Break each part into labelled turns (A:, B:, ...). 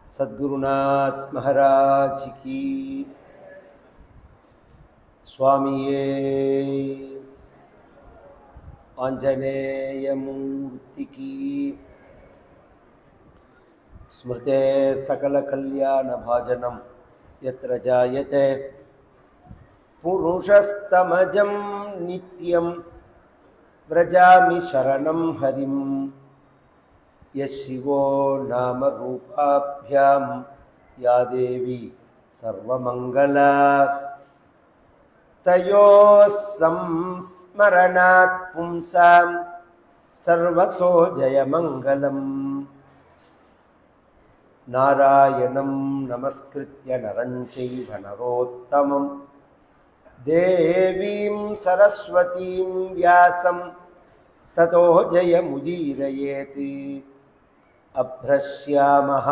A: सद्गुरुनाथ महाराज की स्वामिये आंजनेय मूर्ति की स्मृते सकल कल्याण भाजनम यत्र जायते पुरुषस्तमजं नित्यं व्रजामि शरणं हरिं यशिवो नाम रूपाभ्यां या देवी सर्वमंगला तयोः संस्मरणात् पुंसां सर्वतो जयमंगलम् नारायणं नमस्कृत्य नरं चैव नरोत्तमं देवीं सरस्वतीं व्यासं ततो जयमुदीरयेत् अभ्रश्यामः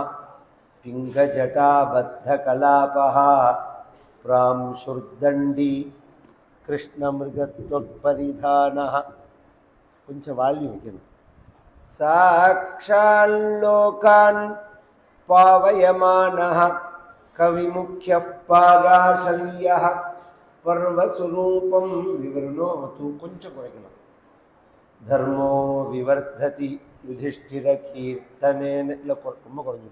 A: पिङ्गजटाबद्धकलापः प्रांशुर्दण्डी कृष्णमृगत्वत्परिधानः कुंच वाल्यूं साक्षाल्लोकान् पावयमानः कविमुख्यः पाराशल्यः पर्वस्वरूपं विवृणोतु कुंच कुरैकलम धर्मो विवर्धति युधिष्ठिरकीर्तनेन இல்ல ரொம்ப குறஞ்சு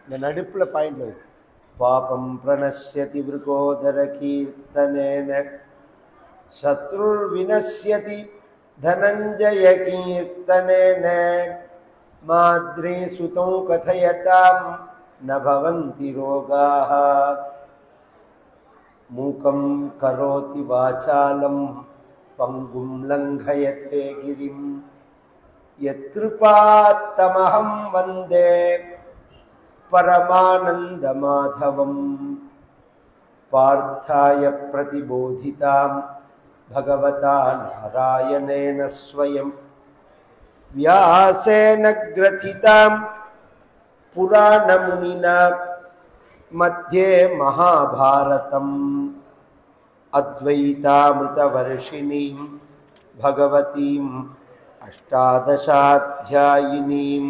A: இந்த நடுப்புல பாயிண்ட்ல இருக்கு पापं प्रणश्यति वृकोदरकीर्तनेन शत्रुर्विनश्यति धनञ्जयकीर्तनेन माद्री सुतौ कथयतां न भवन्ति रोगाः मूकं करोति वाचालं पंगुं लङ्घयते गिरिं यत्कृपात्तमहं वन्दे परमानन्दमाधवं पार्थाय प्रतिबोधितां भगवता नारायणेन स्वयं व्यासेन ग्रथितां पुराणमुनिना मध्ये महाभारतम् अद्वैतामृतवर्षिणीं भगवतीं अष्टादशाध्यायिनीं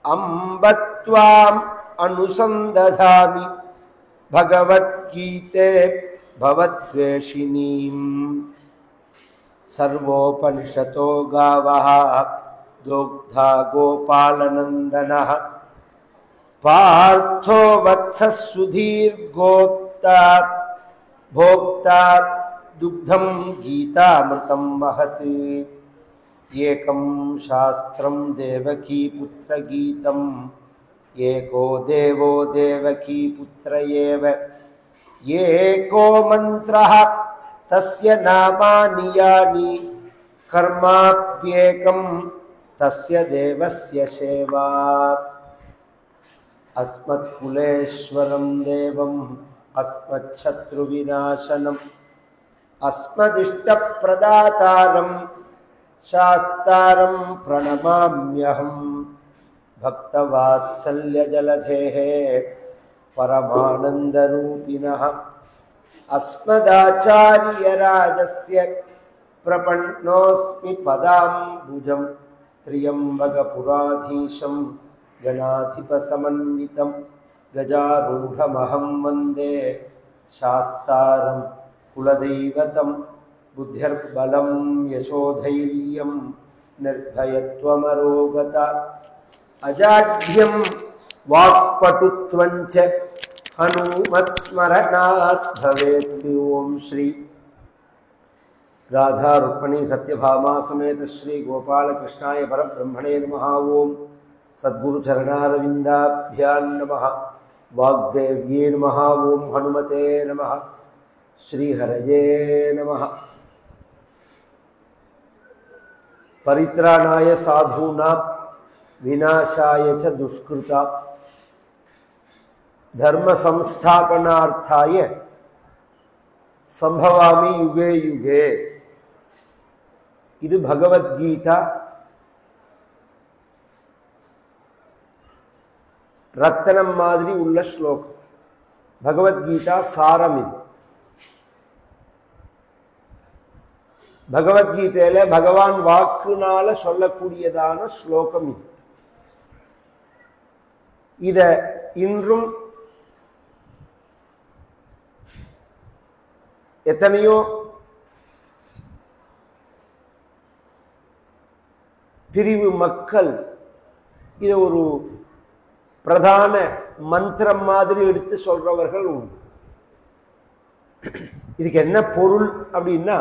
A: अम्ब त्वाम् अनुसन्दधामि भगवद्गीते भवद्वेषिणीं सर्वोपनिषतो गावः दोग्धा गोपालनन्दनः पार्थो वत्सः सुधीर्गोप्ता भोक्ता दुग्धं गीतामृतं महत् एकं शास्त्रं देवकी पुत्रगीतम् एको देवो देवकी पुत्र एव एको मन्त्रः तस्य नामानि यानि कर्माप्येकं तस्य देवस्य सेवा अस्मत्कुलेश्वरं देवम् अस्मच्छत्रुविनाशनम् अस्मदिष्टप्रदातारं शास्तारं प्रणमाम्यहम् भक्तवात्सल्यजलधेः परमानन्दरूपिणः अस्मदाचार्यराजस्य प्रपन्नोऽस्मि पदाम्बुजं त्र्यम्बकपुराधीशं गणाधिपसमन्वितं गजारूढमहं वन्दे शास्तारं कुलदैवतं बुद्धिर्बलं यशोधैर्यं निर्भयत्वमरोगता अजाड्यं वाक्पटुत्वञ्च हनुमत्स्मरणात् भवेत्। ओम श्री राधा रुक्मिणी सत्यभामा समेत श्री गोपाल कृष्णाय परब्रह्मणे नमः। ओम सद्गुरु चरणारविन्दाभ्यां नमः। वाग्देव्ये नमः। ओम हनुमते नमः। श्री हरये नमः। परित्राणाय साधूनां विनाशाय च दुष्कृता धर्म संस्थापनार्थाय संभवामि युगे युगे। இது பகவத்கீதா ரத்தனம் மாதிரி உள்ள ஸ்லோகம். பகவத்கீதா சாரம் இது. பகவத்கீதையில பகவான் வாக்குனால சொல்லக்கூடியதான ஸ்லோகம் இது. இத இன்றும் எத்தனையோ பிரிவு மக்கள் இதை ஒரு பிரதான மந்திரம் மாதிரி எடுத்து சொல்றவர்கள் உண்டு. இதுக்கு என்ன பொருள் அப்படின்னா,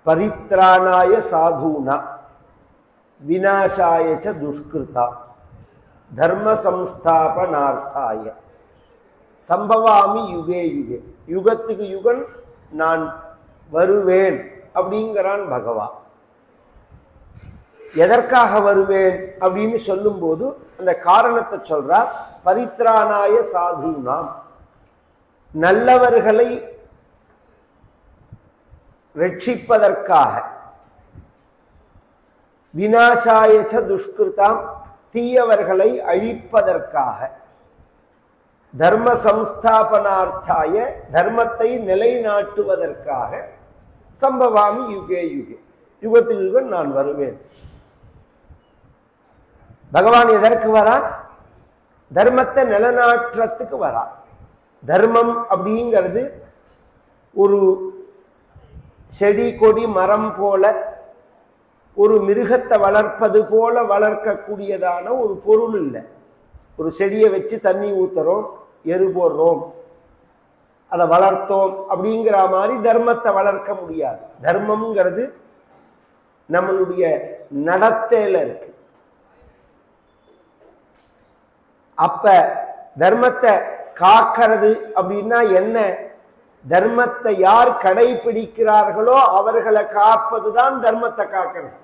A: பரித்ராணாய சாதுனா விநாசாய ச துஷ்கிருதா தர்ம சம்ஸ்தாபனார்த்தாய சம்பவாமி யுகே யுகே, யுகத்துக்கு யுகன் நான் வருவேன் அப்படிங்கிறான் பகவான். எதற்காக வருவேன் அப்படின்னு சொல்லும் போது அந்த காரணத்தை சொல்றார். பரித்ராணாய சாதுனாம், நல்லவர்களை ரட்சிப்பதற்காக, விநாசாயச்ச துஷ்கிருதாம், தீயவர்களை அழிப்பதற்காக, தர்ம சம்ஸ்தாபனார்த்தாய, தர்மத்தை நிலைநாட்டுவதற்காக, சம்பவாமி யுகே யுகே, யுகத்தில் யுகன் நான் வருவேன். பகவான் எதற்கு வரா? தர்மத்தை நிலநாட்டுறதுக்கு வரா. தர்மம் அப்படிங்கிறது ஒரு செடி கொடி மரம் போல, ஒரு மிருகத்தை வளர்ப்பது போல வளர்க்கக்கூடியதான ஒரு பொருள் இல்லை. ஒரு செடியை வச்சு தண்ணி ஊத்துறோம், எரு போடுறோம், அதை வளர்த்தோம் அப்படிங்கிற மாதிரி தர்மத்தை வளர்க்க முடியாது. தர்மம்ங்கிறது நம்மளுடைய நடத்தையில இருக்கு. அப்ப தர்மத்தை காக்கிறது அப்படின்னா என்ன? தர்மத்தை யார் கடைபிடிக்கிறார்களோ அவர்களை காப்பதுதான் தர்மத்தை காக்கிறது.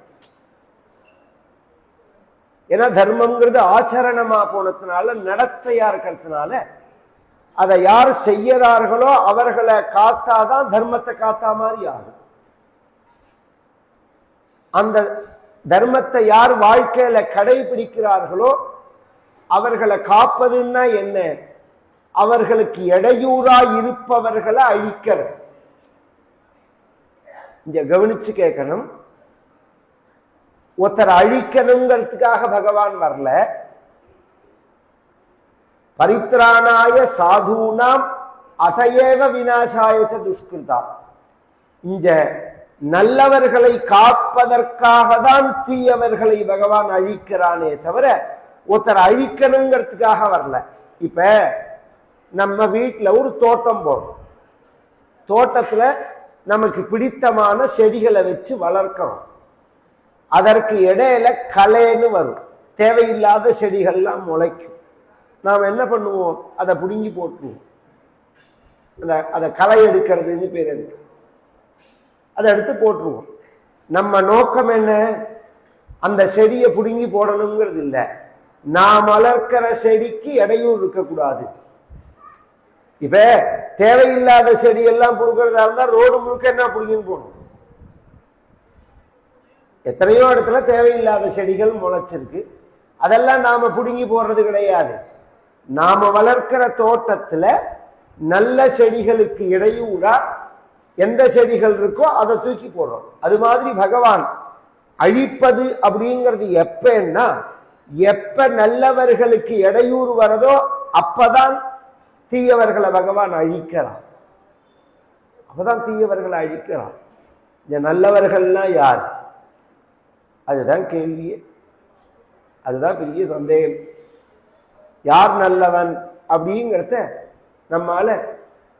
A: ஏன்னா தர்மம்ங்கிறது ஆச்சரணமா போனதுனால, நடத்தையா இருக்கிறதுனால, அதை யார் செய்யறார்களோ அவர்களை காத்தாதான் தர்மத்தை காத்தா மாதிரி ஆகும். அந்த தர்மத்தை யார் வாழ்க்கையில கடைபிடிக்கிறார்களோ அவர்களை காப்பதுன்னா என்ன? அவர்களுக்கு இடையூறா இருப்பவர்களை அழிக்கிறது. இங்க கவனிச்சு கேட்கணும். ஒருத்தர் அழிக்கணுங்கிறதுக்காக பகவான் வரல. பரித்ராணாய சாதுனாம் அதையேவ விநாசாயச்ச துஷ்கிருதா, இங்க நல்லவர்களை காப்பதற்காக தான் தீயவர்களை பகவான் அழிக்கிறானே தவிர ஒருத்தர் அழிக்கணுங்கிறதுக்காக வரல. இப்ப நம்ம வீட்டுல ஒரு தோட்டம் போடுறோம். தோட்டத்துல நமக்கு பிடித்தமான செடிகளை வச்சு வளர்க்கிறோம். அதற்கு இடையில களைன்னு வரும், தேவையில்லாத செடிகள்லாம் முளைக்கும். நாம் என்ன பண்ணுவோம்? அதை பிடுங்கி போட்டுருவோம். அதை களை எடுக்கிறதுன்னு பேர் இருக்கு. அதை எடுத்து போட்டுருவோம். நம்ம நோக்கம் என்ன? அந்த செடியை பிடுங்கி போடணுங்கிறது இல்லை. நாம் வளர்க்கிற செடிக்கு இடையூறு இருக்கக்கூடாது. இப்ப தேவையில்லாத செடியெல்லாம் புடுங்கிறதா இருந்தா ரோடு முழுக்க என்ன பிடிக்குன்னு போகணும். எத்தனையோ இடத்துல தேவையில்லாத செடிகள் முளைச்சிருக்கு, அதெல்லாம் நாம பிடுங்கி போடுறது கிடையாது. நாம வளர்க்கிற தோட்டத்துல நல்ல செடிகளுக்கு இடையூறா எந்த செடிகள் இருக்கோ அதை தூக்கி போடுறோம். அது மாதிரி பகவான் அழிப்பது அப்படிங்கிறது எப்பன்னா, எப்ப நல்லவர்களுக்கு இடையூறு வரதோ அப்பதான் தீயவர்களை பகவான் அழிக்கிறான். அப்பதான் தீயவர்களை அழிக்கிறான். இந்த நல்லவர்கள்லாம் யார்? அதுதான் கேள்வியே. அதுதான் பெரிய சந்தேகம். யார் நல்லவன் அப்படிங்கிறத நம்மால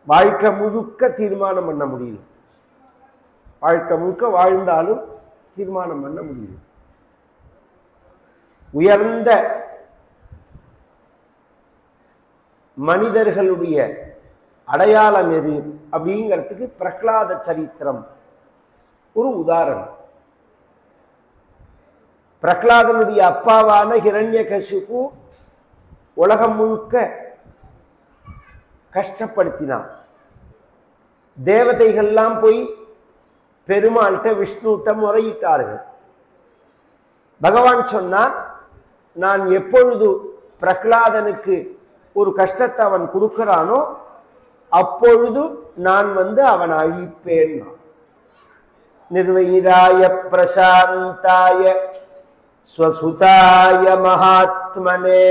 A: வாழ்க்கை முழுக்க தீர்மானம் பண்ண முடியல. வாழ்க்கை முழுக்க வாழ்ந்தாலும் தீர்மானம் பண்ண முடியல. உயர்ந்த மனிதர்களுடைய அடையாளம் எது அப்படிங்கிறதுக்கு பிரகலாத சரித்திரம் ஒரு உதாரணம். பிரகலாதனுடைய அப்பாவான ஹிரண்யகசிபு உலகம் முழுக்க கஷ்டப்படுத்தினான். தேவதைகள்லாம் போய் பெருமாள்கிட்ட விஷ்ணுட்ட முறையிட்டார்கள். பகவான் சொன்னான், நான் எப்பொழுது பிரகலாதனுக்கு ஒரு கஷ்டத்தை அவன் கொடுக்கிறானோ அப்பொழுது நான் அவன் அழிப்பேன். நிர்வைராய பிரசாந்தாய ஸ்வசுதாய மகாத்மனே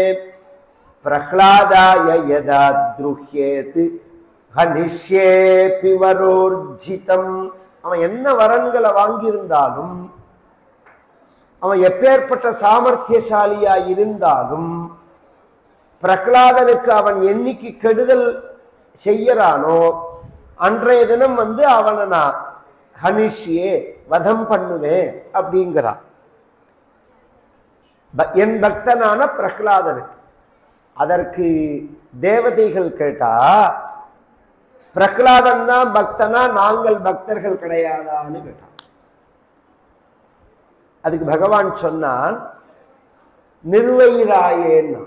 A: பிரஹ்லாதாய யதா த்ருஹ்யேத் ஹனிஷ்யேபி வரோர்ஜிதம். அவன் என்ன வரன்களை வாங்கியிருந்தாலும், அவன் எப்பேற்பட்ட சாமர்த்தியசாலியா இருந்தாலும், பிரஹ்லாதனுக்கு அவன் என்னைக்கு கெடுதல் செய்யறானோ அன்றைய தினம் அவனை நான் ஹனிஷ்யே வதம் பண்ணுவேன் அப்படிங்கிறான் என் பக்தனான பிரஹ்லாதனுக்கு. அதற்கு தேவதைகள் கேட்டா, பிரஹ்லாதன் தான் பக்தனா, நாங்கள் பக்தர்கள் கிடையாதான்னு கேட்டான். அதுக்கு பகவான் சொன்னான், நிர்வைராயேன்னா,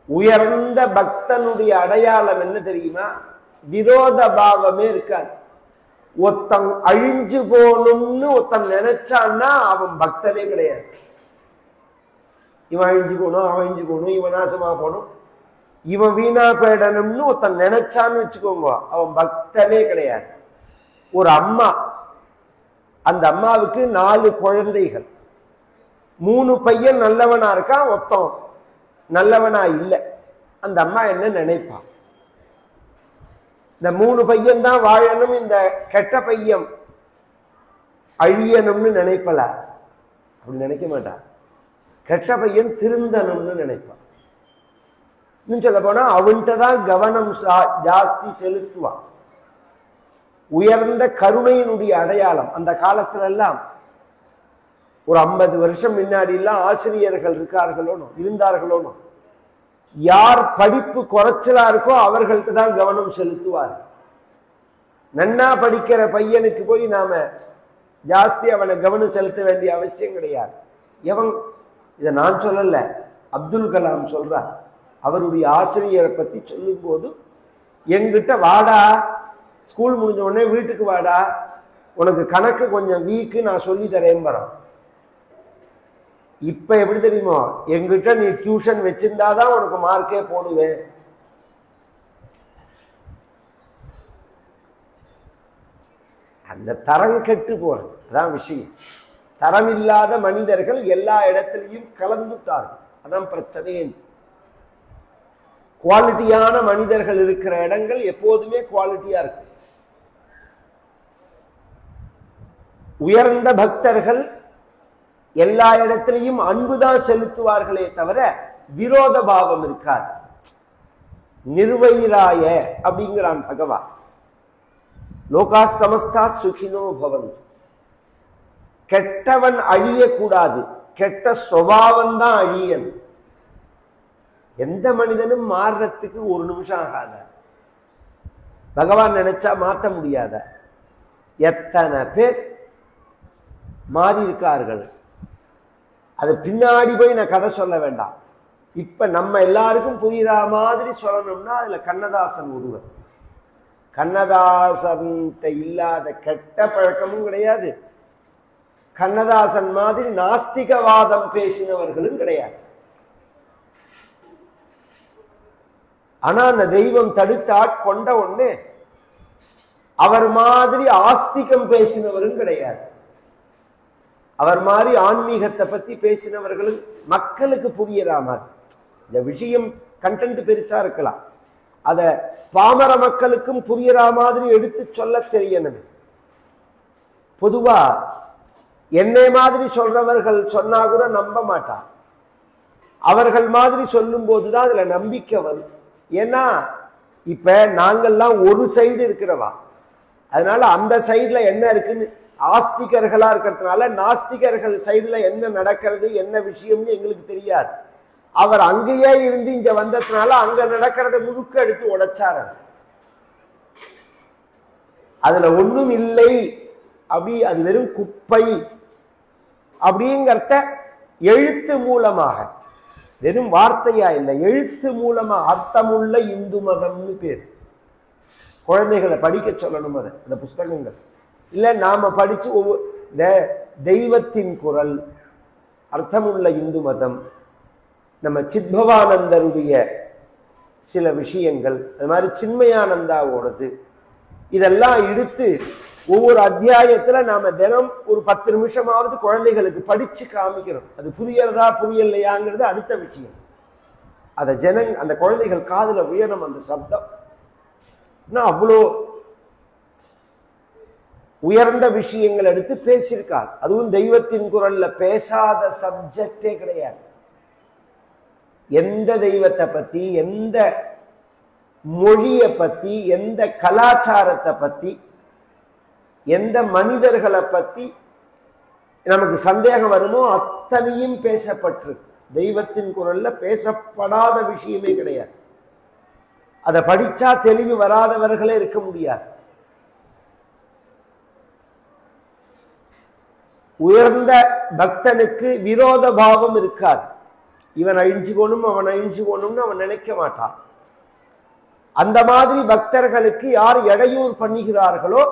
A: உயர்ந்த பக்தனுடைய அடையாளம் என்ன தெரியுமா? விரோத பாவமே இருக்காது. ஒருத்தன் அழிஞ்சு போகணும்னு ஒருத்தன் நினைச்சான்னா அவன் பக்தனே கிடையாது. இவன் அழிஞ்சு போகணும், அவன் அழிஞ்சு போகணும், இவன் நாசமா போகணும், இவன் வீணா போயிடணும்னு ஒருத்தன் நினைச்சான்னு வச்சுக்கோங்க, அவன் பக்தனே கிடையாது. ஒரு அம்மா, அந்த அம்மாவுக்கு 4 குழந்தைகள், 3 பையன் நல்லவனா இருக்கான், ஒருத்தன் நல்லவனா இல்லை. அந்த அம்மா என்ன நினைப்பா? இந்த 3 பையன் தான் வாழணும், இந்த கெட்ட பையன் அழியணும்னு நினைப்பல. அப்படி நினைக்க மாட்டான். கெட்ட பையன் திருந்தணும்னு நினைப்பான். இன்னும் சொல்ல போனா அவன்கிட்ட தான் கவனம் ஜாஸ்தி செலுத்துவான். உயர்ந்த கருணையினுடைய அடையாளம். அந்த காலத்துல எல்லாம் ஒரு 50 வருஷம் முன்னாடி எல்லாம் ஆசிரியர்கள் இருந்தார்களோனோ, யார் படிப்பு குறைச்சலா இருக்கோ அவர்கள்ட்ட தான் கவனம் செலுத்துவார். நன்னா படிக்கிற பையனுக்கு போய் நாம ஜாஸ்தி அவனை கவனம் செலுத்த வேண்டிய அவசியம் கிடையாது. இதை நான் சொல்லல, அப்துல் கலாம் சொல்றார். அவருடைய ஆசிரியரை பத்தி சொல்லும் போது, என்கிட்ட வாடா, ஸ்கூல் முடிஞ்ச உடனே வீட்டுக்கு வாடா, உனக்கு கணக்கு கொஞ்சம் வீக்கு, நான் சொல்லி தரேன் பரம். இப்ப எப்படி தெரியுமோ, என்கிட்ட நீ டியூஷன் வச்சிருந்தாதான் உனக்கு மார்க்கே போடுவேன். அந்த தரம் கெட்டு போறது அதான் விஷயம். தரம் இல்லாத மனிதர்கள் எல்லா இடத்திலையும் கலந்துட்டார்கள். அதான் பிரச்சனையே. குவாலிட்டியான மனிதர்கள் இருக்கிற இடங்கள் எப்போதுமே குவாலிட்டியா இருக்கு. உயர்ந்த பக்தர்கள் எல்லா இடத்திலையும் அன்புதான் செலுத்துவார்களே தவிர விரோத பாவம் இருக்காது. நிர்வைராய அப்படிங்கிறான் பகவான். லோகா சமஸ்தா சுகினோ பவன். கெட்டவன் அழியக்கூடாது, கெட்ட சுபாவம் தான் அழியன். எந்த மனிதனும் மாறுறதுக்கு ஒரு நிமிஷம் ஆகாத. பகவான் நினைச்சா மாற்ற முடியாத. எத்தனை பேர் மாறி இருக்கார்கள். அது பின்னாடி போய் நான் கதை சொல்ல வேண்டாம். இப்ப நம்ம எல்லாருக்கும் புரியுற மாதிரி சொல்லணும்னா அதுல கண்ணதாசன் ஒருவர். கண்ணதாசன் இல்லாத கெட்ட பழக்கமும் கிடையாது. கண்ணதாசன் மாதிரி நாஸ்திகவாதம் பேசினவர்களும் கிடையாது. ஆனா அந்த தெய்வம் தடுத்து ஆட்கொண்ட ஒண்ணு அவர் மாதிரி ஆஸ்திகம் பேசினவரும் கிடையாது. அவர் மாதிரி ஆன்மீகத்தை பத்தி பேசினவர்களும் மக்களுக்கு புரியற மாதிரி. இந்த விஷயம் கண்டென்ட் பெருசா இருக்கலாம், அத பாமர மக்களுக்கும் புரியற மாதிரி எடுத்து சொல்ல தெரியணும். பொதுவா என்னை மாதிரி சொல்றவர்கள் சொன்னா கூட நம்ப மாட்டார். அவர்கள் மாதிரி சொல்லும் போதுதான் அதுல நம்பிக்கை வரும். ஏன்னா இப்ப நாங்கள்லாம் ஒரு சைடு இருக்கிறவா, அதனால அந்த சைடுல என்ன இருக்குன்னு ஆஸ்திகர்களா இருக்கிறதுனால நாஸ்திகர்கள் சைடுல என்ன நடக்கிறது என்ன விஷயம்னு எங்களுக்கு தெரியாது. அவர் அங்கேயே இருந்து இங்க வந்ததுனால அங்க நடக்கிறத முழுக்க எடுத்து உடைச்சாரு. அதுல ஒண்ணும் இல்லை, அப்படி அது வெறும் குப்பை அப்படிங்கிறத எழுத்து மூலமாக, வெறும் வார்த்தையா இல்லை, எழுத்து மூலமா அர்த்தமுள்ள இந்து மதம்னு பேர். குழந்தைகளை படிக்க சொல்லணும் அது, அந்த புஸ்தகங்கள் இல்ல நாம படிச்சு தெய்வத்தின் குரல், அர்த்தமுள்ள இந்து மதம், நம்ம சித்பவானந்தருடைய சில விஷயங்கள், அது மாதிரி சின்மயானந்தாவோடது, இதெல்லாம் எடுத்து ஒவ்வொரு அத்தியாயத்துல நாம தினம் ஒரு 10 நிமிஷமாவது குழந்தைகளுக்கு படிச்சு காமிக்கிறோம். அது புரியறதா புரியலையாங்கிறது அடுத்த விஷயம். அத அந்த குழந்தைகள் காதுல உயரும் அந்த சப்தம். அவ்வளோ உயர்ந்த விஷயங்கள் எடுத்து பேசியிருக்கார். அதுவும் தெய்வத்தின் குரல்ல பேசாத சப்ஜெக்டே கிடையாது. எந்த தெய்வத்தை பத்தி, எந்த மொழியை பத்தி, எந்த கலாச்சாரத்தை பத்தி, எந்த மனிதர்களை பத்தி நமக்கு சந்தேகம் வருமோ அத்தனையும் பேசப்பட்டிருக்கு. தெய்வத்தின் குரல்ல பேசப்படாத விஷயமே கிடையாது. அதை படிச்சா தெளிவு வராதவர்களே இருக்க முடியாது. உயர்ந்த பக்தனுக்கு விரோத பாவம் இருக்காது. இவன் அழிஞ்சுக்கணும், அவன் அழிஞ்சுக்கணும்னு அவன் நினைக்க மாட்டான். அந்த மாதிரி பக்தர்களுக்கு யார் இடையூறு பண்ணுகிறார்களோ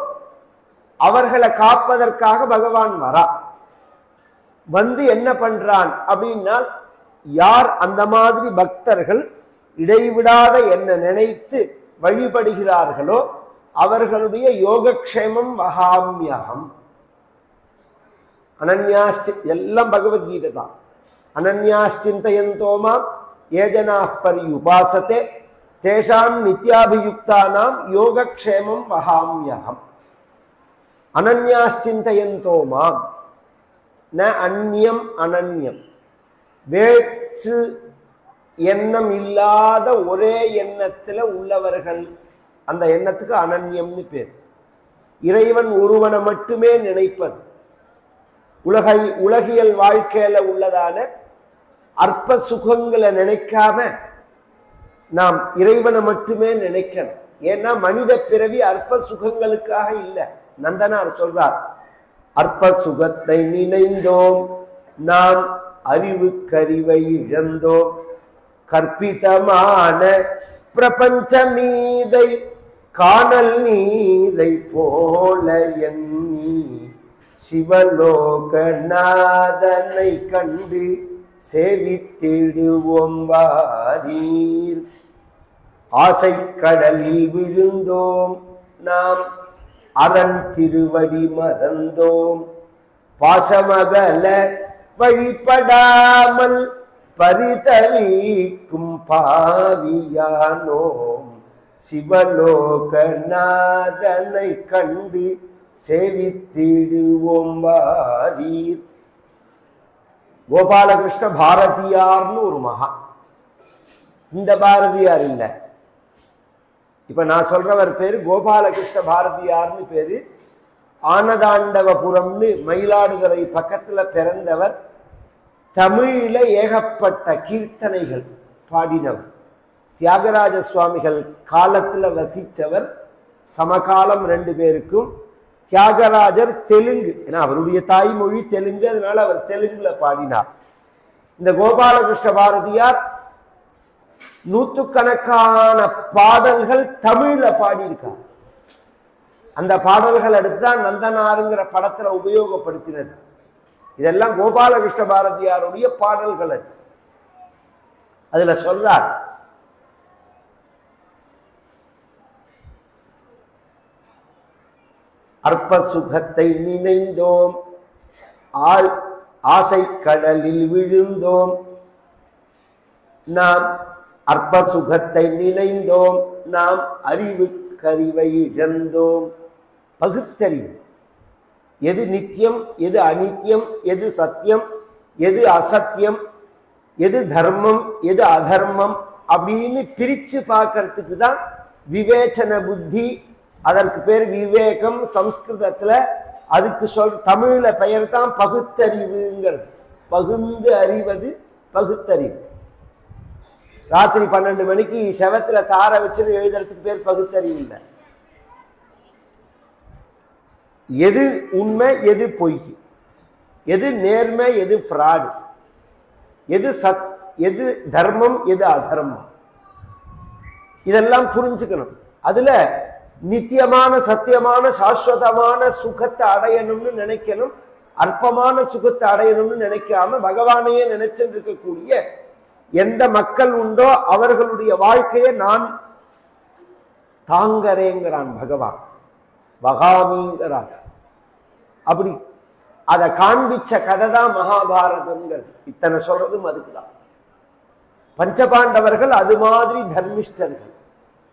A: அவர்களை காப்பதற்காக பகவான் வரா. வந்து என்ன பண்றான் அப்படின்னா, யார் அந்த மாதிரி பக்தர்கள் இடைவிடாத என்ன நினைத்து வழிபடுகிறார்களோ அவர்களுடைய யோகக்ஷேமம் வகாமியகம். அனன்யாஸ்சி எல்லாம் பகவத்கீதை தான். அனன்யாஸ்சிந்தயந்தோமா ஏஜனா பரியுபாசதே தேஷாம் நித்யாபியுக்தானாம் யோகக்ஷேமம் வகாமியகம். அனன்யாஸ்சிந்தயந்தோமாம் ந அந்நியம் அனன்யம். வேற்று எண்ணம் இல்லாத ஒரே எண்ணத்துல உள்ளவர்கள், அந்த எண்ணத்துக்கு அனன்யம்னு பேர். இறைவன் ஒருவனை மட்டுமே நினைப்பது. உலகியல் வாழ்க்கையில உள்ளதான அற்ப சுகங்களை நினைக்காம நாம் இறைவனை மட்டுமே நினைக்கணும். ஏன்னா மனித பிறவி அற்ப சுகங்களுக்காக இல்லை. நந்தனார் சொல்றார், அற்ப சுகத்தை நினைந்தோம் நாம் அறிவு கறிவை இழந்தோம், கற்பிதமான பிரபஞ்ச மீதை காணல் நீரை போல எண்ணி சிவலோகநாதனை கண்டு சேவித்திடுவோம் வாரீர். ஆசை கடலில் விழுந்தோம் நாம் அரண் திருவடி மறந்தோம், பாசமகல வழிபடாமல் பரிதவிக்கும் பாவியானோம், சிவலோகநாதனை கண்டு சேவித்திடுவோம் வாரீர். கோபாலகிருஷ்ண பாரதியார்னு ஒரு மகா. இந்த பாரதியார் இல்ல, இப்ப நான் சொல்றவர் பேரு கோபாலகிருஷ்ண பாரதியார்னு பேரு. ஆனதாண்டவபுரம்னு மயிலாடுதுறை பக்கத்துல பிறந்தவர். தமிழில ஏகப்பட்ட கீர்த்தனைகள் பாடினவர். தியாகராஜ சுவாமிகள் காலத்துல வசிச்சவர். சமகாலம் 2 பேருக்கும். தியாகராஜர் தெலுங்கு, ஏன்னா அவருடைய தாய்மொழி தெலுங்கு, அதனால அவர் தெலுங்குல பாடினார். இந்த கோபாலகிருஷ்ண பாரதியார் நூற்றுக்கணக்கான பாடல்கள் தமிழ்ல பாடியிருக்கார். அந்த பாடல்கள் எடுத்துதான் நந்தனாருங்கிற படத்துல உபயோகப்படுத்தினது. இதெல்லாம் கோபாலகிருஷ்ண பாரதியாருடைய பாடல்கள். அதுல சொல்றார், அற்ப சுகத்தை நினைந்தோம் ஆசை கடலில் விழுந்தோம் நாம், அற்ப சுகத்தை நினைந்தோம் நாம் அறிவு கறிவை இழந்தோம். பகுத்தறிவு, எது நித்தியம், எது அநித்தியம், எது சத்தியம், எது அசத்தியம், எது தர்மம், எது அதர்மம் அப்படின்னு பிரிச்சு பார்க்கறதுக்கு தான் விவேச்சன புத்தி. அதற்கு பேர் விவேகம். சம்ஸ்கிருதத்துல அதுக்கு தமிழ்ல பெயர் தான் பகுத்தறிவுங்கிறது. பகுந்து அறிவது பகுத்தறிவு. ராத்திரி 12 மணிக்கு செவத்துல தார வச்சு எழுதுறதுக்கு பேர் பகுத்தறிவு இல்லை. எது உண்மை, எது பொய், எது நேர்மை, எது ஃப்ராடு, எது தர்மம், எது அதர்மம், இதெல்லாம் புரிஞ்சுக்கணும். அதுல நித்தியமான சத்தியமான சாஸ்வதமான சுகத்தை அடையணும்னு நினைக்கணும். அற்பமான சுகத்தை அடையணும்னு நினைக்காம பகவானையே நினைச்சுட்டு இருக்கக்கூடிய எந்த மக்கள் உண்டோ அவர்களுடைய வாழ்க்கையை நான் தாங்கறேங்கிறான் பகவான். வகாமிங்கிறார். அப்படி அதை காண்பிச்ச கதை தான் மகாபாரதங்கள். இத்தனை சொல்றதும் அதுக்குதான். பஞ்சபாண்டவர்கள் அது மாதிரி தர்மிஷ்டர்கள்,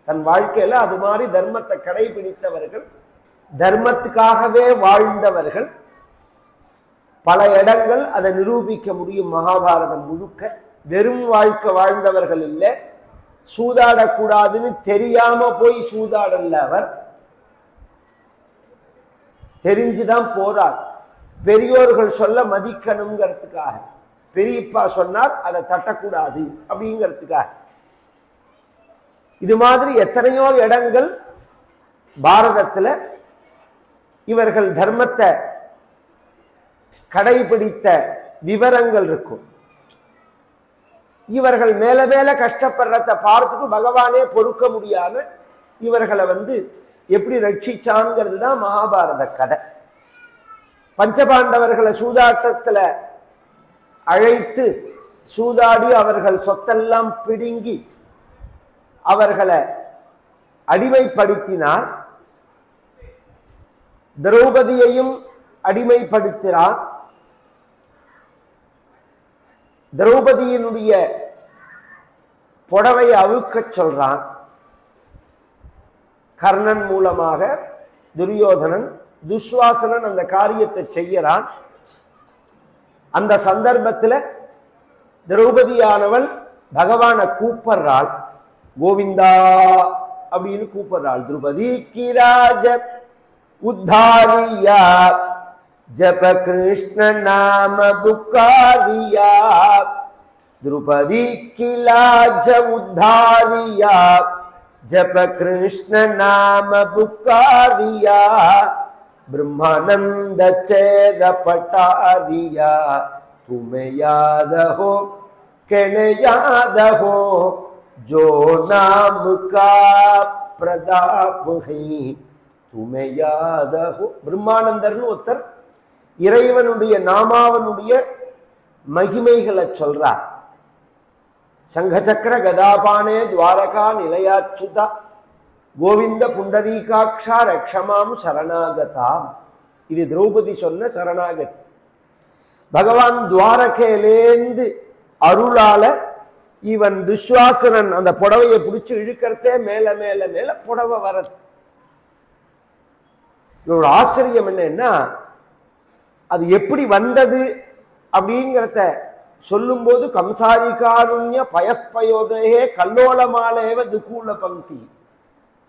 A: தன் வாழ்க்கையில அது மாதிரி தர்மத்தை கடைபிடித்தவர்கள், தர்மத்துக்காகவே வாழ்ந்தவர்கள். பல இடங்கள் அதை நிரூபிக்க முடியும். மகாபாரதம் முழுக்க வெறும் வாழ்க்கை வாழ்ந்தவர்கள் இல்லை, சூதாடக்கூடாதுன்னு தெரியாம போய் சூதாடல, அவர் தெரிஞ்சுதான் போறார். பெரியோர்கள் சொல்ல மதிக்கணுங்கிறதுக்காக, பெரியப்பா சொன்னார் அதை தட்டக்கூடாது அப்படிங்கிறதுக்காக. இது மாதிரி எத்தனையோ இடங்கள் பாரதத்துல இவர்கள் தர்மத்தை கடைபிடித்த விவரங்கள் இருக்கும். இவர்கள் மேல மேல கஷ்டப்படுறத பார்த்துட்டு பகவானே பொறுக்க முடியாம இவர்களை எப்படி ரட்சிச்சாங்கிறது தான் மகாபாரத கதை. பஞ்சபாண்டவர்களை சூதாட்டத்துல அழைத்து சூதாடி அவர்கள் சொத்தெல்லாம் பிடுங்கி அவர்களை அடிமைப்படுத்தினார். திரௌபதியையும் அடிமைப்படுத்தினார். திரௌபதியினுடைய புடவையை அவுக்கச் சொல்றான். கர்ணன் மூலமாக துரியோதனன், துஸ்வாசனன் அந்த காரியத்தை செய்யறான். அந்த சந்தர்ப்பத்தில் திரௌபதியானவள் பகவான கூப்பிடுறாள், கோவிந்தா அப்படின்னு கூப்பிடுறாள். திரௌபதி கிராஜ உத்தாரியா ஜப கிருஷ்ண நாம புக்காரியா. திரௌபதி கிலாஜ உத்தாரியா ஜப கிருஷ்ண நாம புக்காரியா. ब्रह्मानंद चेद पटारिया तुम्हें याद हो के न याद हो जो नाम का प्रताप है तुम्हें याद हो. பிரம்மானந்தர்னு ஒருத்தர் இறைவனுடைய நாமாவனுடைய மகிமைகளை சொல்றார். சங்கசக்கர கதாபானே துவாரகா நிலையாச்சுதா கோவிந்த புண்டரீகாட்சா ரக்ஷமாம் சரணாகதாம். இது திரௌபதி சொன்ன சரணாகதி. பகவான் துவாரகையிலேந்து அருளால இவன் துஸ்வாசனன் அந்த புடவையை பிடிச்சு இழுக்கிறதே மேல மேல மேல புடவை வரது. ஒரு ஆச்சரியம் என்னன்னா, அது எப்படி வந்தது அப்படிங்கிறத சொல்லும் போது கம்சாரி காருண்ய பயப்பயோதையே கல்லோலமாலேவ துக்கூல பங்கி.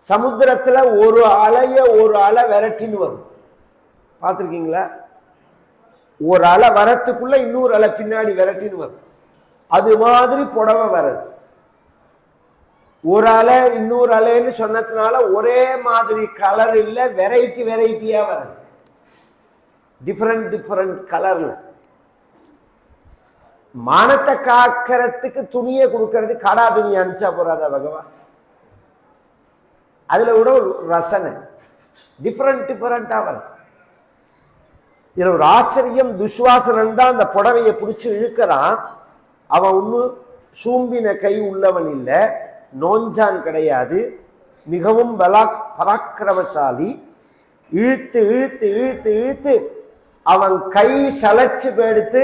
A: சமுத்திரத்துல ஒரு அலை விரட்டின்னு வரும், பார்த்துருக்கீங்களா? ஒரு அலை வரத்துக்குள்ள இன்னொரு அலை பின்னாடி விரட்டின்னு வரும். அது மாதிரி புடவை வருது. ஒரு அலை இன்னொரு அலைன்னு சொன்னதுனால ஒரே மாதிரி கலர் இல்லை, வெரைட்டி வெரைட்டியா வருது, டிஃபரெண்ட் டிஃபரெண்ட் கலர்ல. மானத்தை காக்கிறதுக்கு துணியை கொடுக்கறது கடா துணி அனுப்பிச்சா போறாதா பகவான்? அதுல கூட ஒரு ரசனை டிஃபரெண்ட் டிஃபரெண்டா வருது. இதுல ஒரு ஆச்சரியம், துஸ்வாசனன் தான் அந்த புடவையை பிடிச்சு இழுக்கிறான். அவன் ஒன்னும் சூம்பின கை உள்ளவன் இல்லை, நோஞ்சான் கிடையாது, மிகவும் பராக்கிரமசாலி. இழுத்து இழுத்து இழுத்து இழுத்து அவன் கை சளைச்சு போயிடுத்து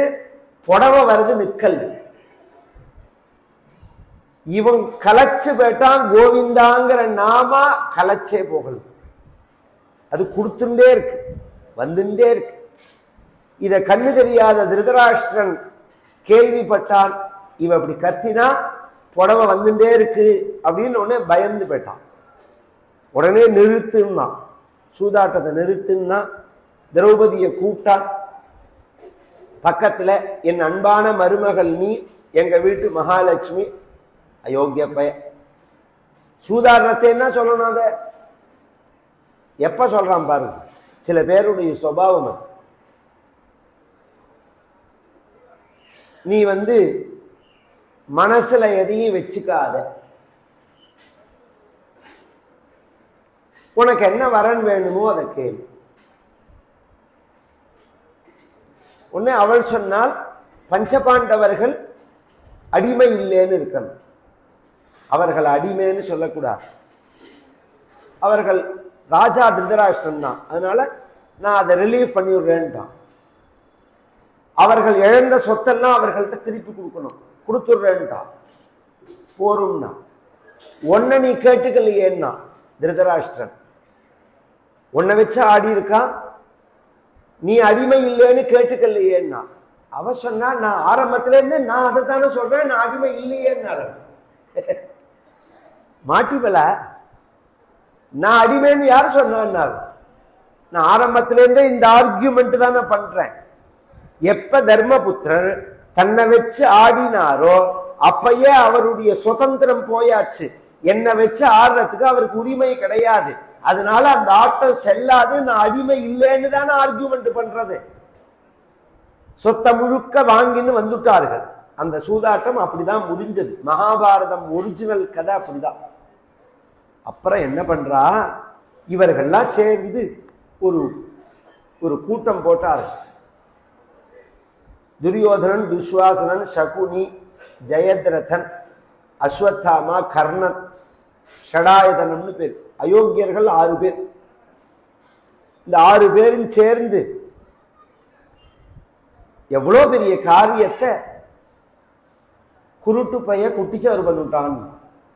A: புடவை வருது நிக்கல். இவன் கலைச்சு போயிட்டான், கோவிந்தாங்கிற நாமா கலைச்சே போகல, அது கொடுத்துட்டே இருக்கு, வந்துட்டே இருக்கு. இத கண்ணு தெரியாத திருதராஷ்டிரன் கேள்விப்பட்டான். இவ அப்படி கத்தினா புடவை வந்துட்டே இருக்கு அப்படின்னு உடனே பயந்து போயிட்டான். உடனே நிறுத்துன்னா, சூதாட்டத்தை நிறுத்துன்னா திரௌபதியை கூப்பிட்டான். பக்கத்துல என் அன்பான மருமகள் நீ, எங்க வீட்டு மகாலட்சுமி, அயோக்கிய பய. சூதாடுறத்தை என்ன சொல்லணும்? அத எப்ப சொல்றான் பாருங்க. சில பேருடைய சுபாவம், நீ மனசுல எதையும் வச்சுக்காத, உனக்கு என்ன வரன் வேணுமோ அதை கேளு. உடனே அவள் சொன்னால், பஞ்சபாண்டவர்கள் அடிமை இல்லைன்னு இருக்கணும், அவர்கள் அடிமைன்னு சொல்லக்கூடாது. அவர்கள் ராஜா திருதராஷ்டிரன் தான். அதனால நான் அதை ரிலீவ் பண்ணிவிடுறேன்ட்டான். அவர்கள் இழந்த சொத்தெல்லாம் அவர்கள்ட்ட திருப்பி கொடுக்கணும், கொடுத்துடுறேன்ட்டான். போரும்னா ஒன்ன நீ கேட்டுக்கலையேன்னா திருதராஷ்டிரன் உன்னை வச்சு ஆடி இருக்கான், நீ அடிமை இல்லைன்னு கேட்டுக்கலையேன்னா. அவ சொன்னா நான் ஆரம்பத்துல இருந்து நான் அதை தானே சொல்றேன், நான் அடிமை இல்லையேன்னு. மாட்டிவல நான் அடிமைன்னு யார் சொன்னா? நான் ஆரம்பத்துல இருந்தே இந்த ஆர்கியூமெண்ட் தான் நான் பண்றேன். எப்ப தர்மபுத்திரர் தன்னை வச்சு ஆடினாரோ அப்பயே அவருடைய சுதந்திரம் போயாச்சு. என்னை வச்சு ஆடுறதுக்கு அவருக்கு உரிமை கிடையாது. அதனால அந்த ஆட்டம் செல்லாது, நான் அடிமை இல்லைன்னு தானே ஆர்கியூமெண்ட் பண்றது. சொத்த முழுக்க வாங்கின்னு வந்துட்டார்கள். அந்த சூதாட்டம் அப்படிதான் முடிஞ்சது. மகாபாரதம் ஒரிஜினல் கதை அப்படிதான். அப்புறம் என்ன பண்றா, இவர்கள்லாம் சேர்ந்து ஒரு ஒரு கூட்டம் போட்டார்கள். துரியோதனன், துஸ்வாசனன், சகுனி, ஜெயத்ரதன், அஸ்வத்தாமா, கர்ணன், ஷடாயுதனம்னு பேர். அயோக்கியர்கள் 6 பேர். இந்த 6 பேரும் சேர்ந்து எவ்வளோ பெரிய காரியத்தை குருட்டு பைய குட்டிச்சவர் பண்ணிட்டான்.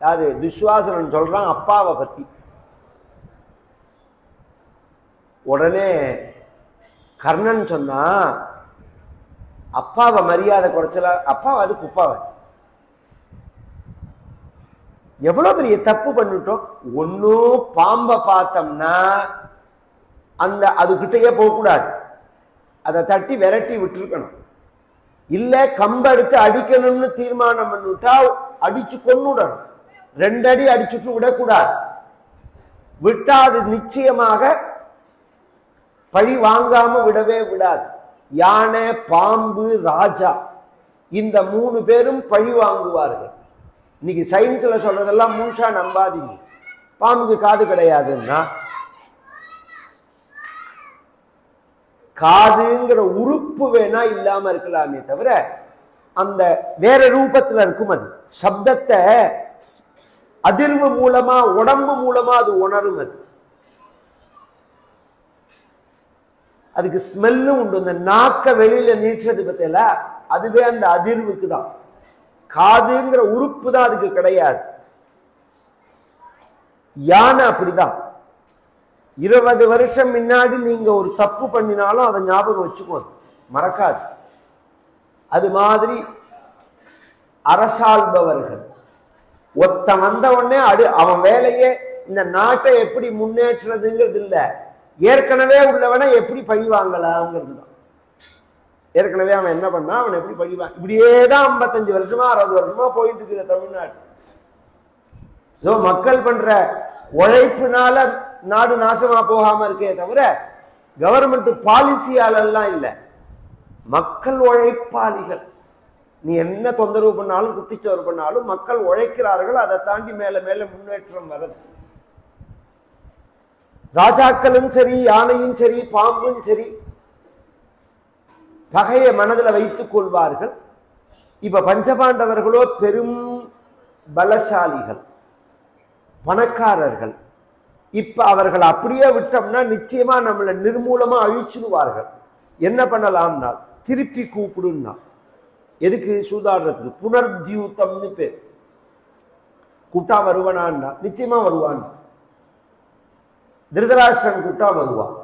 A: யாரு? துஸ்வாசனன் சொல்றான் அப்பாவை பத்தி. உடனே கர்ணன் சொன்னா அப்பாவை மரியாதை குறைச்சல, அப்பாவை அது குப்பாவை. எவ்வளவு பெரிய தப்பு பண்ணிட்டோம். ஒன்னும் பாம்பை பார்த்தோம்னா அந்த அதுகிட்டயே போகக்கூடாது, அதை தட்டி விரட்டி விட்டுருக்கணும். இல்ல கம்பெடுத்து அடிக்கணும்னு தீர்மானம் பண்ணிட்டா அடிச்சு கொன்னுடணும். 2 அடி அடிச்சுட்டு விடக்கூடாது. விட்டா அது நிச்சயமாக பழி வாங்காம விடவே விடாது. யானை, பாம்பு, ராஜா இந்த 3 பேரும் பழி வாங்குவார்கள். இன்னைக்கு சயின்ஸ்ல சொல்றதெல்லாம் முழுசா நம்பாதீங்க. பாம்புக்கு காது கிடையாதுன்னா காதுங்கிற உறுப்பு வேணா இல்லாம இருக்கலாமே தவிர அந்த வேற ரூபத்துல இருக்கும். அது சப்தத்தை அதிர்வு மூலமா, உடம்பு மூலமா அது உணரும். அதுக்கு ஸ்மெல்லும் உண்டு. இந்த நாக்க வெளியில நீட்டுறது பத்தில அதுவே அந்த அதிர்வுக்கு தான். காதுங்கிற உறுப்பு தான் அதுக்கு கிடையாது. யானை அப்படிதான். 20 வருஷம் முன்னாடி நீங்க ஒரு தப்பு பண்ணினாலும் அதை ஞாபகம் வச்சுக்கோங்க, மறக்காது. அது மாதிரி அரசாள்பவர்கள் ஒத்த வந்த உடனே அவன் வேலையே இந்த நாட்டை எப்படி முன்னேற்றதுங்கிறது இல்ல, ஏற்கனவே உள்ளவனை எப்படி பழி வாங்கலாம்ங்கிறது தான். ஏற்கனவே அவன் என்ன பண்ணா அவன் எப்படி பழி வாங்க. இப்படியேதான் 55 வருஷமா 60 வருஷமா போயிட்டு இருக்குது தமிழ்நாடு. ஏதோ மக்கள் பண்ற உழைப்புனால நாடு நாசமா போகாம இருக்கே தவிர கவர்மெண்ட் பாலிசியால எல்லாம் இல்ல. மக்கள் உழைப்பாளிகள். நீ என்ன தொந்தரவு பண்ணாலும் குட்டிச்சோறு பண்ணாலும் மக்கள் உழைக்கிறார்கள். அதை தாண்டி மேல மேல முன்னேற்றம் வருது. ராஜாக்களும் சரி, யானையும் சரி, பாம்பும் சரி பகையை மனதில் வைத்துக் கொள்வார்கள். இப்ப பஞ்சபாண்டவர்களோ பெரும் பலசாலிகள், பணக்காரர்கள். இப்ப அவர்கள் அப்படியே விட்டோம்னா நிச்சயமா நம்மளை நிர்மூலமா அழிச்சுடுவார்கள். என்ன பண்ணலாம்னா திருப்பி கூப்பிடுன்னா. எதுக்கு? சூதாடுறதுக்கு. புனர்தியூத்தம்னு பேர். கூட்டா வருவானா? நிச்சயமா வருவான். திருதராஷ்டிரன் கூட்டா வருவான்.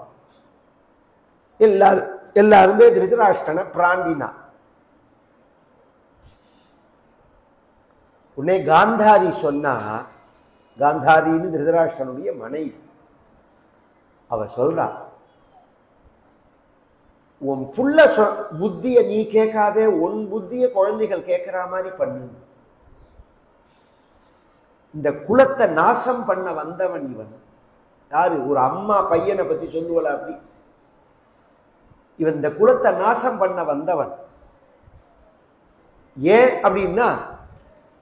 A: எல்லாருமே திருதராஷ்டிரனை பிராண்டினா. உன்னை காந்தாரி சொன்னா, காந்தாரின்னு திருதராஷ்டிரனுடைய மனைவி, அவ சொல்றா, உன் புள்ள புத்திய நீ கேட்காதே, உன் புத்திய குழந்தைகள் கேட்கிற மாதிரி பண்ணு. இந்த குலத்தை நாசம் பண்ண வந்தவன் இவன். யாரு? ஒரு அம்மா பையனை பத்தி சொல்லுவல அப்படி. இவன் இந்த குலத்தை நாசம் பண்ண வந்தவன். ஏன் அப்படின்னா,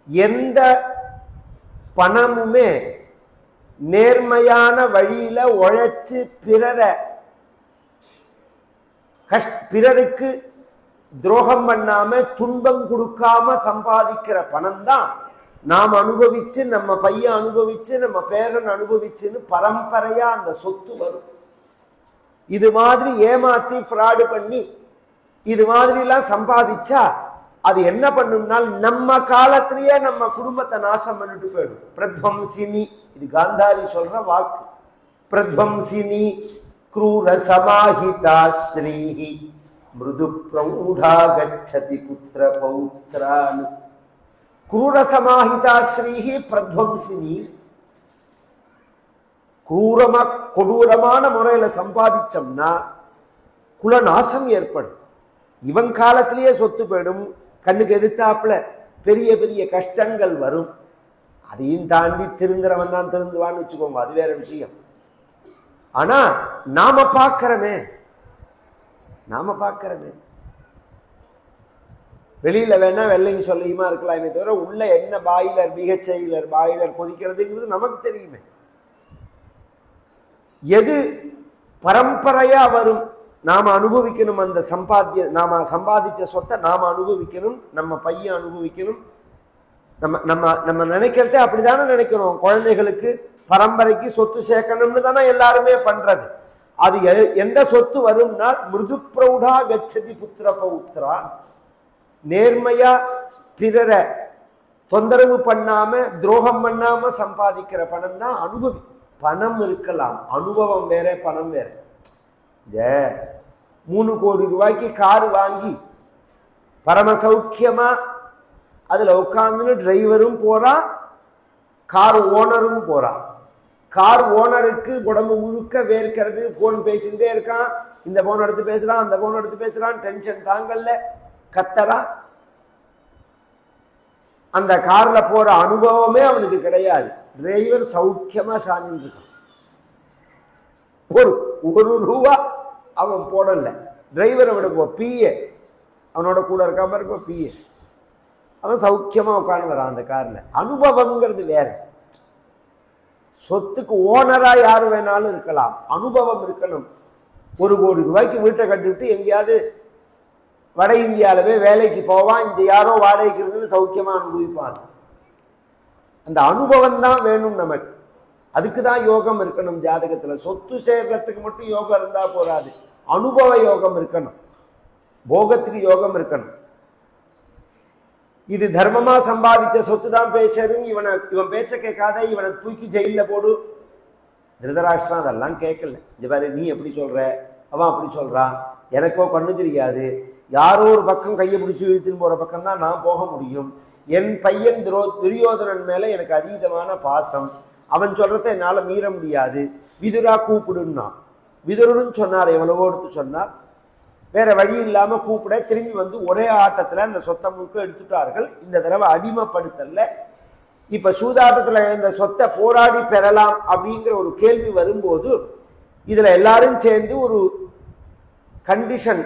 A: எந்த பணமுமே நேர்மையான வழியில உழைச்சு பிறருக்கு துரோகம் பண்ணாம துன்பம் கொடுக்காம சம்பாதிக்கிற பணம் தான் நாம் அனுபவிச்சு, நம்ம பையன் அனுபவிச்சு, நம்ம பேரன் அனுபவிச்சுன்னு பரம்பரையா அந்த சொத்து வரும். இது மாதிரி ஏமாத்தி ஃப்ராடு பண்ணி இது மாதிரி எல்லாம் சம்பாதிச்சா அது என்ன பண்ணும்னால் நம்ம காலத்திலேயே நம்ம குடும்பத்தை நாசம் பண்ணிட்டு போயிடும். பிரத்வம்சினி, இது காந்தாரி சொல்ற வாக்கு. பிரத்வம்சினி க்ரூர சமாஹிதா ஸ்ரீஹி மிருது பிரௌடா கச்சதி புத்திர பௌத்ரான். க்ரூர சமாஹிதா ஸ்ரீஹி பிரத்வம்சினி, क्रूरमा கொடூரமான முறையில சம்பாதிச்சோம்னா குலநாசம் ஏற்படும். இவன் காலத்திலேயே சொத்து போயிடும். கண்ணுக்கு எதிர்த்தாப்புல பெரிய பெரிய கஷ்டங்கள் வரும். அதையும் தாண்டி திருந்துறவன் தான் திருந்துவான்னு வச்சுக்கோங்க, அது வேற விஷயம். ஆனா நாம பார்க்கிறோமே, வெளியில வேணா வெள்ளையும் சொல்லியுமா இருக்கலாமே தவிர உள்ள என்ன பாயிலர், மிகச்செயலர், பாயிலர் கொதிக்கிறதுங்கிறது நமக்கு தெரியுமே. எது பரம்பரையா வரும், நாம அனுபவிக்கணும். அந்த நாம சம்பாதிச்ச சொத்தை நாம அனுபவிக்கணும், நம்ம பையன் அனுபவிக்கணும். நம்ம நம்ம நம்ம நினைக்கிறதே அப்படித்தானே நினைக்கிறோம். குழந்தைகளுக்கு பரம்பரைக்கு சொத்து சேர்க்கணும்னு தானே எல்லாருமே பண்றது. அது எந்த சொத்து வரும்னா மிருது பிரௌடா கச்சதி புத்திர பௌத்ரா. நேர்மையா பிறரை தொந்தரவு பண்ணாம துரோகம் பண்ணாம சம்பாதிக்கிற பணம் தான் அனுபவி. பணம் இருக்கலாம், அனுபவம் வேற, பணம் வேற. 3 கோடி ரூபாய்க்கு கார் வாங்கி பரம சௌக்கியமா அதுல உட்கார்ந்து டிரைவரும் போறான், கார் ஓனரும் போறான். கார் ஓனருக்கு உடம்பு முழுக்க வேர்க்கிறது, போன் பேசிட்டே இருக்கான், இந்த போன் எடுத்து பேசுறான், அந்த போன் எடுத்து பேசுறான், டென்ஷன் தாங்கல்ல, கத்தரா. அந்த கார்ல போற அனுபவமே அவனுக்கு கிடையாது. டிரைவர் சௌக்கியமா சாஞ்சிட்டு இருக்கான். ஒரு ரூபா அவன் போடல. டிரைவர் அவனுக்கு பிஏ, அவனோட கூட இருக்காம இருக்க பிஏ, அவன் சௌக்கியமா உட்காந்து வரான் அந்த கார்ல. அனுபவம்ங்கிறது வேற. சொத்துக்கு ஓனரா யாரு வேணாலும் இருக்கலாம், அனுபவம் இருக்கணும். 1 கோடி ரூபாய்க்கு வீட்டை கட்டிவிட்டு எங்கேயாவது வட இந்தியாவிலவே வேலைக்கு போவான், இங்க யாரோ வாடகைக்கு இருந்து சௌக்கியமா அனுபவிப்பான். அந்த அனுபவம் தான் வேணும் நமக்கு. அதுக்கு தான் யோகம் இருக்கணும் ஜாதகத்துல. சொத்து சேர்றதுக்கு மட்டும் யோகம் இருந்தா போராது, அனுபவ யோகம் இருக்கணும், போகத்துக்கு யோகம் இருக்கணும். இது தர்மமா சம்பாதிச்ச சொத்து தான் பேசுறதும், இவன் பேச்ச கேட்காத, இவனை தூக்கி ஜெயில போடு. திருதராஷ்டிரம் அதெல்லாம் கேட்கல. இந்த பாரு, நீ எப்படி சொல்ற, அவன் அப்படி சொல்றான், எனக்கோ கண்ணு தெரியாது, யாரோ ஒரு பக்கம் கையை பிடிச்சி இழுத்துன்னு போற பக்கம் தான் நான் போக முடியும். என் பையன் துரியோதனன் மேல எனக்கு அதீதமான பாசம், அவன் சொல்றத என்னால மீற முடியாது, விதுரா கூப்பிடுன்னா. விதுரன்னு சொன்னார், எவ்வளவோ எடுத்து சொன்னார். வேற வழி இல்லாம கூப்பிட திரும்பி வந்து ஒரே ஆட்டத்துல அந்த சொத்தை முழுக்க எடுத்துட்டார்கள். இந்த தடவை அடிமைப்படுத்தல. இப்ப சூதாட்டத்துல இந்த சொத்தை போராடி பெறலாம் அப்படிங்கிற ஒரு கேள்வி வரும்போது இதுல எல்லாரும் சேர்ந்து ஒரு கண்டிஷன்,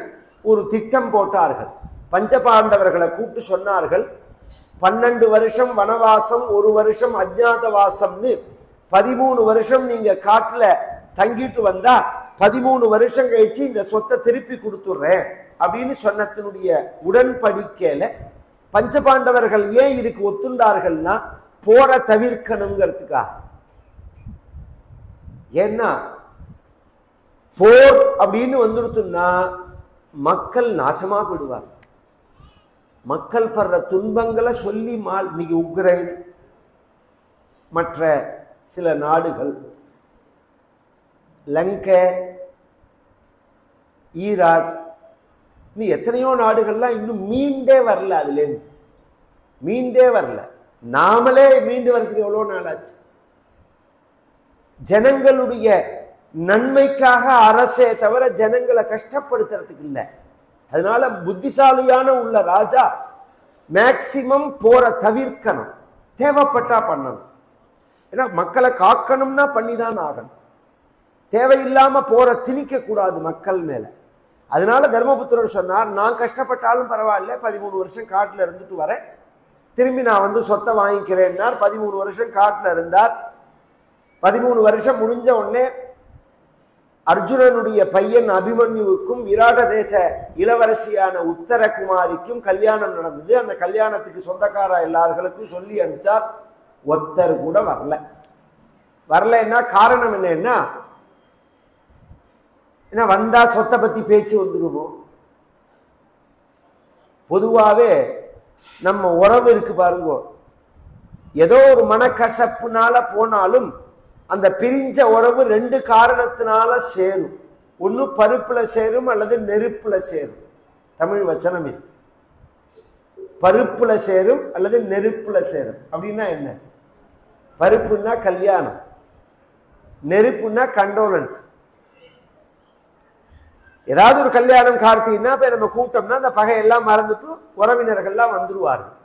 A: ஒரு திட்டம் போட்டார்கள். பஞ்சபாண்டவர்களை கூப்பிட்டு சொன்னார்கள், 12 வருஷம் வனவாசம், 1 வருஷம் அஜ்ஞாத வாசம்னு 13 வருஷம் நீங்க காட்டுல தங்கிட்டு வந்தா 13 வருஷம் கழிச்சு இந்த சொத்தை திருப்பி கொடுத்துடுறேன் அப்படின்னு சொன்னதனுடைய உடன்படிக்கையில பஞ்சபாண்டவர்கள் ஏன் இதுக்கு ஒத்துண்டார்கள்னா போற தவிர்க்கணுங்கிறதுக்காக. ஏன்னா போர் அப்படின்னு வந்துடுத்துன்னா மக்கள் நாசமா போயிடுவார். மக்கள் படுற துன்பங்களை சொல்லி இன்னைக்கு உக்ரைன், மற்ற சில நாடுகள், லங்கை, ஈராக், இன்னும் எத்தனையோ நாடுகள்லாம் இன்னும் மீண்டே வரல. அதுலேருந்து மீண்டே வரல. நாமளே மீண்டு வரதுக்கு எவ்வளோ நாளாச்சு. ஜனங்களுடைய நன்மைக்காக அரசே தவிர ஜனங்களை கஷ்டப்படுத்துறதுக்கு இல்லை. அதனால புத்திசாலியான உள்ள ராஜா மேக்சிமம் போற தவிர்க்கணும், தேவைப்பட்டா பண்ணணும். ஏன்னா மக்களை காக்கணும்னா பண்ணிதான் ஆகணும். தேவையில்லாம போற திணிக்க கூடாது மக்கள் மேல. அதனால தர்மபுத்திரர் சொன்னார், நான் கஷ்டப்பட்டாலும் பரவாயில்ல, 13 வருஷம் காட்டுல இருந்துட்டு வரேன், திரும்பி நான் வந்து சொத்தை வாங்கிக்கிறேன்னார். 13 வருஷம் காட்டுல இருந்தார். 13 வருஷம் முடிஞ்ச உடனே அர்ஜுனனுடைய பையன் அபிமன்யுவுக்கும் விராட தேச இளவரசியான உத்தரகுமாரிக்கும் கல்யாணம் நடந்தது. அந்த கல்யாணத்துக்கு சொந்தக்கார எல்லார்களுக்கும் சொல்லி அனுப்பிச்சார். ஒருத்தர் கூட வரலன்னா காரணம் என்னன்னா, வந்தா சொத்தை பத்தி பேச்சு வந்துருமோ. பொதுவாவே நம்ம உறவு இருக்கு பாருங்க, ஏதோ ஒரு மனக்கசப்புனால போனாலும் அந்த பிரிஞ்ச உறவு ரெண்டு காரணத்தினால சேரும். ஒண்ணு பருப்புல சேரும் அல்லது நெருப்புல சேரும். தமிழ் வச்சனம் இது. பருப்புல சேரும் அல்லது நெருப்புல சேரும். அப்படின்னா என்ன? பருப்புன்னா கல்யாணம், நெருப்புன்னா கண்டோலன்ஸ். ஏதாவது ஒரு கல்யாணம் கார்த்திகன்னா இப்ப நம்ம கூட்டம்னா அந்த பகையெல்லாம் மறந்துட்டு உறவினர்கள்லாம் வந்துருவார்கள்.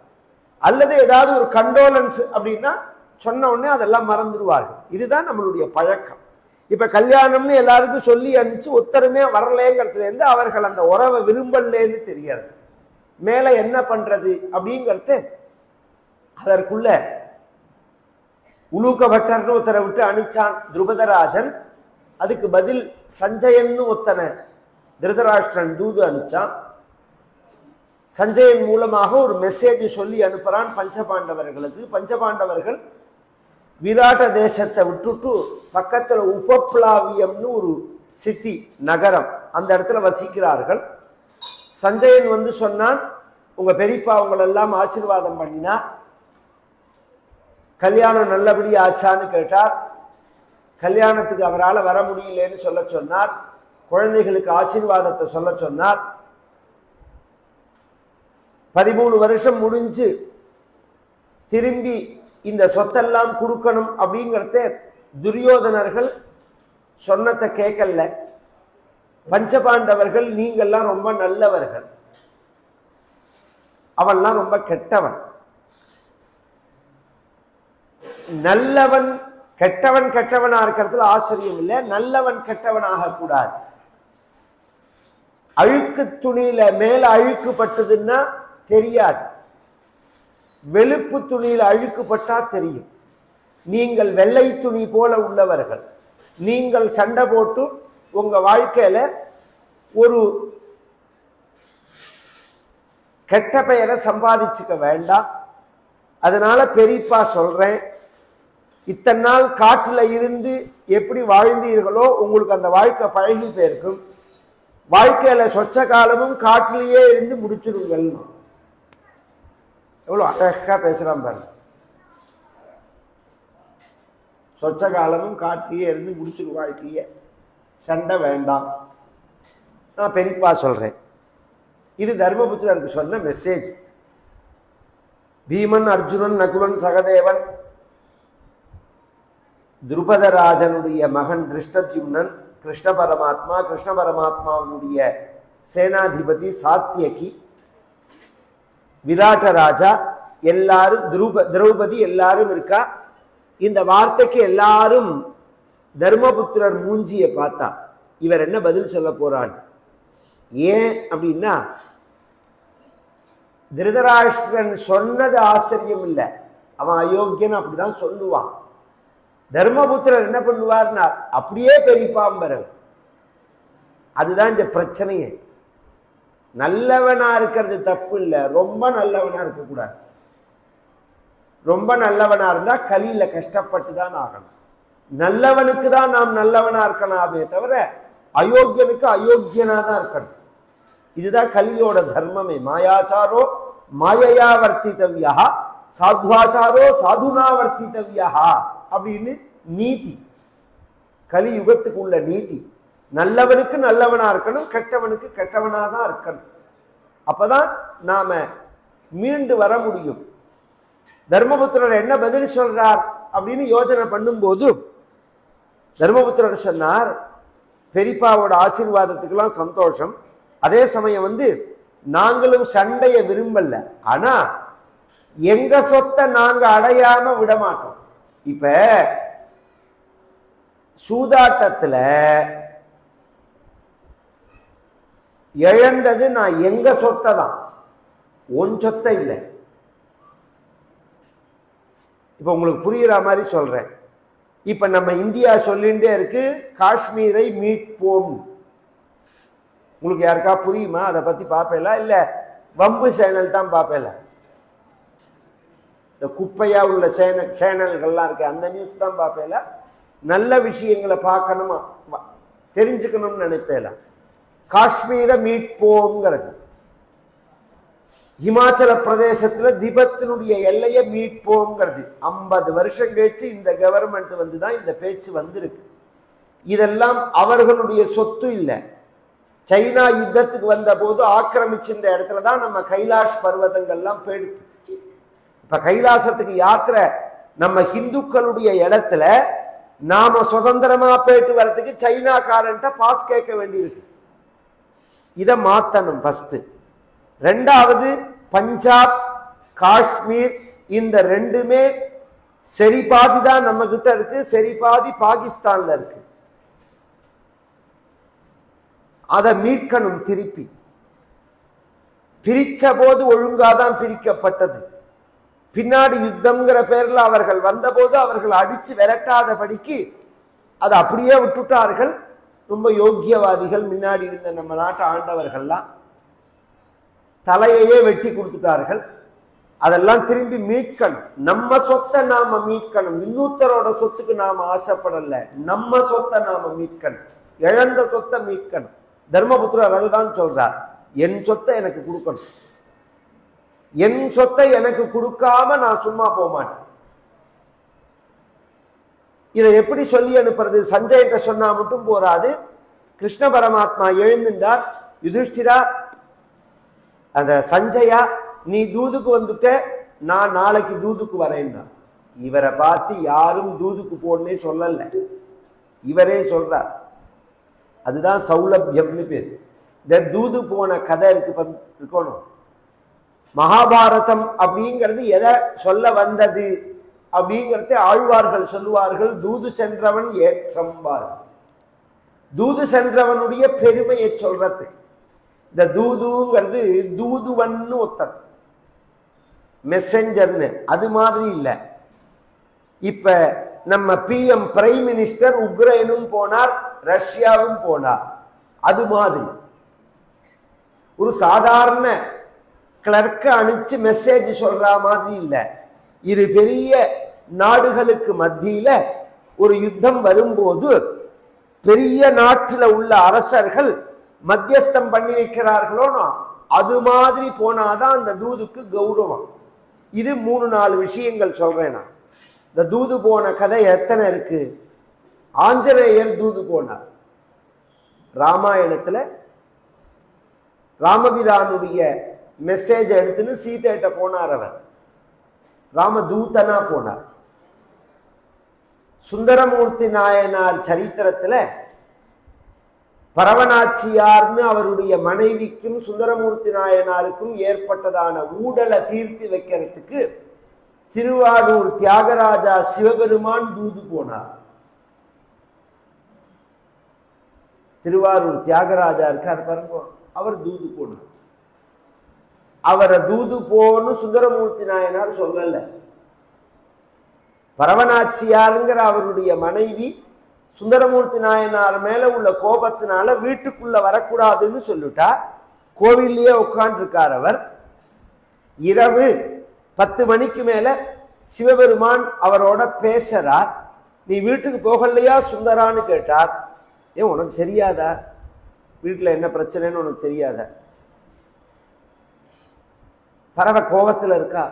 A: அல்லது ஏதாவது ஒரு கண்டோலன்ஸ் அப்படின்னா சொன்ன உடனே அதெல்லாம் மறந்துடுவார்கள். இதுதான் நம்மளுடைய பழக்கம். இப்ப கல்யாணம்னு எல்லாருக்கும் சொல்லி அனுப்பிச்சு ஒத்தருமே வரலேங்கிறதுல இருந்து அவர்கள் அந்த உறவை விரும்பலேன்னு தெரியாது. மேல என்ன பண்றது அப்படிங்கிறது அதற்குள்ள உலூக பட்டர்னு ஒருத்தரை விட்டு அனுப்பிச்சான் துருபதராஜன். அதுக்கு பதில் சஞ்சயன்னு ஒத்தனை திருதராஷ்டிரன் தூது அனுப்பிச்சான். சஞ்சயன் மூலமாக ஒரு மெசேஜ் சொல்லி அனுப்புறான் பஞ்சபாண்டவர்களுக்கு. பஞ்சபாண்டவர்கள் விராட்ட தேசத்தை விட்டுட்டு பக்கத்துல உபப்ளாவியம்னு ஒரு சிட்டி நகரம், அந்த இடத்துல வசிக்கிறார்கள். சஞ்சயன் வந்து சொன்னான், உங்க பெரியப்பா அவங்களெல்லாம் ஆசீர்வாதம் பண்ணினா, கல்யாணம் நல்லபடி ஆச்சான்னு கேட்டார். கல்யாணத்துக்கு அவரால் வர முடியலன்னு சொல்ல சொன்னார். குழந்தைகளுக்கு ஆசீர்வாதத்தை சொல்ல சொன்னார். 13 வருஷம் முடிஞ்சு திரும்பி இந்த சொத்தெல்லாம் கொடுக்கணும் அப்படிங்கிறத துரியோதனர்கள் சொன்னதை கேட்கல. பஞ்சபாண்டவர்கள் நீங்கள்லாம் ரொம்ப நல்லவர்கள், அவன்லாம் ரொம்ப கெட்டவன். நல்லவன் கெட்டவன் கெட்டவனா இருக்கிறதுல ஆச்சரியம் இல்லை. நல்லவன் கெட்டவனாக கூடாது. அழுக்கு துணியில மேல அழுக்கு பட்டதுன்னா தெரியாது, வெளுப்பு துணியில அழுக்கு பட்டா தெரியும். நீங்கள் வெள்ளை துணி போல உள்ளவர்கள். நீங்கள் சண்டை போட்டு உங்க வாழ்க்கையில ஒரு கெட்ட பெயரை சம்பாதிச்சுக்க வேண்டாம். அதனால பெரியப்பா சொல்றேன், இத்தனை நாள் காட்டுல இருந்து எப்படி வாழ்ந்தீர்களோ உங்களுக்கு அந்த வாழ்க்கை பழகி போயிருக்கும். வாழ்க்கையில சொச்ச காலமும் காட்டிலேயே இருந்து முடிச்சிருங்கள். எவ்வளவு அழகா பேசுறான் பாருங்க. சொச்ச காலமும் காட்டிலேயே இருந்து முடிச்சிரு வாழ்க்கைய, சண்டை வேண்டாம். நான் பெரியப்பா சொல்றேன். இது தர்மபுத்திரருக்கு சொன்ன மெசேஜ். பீமன், அர்ஜுனன், நகுலன், சகதேவன், துருபதராஜனுடைய மகன் திருஷ்டத்யும்னன், கிருஷ்ண பரமாத்மா, கிருஷ்ண பரமாத்மாவுடைய சேனாதிபதி சாத்தியகி, விராட்ட ராஜா, எல்லாரும் திரௌபதி எல்லாரும் இருக்கா. இந்த வார்த்தைக்கு எல்லாரும் தர்மபுத்திரர் மூஞ்சியை பார்த்தா இவர் என்ன பதில் சொல்ல போறான். ஏன் அப்படின்னா, திருதராஷ்டிரன் சொன்னது ஆச்சரியம் இல்லை, அவன் அயோக்கியன் அப்படிதான் சொல்லுவான். தர்மபுத்திரர் என்ன பண்ணுவார்னா அப்படியே பெரியப்பாம்பரர். அதுதான் இந்த பிரச்சனையே. நல்லவனா இருக்கிறது தப்பு இல்லை, ரொம்ப நல்லவனா இருக்கக்கூடாது. ரொம்ப நல்லவனா இருந்தா கலியில கஷ்டப்பட்டு தான் ஆகணும். நல்லவனுக்கு தான் நாம் நல்லவனா இருக்கலாமே தவிர அயோக்கியனுக்கு அயோக்கியனா தான் இருக்கணும். இதுதான் கலியோட தர்மமே. மாயாச்சாரோ மாயையா வர்த்தித்தவ்யா, சாத்வாச்சாரோ சாதுனா வர்த்தித்தவ்யா அப்படின்னு நீதி, கலியுகத்துக்கு உள்ள நீதி. நல்லவனுக்கு நல்லவனா இருக்கணும், கெட்டவனுக்கு கெட்டவனா தான் இருக்கணும். அப்பதான் நாம மீண்டு வர முடியும். தர்மபுத்திரர் என்ன பதில் சொல்றார் அப்படின்னு யோசனை பண்ணும்போது தர்மபுத்திரர் சொன்னார், பெரியப்பாவோட ஆசீர்வாதத்துக்கெல்லாம் சந்தோஷம். அதே சமயம் நாங்களும் சண்டைய விரும்பல, ஆனா எங்க சொத்தை நாங்க அடையாம விட மாட்டோம். இப்ப சூதாட்டத்துல இழந்தது நான் எங்க சொத்தை தான், உன் சொத்தை இல்லை. இப்ப உங்களுக்கு புரியுற மாதிரி சொல்றேன். இப்ப நம்ம இந்தியா சொல்லிட்டே இருக்கு காஷ்மீரை மீட்போம். உங்களுக்கு யாருக்கா புரியுமா? அதை பத்தி பார்ப்பேல இல்ல வம்பு சேனல் தான் பார்ப்பேல? இந்த குப்பையா உள்ள சேனல்கள்லாம் இருக்கு, அந்த நியூஸ் தான் பார்ப்பேல? நல்ல விஷயங்களை பார்க்கணுமா தெரிஞ்சுக்கணும்னு நினைப்பேல? காஷ்மீரை மீட்போங்கிறது. இமாச்சல பிரதேசத்துல திபெத்தினுடைய எல்லையை மீட்போங்கிறது 50 வருஷம் கழிச்சு இந்த கவர்மெண்ட் வந்துதான் இந்த பேச்சு வந்திருக்கு. இதெல்லாம் அவர்களுடைய சொத்து இல்லை. சைனா யுத்தத்துக்கு வந்த போது ஆக்கிரமிச்சிருந்த இடத்துலதான் நம்ம கைலாஷ் பர்வதங்கள்லாம் போயிடுது. இப்ப கைலாசத்துக்கு யாத்திரை நம்ம ஹிந்துக்களுடைய இடத்துல நாம சுதந்திரமா போயிட்டு வர்றதுக்கு சைனாக்காரன்ட்ட பாஸ் கேட்க வேண்டியிருக்கு. இதை மாத்தணும் ஃபர்ஸ்ட். ரெண்டாவது, பஞ்சாப் காஷ்மீர் இந்த ரெண்டுமே சரி பாதி தான் நம்ம கிட்ட இருக்கு, சரி பாதி பாகிஸ்தான்ல இருக்கு. அதை மீட்கணும். திருப்பி பிரிச்ச போது ஒழுங்காதான் பிரிக்கப்பட்டது. பின்னாடி யுத்தம்ங்கிற பேர்ல அவர்கள் வந்தபோது அவர்கள் அடிச்சு விரட்டாதபடிக்கு அதை அப்படியே விட்டுட்டார்கள். ரொம்ப யோக்கியவாதிகள் முன்னாடி இருந்த நம்ம நாட்டு ஆண்டவர்கள்லாம் தலையையே வெட்டி கொடுத்துட்டார்கள். அதெல்லாம் திரும்பி மீட்கணும். நம்ம சொத்தை நாம மீட்கணும். இன்னொருத்தரோட சொத்துக்கு நாம ஆசைப்படல, நம்ம சொத்தை நாம மீட்கணும். இழந்த சொத்தை மீட்கணும். தர்மபுத்திரர் அதுதான் சொல்றார், என் சொத்தை எனக்கு கொடுக்கணும். என் சொத்தை எனக்கு கொடுக்காம நான் சும்மா போக மாட்டேன். இதை எப்படி சொல்லி அனுப்புறது? சஞ்சய்கிட்ட சொன்னா மட்டும் போராது. கிருஷ்ண பரமாத்மா எழுந்தார், யுதிஷ்டிரா அந்த சஞ்சயா நீ தூதுக்கு வந்துட்ட, நான் நாளைக்கு தூதுக்கு வரேன்னா. இவரை பார்த்து யாரும் தூதுக்கு போன்னே சொல்லல, இவரே சொல்றார். அதுதான் சௌலபியம்னு பேர். இந்த தூது போன கதை இருக்கணும். மகாபாரதம் அப்படிங்கிறது எதை சொல்ல வந்தது அப்படிங்கிறத ஆழ்வார்கள் சொல்லுவார்கள். தூது சென்றவன் ஏற்றம்பார்கள். தூது சென்றவனுடைய பெருமையை சொல்றது. இந்த தூதுங்கிறது தூதுவன்னு ஒருத்தன், மெசஞ்சர்னு. அது மாதிரி இல்லை. இப்ப நம்ம பிஎம் பிரைம் மினிஸ்டர் உக்ரைனும் போனார், ரஷ்யாவும் போனார். அது மாதிரி ஒரு சாதாரண கிளர்க்க அனுப்பிச்சு மெசேஜ் சொல்ற மாதிரி இல்லை. இரு பெரிய நாடுகளுக்கு மத்தியில ஒரு யுத்தம் வரும்போது பெரிய நாட்டில் உள்ள அரசர்கள் மத்தியஸ்தம் பண்ணி வைக்கிறார்களோனா அது மாதிரி போனாதான் அந்த தூதுக்கு கௌரவம். இது 3-4 விஷயங்கள் சொல்றேன் நான். இந்த தூது போன கதை எத்தனை இருக்கு? ஆஞ்சநேயர் தூது போனார். ராமாயணத்துல ராமபிரானுடைய மெசேஜ் எடுத்துன்னு சீதையிட்ட போனார். அவர் ராமதூதனா போனார். சுந்தரமூர்த்தி நாயனார் சரித்திரத்துல பரவனாச்சியார்னு அவருடைய மனைவிக்கும் சுந்தரமூர்த்தி நாயனாருக்கும் ஏற்பட்டதான ஊடலை தீர்த்து வைக்கிறதுக்கு திருவாரூர் தியாகராஜா சிவபெருமான் தூது போனார். திருவாரூர் தியாகராஜா இருக்கார் பாருங்க, அவர் தூது போனார். அவரை தூது போன்னு சுந்தரமூர்த்தி நாயனார் சொல்லல. பரவனாச்சியாருங்கிற அவருடைய மனைவி சுந்தரமூர்த்தி நாயனார் மேல உள்ள கோபத்தினால வீட்டுக்குள்ள வரக்கூடாதுன்னு சொல்லிட்டா. கோவில்லையே உட்கார்ந்துருக்கார் அவர். இரவு 10 மணிக்கு மேல சிவபெருமான் அவரோட பேசுறார். நீ வீட்டுக்கு போகலையா சுந்தரான்னு கேட்டார். ஏன் உனக்கு தெரியாதா வீட்டுல என்ன பிரச்சனைன்னு உனக்கு தெரியாதா? பறவை கோபத்துல இருக்கா?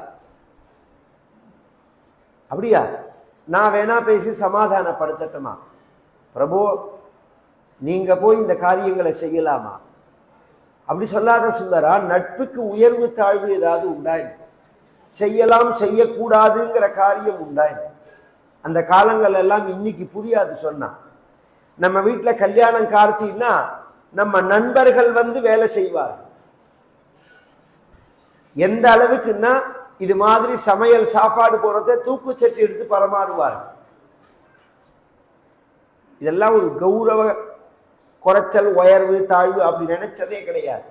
A: அப்படியா? நான் வேணா பேசி சமாதானப்படுத்தட்டுமா? பிரபு நீங்க போய் இந்த காரியங்களை செய்யலாமா? அப்படி சொல்லாத சுந்தரா. நட்புக்கு உயர்வு தாழ்வு ஏதாவது உண்டாயிடும். செய்யலாம் செய்யக்கூடாதுங்கிற காரியம் உண்டாயிடும். அந்த காலங்கள் எல்லாம் இன்னைக்கு புரியாது. சொன்னா நம்ம வீட்டுல கல்யாணம் கார்த்தின்னா நம்ம நண்பர்கள் வந்து வேலை செய்வார். எந்த அளவுக்குன்னா இது மாதிரி சமையல் சாப்பாடு போறத தூக்குச்சட்டி எடுத்து பரமாறுவார். இதெல்லாம் ஒரு கௌரவ குறைச்சல் உயர்வு தாழ்வு அப்படி நினைச்சதே கிடையாது.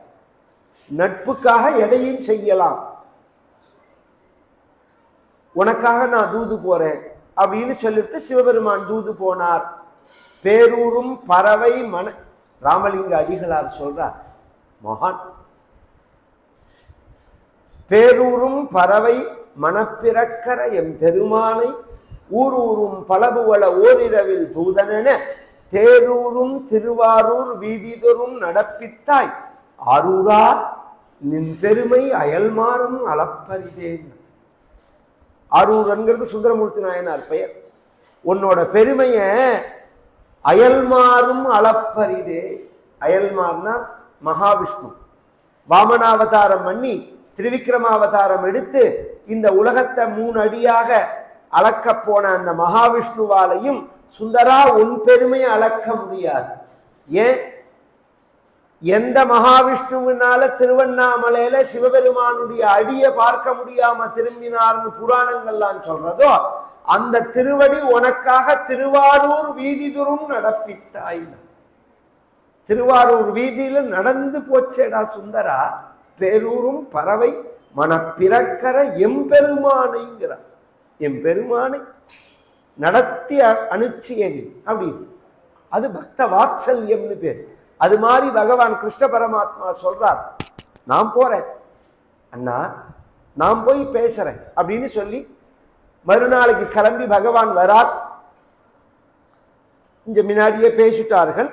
A: நட்புக்காக எதையும் செய்யலாம். உனக்காக நான் தூது போறேன், அப்படின்னு சொல்லிட்டு சிவபெருமான் தூது போனார். பேரூரும் பறவை மன ராமலிங்க அடிகளார் சொல்றார், மகான். பேரூரும் பறவை மனப்பிறக்கர எம் பெருமானை ஊரூரும் பலபுவள ஓரிரவில் தூதனென தேரூரும் திருவாரூர் வீதிதொரும் நடப்பித்தாய் ஆரூரா நின் பெருமை அயல்மாறும் அளப்பரிதேன். ஆரூரங்கிறது சுந்தரமூர்த்தி நாயனார் பெயர். உன்னோட பெருமைய அயல்மாறும் அளப்பரிதே. அயல்மார்னா மகாவிஷ்ணு வாமனாவதாரம் பண்ணி திருவிக்கிரமாவதாரம் எடுத்து இந்த உலகத்தை 3 அடியாக அளக்க போன அந்த மகாவிஷ்ணுவாலையும் சுந்தரா உன் பெருமையை அளக்க முடியாது. ஏன்? எந்த மகாவிஷ்ணுவினால திருவண்ணாமலையில சிவபெருமானுடைய அடியை பார்க்க முடியாம திரும்பினார்னு புராணங்கள்லாம் சொல்றதோ அந்த திருவடி உனக்காக திருவாரூர் வீதிதொறும் நடப்பித்தாய். திருவாரூர் வீதியில நடந்து போச்சேடா சுந்தரா. பேரூரும் பறவை மனப்பிறக்கர எம்பெருமானைங்கிறார். எம்பெருமானை நடத்தி அனுச்சியது அப்படின்னு. அது பக்த வாத்சல்யம்னு பேர். அது மாதிரி பகவான் கிருஷ்ண பரமாத்மா சொல்றார், நான் போறேன் அண்ணா, நான் போய் பேசுறேன் அப்படின்னு சொல்லி மறுநாளைக்கு கிளம்பி பகவான் வரார். இங்க முன்னாடியே பேசிட்டார்கள்.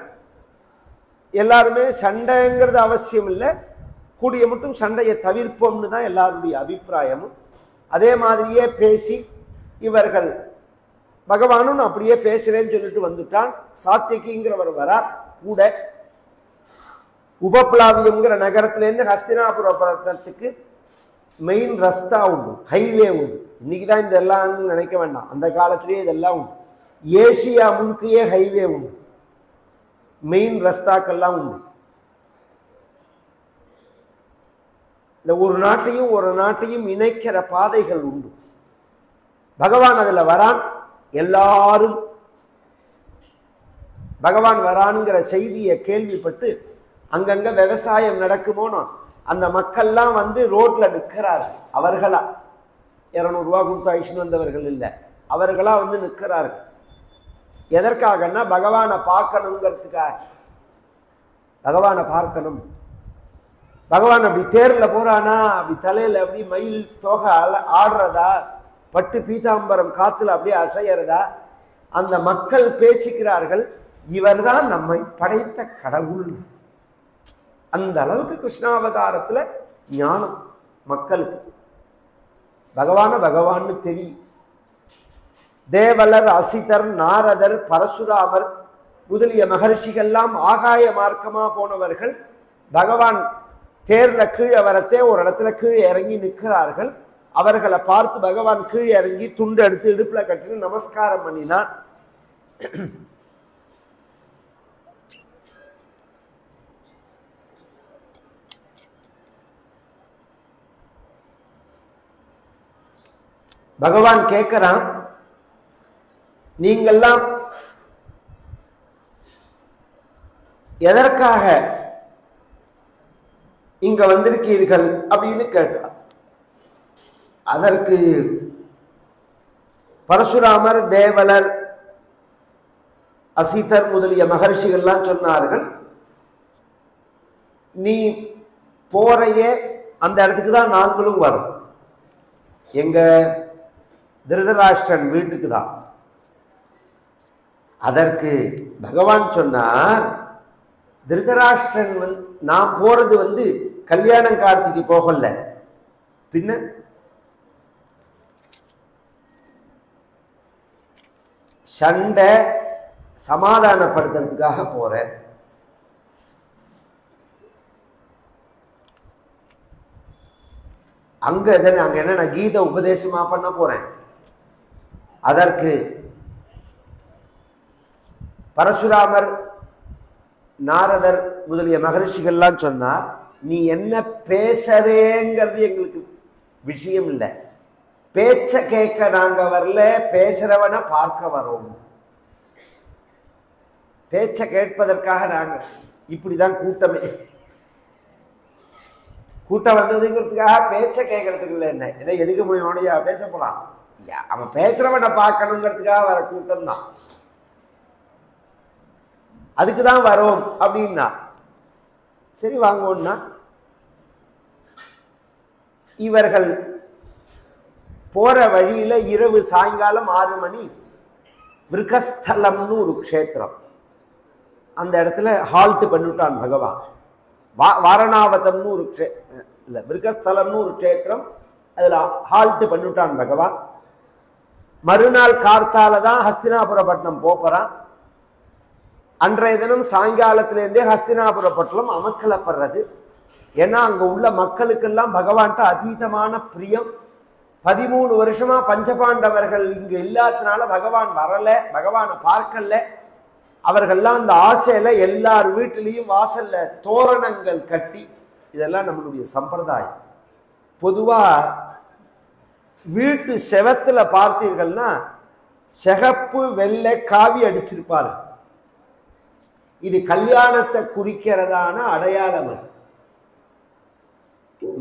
A: எல்லாருமே சண்டைங்கிறது அவசியம் இல்லை, கூடிய மட்டும் சண்டையை தவிர்ப்போம்னு தான் எல்லாருடைய அபிப்பிராயமும். அதே மாதிரியே பேசி இவர்கள் பகவானும் அப்படியே பேசுறேன்னு சொல்லிட்டு வந்துட்டான். சாத்தியகிங்கிறவர் வரார் கூட. உபப்ளாவியம்ங்கிற நகரத்திலேருந்து ஹஸ்தினாபுரத்துக்கு மெயின் ரஸ்தா உண்டு, ஹைவே உண்டு. இன்னைக்குதான் இதெல்லாம் நினைக்க வேண்டாம், அந்த காலத்திலேயே இதெல்லாம் உண்டு. ஏசியா முழுக்கையே ஹைவே உண்டு, மெயின் ரஸ்தாக்கெல்லாம் உண்டு. இந்த ஒரு நாட்டையும் இணைக்கிற பாதைகள் உண்டு. பகவான் அதுல வரான். எல்லாரும் பகவான் வரான்ங்கிற செய்தியை கேள்விப்பட்டு அங்கங்க விவசாயம் நடக்குமோனோ அந்த மக்கள்லாம் வந்து ரோட்ல நிற்கிறார்கள். அவர்களா 200 ரூபா கொடுத்து அழிச்சுன்னு வந்தவர்கள் இல்லை, அவர்களா வந்து நிற்கிறார்கள். எதற்காகன்னா பகவானை பார்க்கணுங்கிறதுக்காக. பகவானை பார்க்கணும். பகவான் அப்படி தேர்ல போறானா, அப்படி தலையில அப்படி மயில் தோகை ஆடுறதா, பட்டு பீதாம்பரம் காத்துல அப்படியே அசையறதா, அந்த மக்கள் பேசிக்கிறார்கள், இவர்தான் நம்மை படைத்த கடவுள். அந்த அளவுக்கு கிருஷ்ணாவதாரத்துல ஞானம் மக்களுக்கு. பகவான்னு தெரியும். தேவலர், அசிதர், நாரதர், பரசுராமர் முதலிய மகர்ஷிகள்லாம் ஆகாய மார்க்கமா போனவர்கள். பகவான் தேர்ல கீழே வரத்தே ஒரு இடத்துல கீழே இறங்கி நிற்கிறார்கள். அவர்களை பார்த்து பகவான் கீழே இறங்கி துண்டு எடுத்து இடுப்புல கட்டின்னு நமஸ்காரம் பண்ணினான். பகவான் கேட்கிறான், நீங்கெல்லாம் எதற்காக இங்க வந்திருக்கீர்கள் அப்படின்னு கேட்டார். அதற்கு பரசுராமர், தேவலர், அசிதர் முதலிய மகர்ஷிகள்லாம் சொன்னார்கள், நீ போறையே அந்த இடத்துக்கு தான் நாங்களும் வரும். எங்க திருதராஷ்டிரன் வீட்டுக்கு தான். அதற்கு பகவான் சொன்னார், திருதராஷ்டிரன் நான் போறது வந்து கல்யாணம் கார்த்திக்கு போகல, பின்ன சண்டை சமாதானப்படுத்துறதுக்காக போறேன். அங்க என்ன நான் கீத உபதேசமா பண்ண போறேன். அதற்கு பரசுராமர், நாரதர் முதலிய மகர்ஷிகள்லாம் சொன்னார், நீ என்ன பேசுறேங்கிறது எங்களுக்கு விஷயம் இல்லை, பேச்ச கேட்க நாங்க வரல, பேசுறவனை பார்க்க வரோம். பேச்ச கேட்பதற்காக நாங்க இப்படிதான் கூட்டமே. கூட்டம் வந்ததுங்கிறதுக்காக பேச்ச கேட்கறதுக்கு இல்லை. என்ன எதுக்கு போய் பேச போலாம், அவன் பேசுறவனை பார்க்கணுங்கிறதுக்காக வர கூட்டம் தான், அதுக்குதான் வரோம் அப்படின்னா சரி வாங்கோன்னா இவர்கள் போற வழியில இரவு சாயங்காலம் 6 மணி விருகஸ்தலம்னு ஒரு க்ஷேத்திரம், அந்த இடத்துல ஹால்ட் பண்ணிவிட்டான் பகவான். வாரணாவதம்னு ஒரு இல்ல விருகஸ்தலம்னு ஒரு க்ஷேத்திரம், அதுல ஹால்ட் பண்ணிவிட்டான் பகவான். மறுநாள் கார்த்தால தான் ஹஸ்தினாபுரப்பட்டினம் போறான். அன்றைய தினம் சாயங்காலத்திலேருந்தே ஹஸ்தினாபுரப்பட்டினம் அமக்கலப்படுறது. ஏன்னா அங்க உள்ள மக்களுக்கெல்லாம் பகவான்கிட்ட அதீதமான பிரியம். 13 வருஷமா பஞ்சபாண்டவர்கள் இங்க இல்லாதனால பகவான் வரல, பகவானை பார்க்கல. அவர்கள்லாம் அந்த ஆசையில எல்லார் வீட்டிலையும் வாசல்ல தோரணங்கள் கட்டி, இதெல்லாம் நம்மளுடைய சம்பிரதாயம். பொதுவா வீட்டு செவத்துல பார்த்தீர்கள்னா சிகப்பு வெள்ளை காவி அடிச்சிருப்பாரு. இது கல்யாணத்தை குறிக்கிறதான அடையாளம்.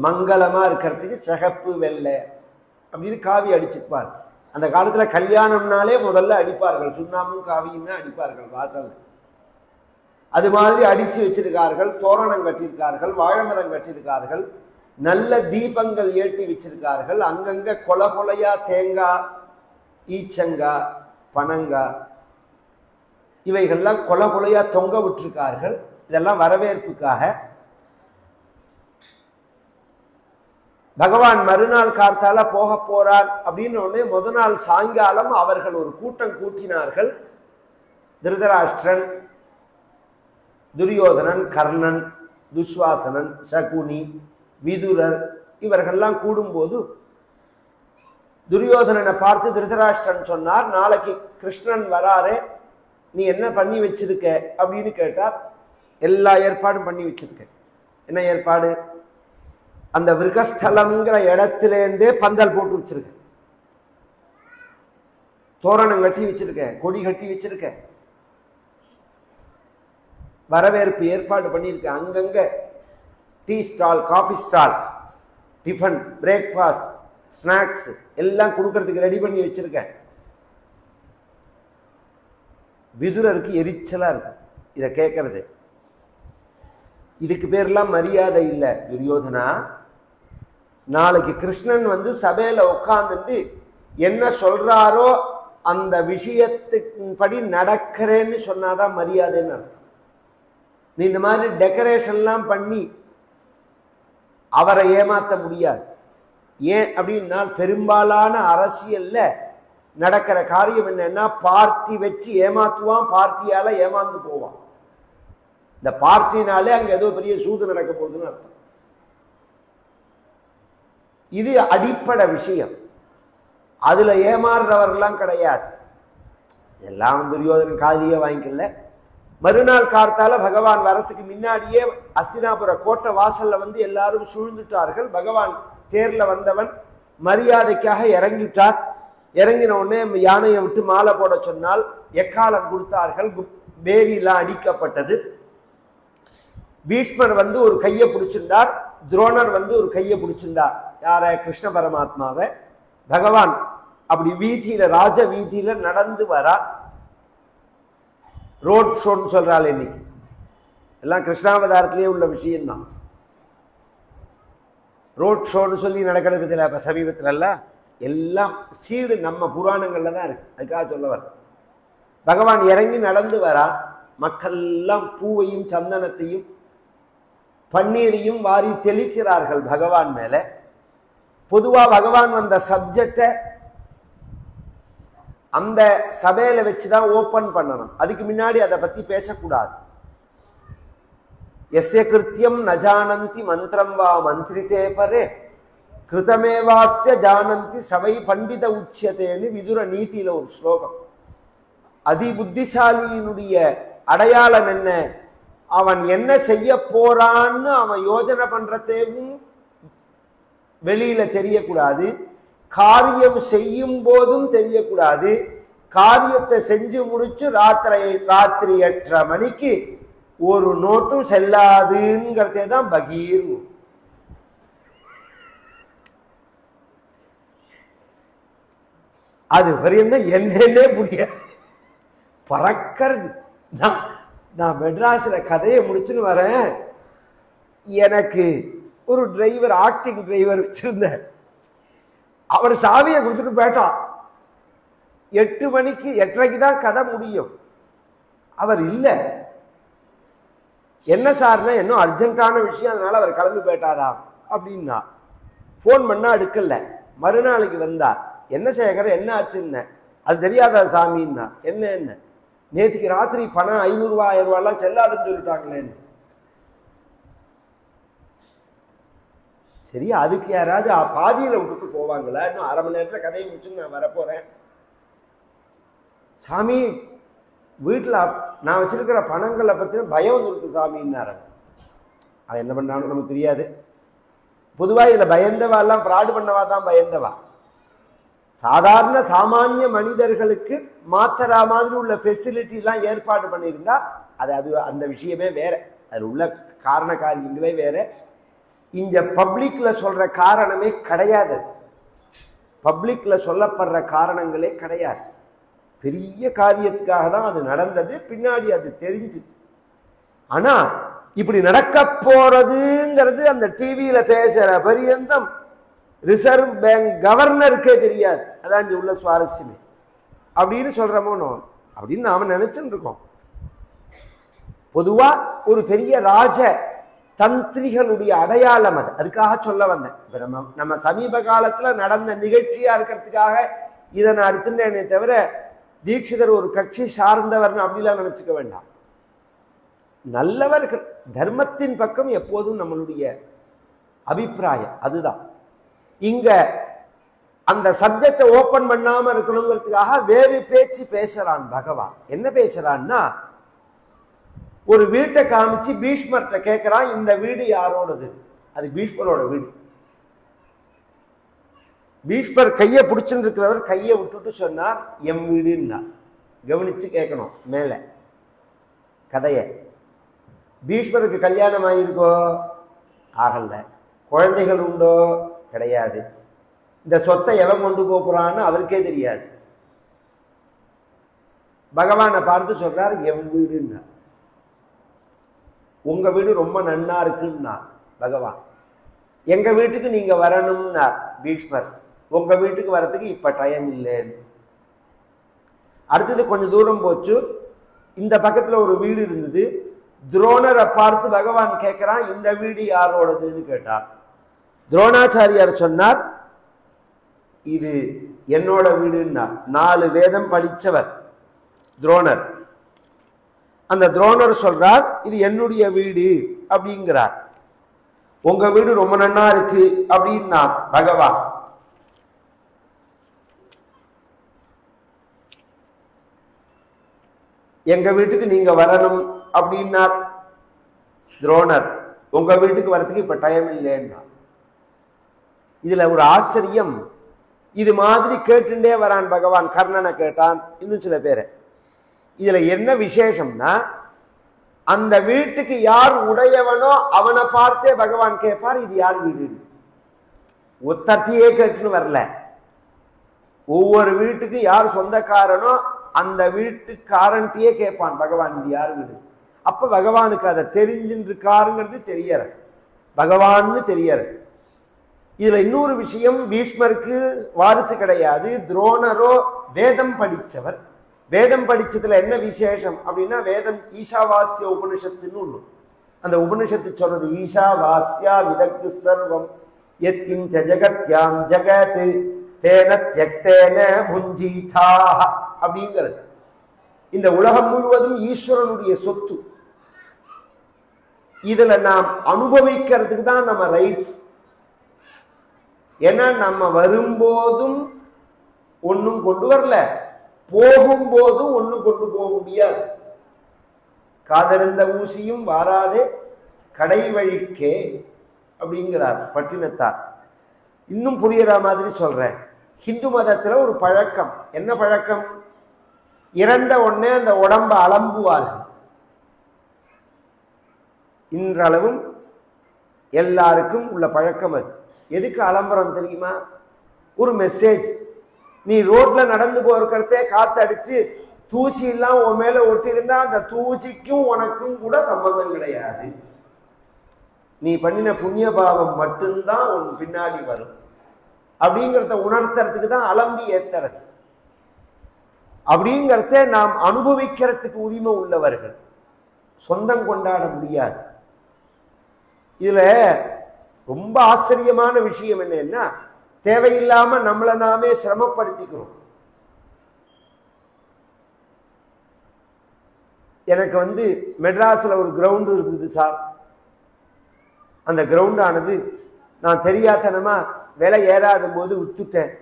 A: மங்களமா இருக்கிறதுக்கு சிகப்பு வெள்ளை அப்படின்னு காவி அடிச்சிருப்பார். அந்த காலத்துல கல்யாணம்னாலே முதல்ல அடிப்பார்கள், சுண்ணாமும் காவியும் தான் அடிப்பார்கள் வாசல். அது மாதிரி அடிச்சு வச்சிருக்கார்கள். தோரணம் கட்டியிருக்கார்கள், வாழைமரம் கட்டியிருக்கார்கள், நல்ல தீபங்கள் ஏற்றி வச்சிருக்கார்கள். அங்கங்க கொலை கொலையா தேங்காய், ஈச்சங்காய், பனங்காய் இவைகள்லாம் கொலை கொலையா தொங்க விட்டிருக்கார்கள். இதெல்லாம் வரவேற்புக்காக. பகவான் மறுநாள் கார்த்தால போக போறார் அப்படின்னு உடனே முத நாள் சாயங்காலம் அவர்கள் ஒரு கூட்டம் கூட்டினார்கள். திருதராஷ்டிரன், துரியோதனன், கர்ணன், துஷ்வாசனன், சகுனி, விதுரர் இவர்கள்லாம் கூடும்போது துரியோதனனை பார்த்து திருதராஷ்டிரன் சொன்னார், நாளைக்கு கிருஷ்ணன் வராரே, நீ என்ன பண்ணி வச்சிருக்க அப்படின்னு கேட்டார். எல்லா ஏற்பாடும் பண்ணி வச்சிருக்க. என்ன ஏற்பாடு? அந்த விருகஸ்தலம்ங்கிற இடத்திலேருந்தே பந்தல் போட்டு வச்சிருக்க, தோரணம் கட்டி வச்சிருக்க, கொடி கட்டி வச்சிருக்க, வரவேற்பு ஏற்பாடு பண்ணியிருக்க. அங்கங்க tea stall, coffee stall, tiffin, breakfast, snacks எல்லாம் கொடுக்கறதுக்கு ரெடி பண்ணி வச்சிருக்க. விதுரருக்கு எரிச்சலா இருக்கு இதை கேட்கறது. இதுக்கு பேர்லாம் மரியாதை இல்லை. துரியோதனா, நாளைக்கு கிருஷ்ணன் வந்து சபையில உட்கார்ந்துட்டு என்ன சொல்றாரோ அந்த விஷயத்துக்கு நடக்கிறேன்னு சொன்னாதான் மரியாதைன்னு அர்த்தம். நீ இந்த மாதிரி டெக்கரேஷன்லாம் பண்ணி அவரை ஏமாத்த முடியாது. ஏன் அப்படின்னா பெரும்பாலான அரசியல்ல நடக்கிற காரியம் என்னன்னா, பார்ட்டி வச்சு ஏமாத்துவான், பார்ட்டியால ஏமாந்து போவான். இந்த பார்ட்டினாலே அங்க ஏதோ பெரிய சூது நடக்க போகுதுன்னு அர்த்தம். இது அடிப்படை விஷயம். அதுல ஏமாறுறவர்கள்லாம் கிடையாது. எல்லாம் துரியோதனன் காதியே வாங்கிக்கல. மறுநாள் கார்த்தால பகவான் வரத்துக்கு முன்னாடியே அஸ்தினாபுர கோட்டை வாசல்ல வந்து எல்லாரும் சூழ்ந்துட்டார்கள். பகவான் தேர்ல வந்தவன் மரியாதைக்காக இறங்கிட்டார். இறங்கின உடனே யானையை விட்டு மாலை போட சொன்னால் எக்காலம் கொடுத்தார்கள். பேரியெல்லாம் அடிக்கப்பட்டது. பீஷ்மர் வந்து ஒரு கையை பிடிச்சிருந்தார், துரோணர் வந்து ஒரு கையை பிடிச்சிருந்தார். யார? கிருஷ்ண பரமாத்மாவை. பகவான் அப்படி வீதியில, ராஜ வீதியில நடந்து வரா. ரோட் ஷோன்னு சொல்றாள் இன்னைக்கு. எல்லாம் கிருஷ்ணாவதாரத்திலேயே உள்ள விஷயம்தான். ரோட் ஷோன்னு சொல்லி நடக்கிறது இப்ப சமீபத்துல எல்லாம் சீடு நம்ம புராணங்கள்ல தான் இருக்கு. அதுக்காக சொல்லவர். பகவான் இறங்கி நடந்து வரா. மக்கள் எல்லாம் பூவையும் சந்தனத்தையும் பன்னீரையும் வாரி தெளிக்கிறார்கள் பகவான் மேல. பொதுவா பகவான் வந்த சப்ஜெக்ட அந்த சபையில வச்சுதான் ஓபன் பண்ணணும். அதுக்கு முன்னாடி அதை பத்தி பேசக்கூடாது. எஸ்ய கிருத்தியம் நஜானந்தி மந்திரம் வா மந்திரித்தே பரே கிருதமேவாஸ்ய ஜானந்தி சவை பண்டித உச்சியதேன்னு விதுர நீதியில ஒரு ஸ்லோகம். அதி புத்திசாலியினுடைய அடையாளம் என்ன? அவன் என்ன செய்ய போறான்னு அவன் யோஜனை பண்றதேவும் வெளியில தெரியக்கூடாது, காரியம் செய்யும் போதும் தெரியக்கூடாது. காரியத்தை செஞ்சு முடிச்சு ராத்திரி 8:30 மணிக்கு ஒரு நோட்டும் செல்லாதுங்கிறதே தான் பகீர். அது வரையும் என்னன்னே புரியாது, பறக்கிறது. நான் மெட்ராஸில் கதையை முடிச்சுன்னு வரேன். எனக்கு ஒரு டிரைவர், ஆக்டிங் டிரைவர் வச்சிருந்தேன். அவர் சாவியை கொடுத்துட்டு போயிட்டான். 8 மணிக்கு 8:30 தான் கதை முடியும். அவர் இல்லை. என்ன சார்னா இன்னும் அர்ஜென்ட்டான விஷயம், அதனால அவர் கிளம்பி போயிட்டாரா அப்படின்னா. ஃபோன் பண்ணா எடுக்கல. மறுநாளைக்கு வந்தா, என்ன சேகர் என்ன ஆச்சுன்னு. அது தெரியாதா சாமின்னா. என்ன நேற்றுக்கு ராத்திரி பணம் 500 ரூபா 1000 ரூபாய்லாம் செல்லாதுன்னு சொல்லிட்டாங்களேன்னு. சரி, அதுக்கு யாராவது பாதியில் விட்டுட்டு போவாங்களா? இன்னும் 1/2 மணி நேரத்தில் கதையை முடிச்சுன்னு நான் வரப்போறேன். சாமி, வீட்டில் நான் வச்சிருக்கிற பணங்களை பற்றின பயம் வந்துருக்கு சாமின்னாரு. அவன் என்ன பண்ணான்னு நமக்கு தெரியாது. பொதுவாக இதில் பயந்தவா எல்லாம் ஃப்ராடு பண்ணவா தான் பயந்தவா. சாதாரண சாமானிய மனிதர்களுக்கு மாத்திரா மாதிரி உள்ள ஃபெசிலிட்டிலாம் ஏற்பாடு பண்ணியிருந்தா அது அந்த விஷயமே வேற. அது உள்ள காரண காரியங்களே வேற. இங்க பப்ளிக்ல சொல்ற காரணமே கிடையாது. பப்ளிக்ல சொல்லப்படுற காரணங்களே கிடையாது. பெரிய காரியத்துக்காக தான் அது நடந்தது. பின்னாடி அது தெரிஞ்சு. ஆனா இப்படி நடக்க போறதுங்கிறது அந்த டிவியில பேசுற பரியந்தம் ரிசர்வ் பேங்க் கவர்னருக்கே தெரியாது. அதான் இங்க உள்ள சுவாரஸ்யமே. அப்படின்னு சொல்றமோனோ அப்படின்னு நாம நினைச்சுட்டு இருக்கோம். பொதுவா ஒரு பெரிய ராஜ தந்திரிகளுடைய அடையாளம் அது. அதுக்காக சொல்ல வந்தேன். நம்ம சமீப காலத்துல நடந்த நிகழ்ச்சியா இருக்கிறதுக்காக இதை நான் எடுத்துட்டேனே தவிர தீட்சிதர் ஒரு கட்சி சார்ந்தவர்னு அப்படிலாம் நினைச்சுக்க வேண்டாம். நல்லவர்கள், தர்மத்தின் பக்கம் எப்போதும் நம்மளுடைய அபிப்பிராயம் அதுதான். இங்க அந்த சப்ஜெக்டை ஓபன் பண்ணாம இருக்கணுங்கிறதுக்காக வேறு பேச்சு பேசுறான் பகவான். என்ன பேசுறான்னா, ஒரு வீட்டை காமிச்சு பீஷ்மர்கிட்ட கேட்கிறான், இந்த வீடு யாரோடது? அது பீஷ்மரோட வீடு. பீஷ்மர் கையை பிடிச்சுட்டு இருக்கிறவர் கையை விட்டுட்டு சொன்னார், எம் வீடுன்னா. கவனிச்சு கேட்கணும் மேல கதைய. பீஷ்மருக்கு கல்யாணம் ஆகியிருக்கோ? ஆகல. குழந்தைகள் உண்டோ? கிடையாது. இந்த சொத்தை எவன் கொண்டு போறான்னு அவருக்கே தெரியாது. பகவானை பார்த்து சொல்றார், எம் வீடுன்னா. உங்க வீடு ரொம்ப நன்னா இருக்குன்னா பகவான். எங்க வீட்டுக்கு நீங்க வரணும்னா பீஷ்மர். உங்க வீட்டுக்கு வரத்துக்கு இப்ப டைம் இல்லைன்னு. அடுத்தது கொஞ்சம் தூரம் போச்சு. இந்த பக்கத்துல ஒரு வீடு இருந்தது. துரோணரை பார்த்து பகவான் கேட்கிறான், இந்த வீடு யாரோடதுன்னு கேட்டார். துரோணாச்சாரியார் சொன்னார், இது என்னோட வீடுன்னா. 4 வேதம் படிச்சவர் துரோணர். அந்த துரோணர் சொல்றார், இது என்னுடைய வீடு அப்படிங்கிறார். உங்க வீடு ரொம்ப நன்னா இருக்கு அப்படின்னா பகவான். எங்க வீட்டுக்கு நீங்க வரணும் அப்படின்னா துரோணர். உங்க வீட்டுக்கு வரதுக்கு இப்ப டைம் இல்லைன்னா. இதுல ஒரு ஆச்சரியம். இது மாதிரி கேட்டுட்டே வரான் பகவான். கர்ணனை கேட்டான், இன்னும் சில பேரை. இதுல என்ன விசேஷம்னா, அந்த வீட்டுக்கு யார் உடையவனோ அவனை பார்த்தே பகவான் கேட்பார், இது யார் வீடு? ஒத்தத்தையே கேட்டுன்னு வரல. ஒவ்வொரு வீட்டுக்கு யார் சொந்தக்காரனோ அந்த வீட்டுக்காரன்ட்டியே கேட்பான் பகவான், இது யார் வீடு? அப்ப பகவானுக்கு அதை தெரிஞ்சுட்டு இருக்காருங்கிறது தெரியற, பகவான்னு தெரியற. இதுல இன்னொரு விஷயம், பீஷ்மருக்கு வாரிசு கிடையாது. துரோணரோ வேதம் படிச்சவர். வேதம் படிச்சதுல என்ன விசேஷம் அப்படின்னா, வேதம் ஈஷாவாஸ்ய உபனிஷத்துன்னு ஒண்ணு. அந்த உபனிஷத்து சொல்றது, ஈஷாவாஸ்யா விதக்து சர்வம் யத்கிஞ்ச ஜகத்யாம் ஜகத் தேன த்யக்தேன புஞ்சீதாஹ அப்படிங்கிறது. இந்த உலகம் முழுவதும் ஈஸ்வரனுடைய சொத்து. இதுல நாம் அனுபவிக்கிறதுக்கு தான் நம்ம ரைட்ஸ். ஏன்னா நம்ம வரும்போதும் ஒன்னும் கொண்டு வரல, போகும்போதும் ஒன்னும் கொண்டு போக முடியாது. காதறிந்த ஊசியும் வாராதே கடை வழிக்கே அப்படிங்கிறார் பட்டினத்தார். இன்னும் புரியுற மாதிரி சொல்றேன். ஹிந்து மதத்துல ஒரு பழக்கம். என்ன பழக்கம்? இறந்த உடனே அந்த உடம்ப அலம்புவார்கள். இன்றளவும் எல்லாருக்கும் உள்ள பழக்கம் அது. எதுக்கு அலம்புறோம் தெரியுமா? ஒரு மெசேஜ். நீ ரோட்ல நடந்து போறதே காத்து அடிச்சு தூசி எல்லாம் உன் மேல ஒட்டியிருந்தா அந்த தூசிக்கும் உனக்கும் கூட சம்பந்தம் கிடையாது. நீ பண்ணின புண்ணிய பாவம் மட்டும்தான் உன் பின்னாடி வரும். அப்படிங்கிறத உணர்த்துறதுக்கு தான் அலம்பி ஏத்துறது. அப்படிங்கிறத நாம் அனுபவிக்கிறதுக்கு உரிமை உள்ளவர்கள், சொந்தம் கொண்டாட முடியாது. இதுல ரொம்ப ஆச்சரியமான விஷயம் என்னன்னா, தேவையில்லாம நம்மளை நாமே சிரமப்படுத்திக்கிறோம். எனக்கு மெட்ராஸ்ல ஒரு கிரவுண்டு இருந்தது சார். அந்த கிரவுண்டானது நான் தெரியாதனமா விலை ஏறாத போது விட்டுட்டேன்.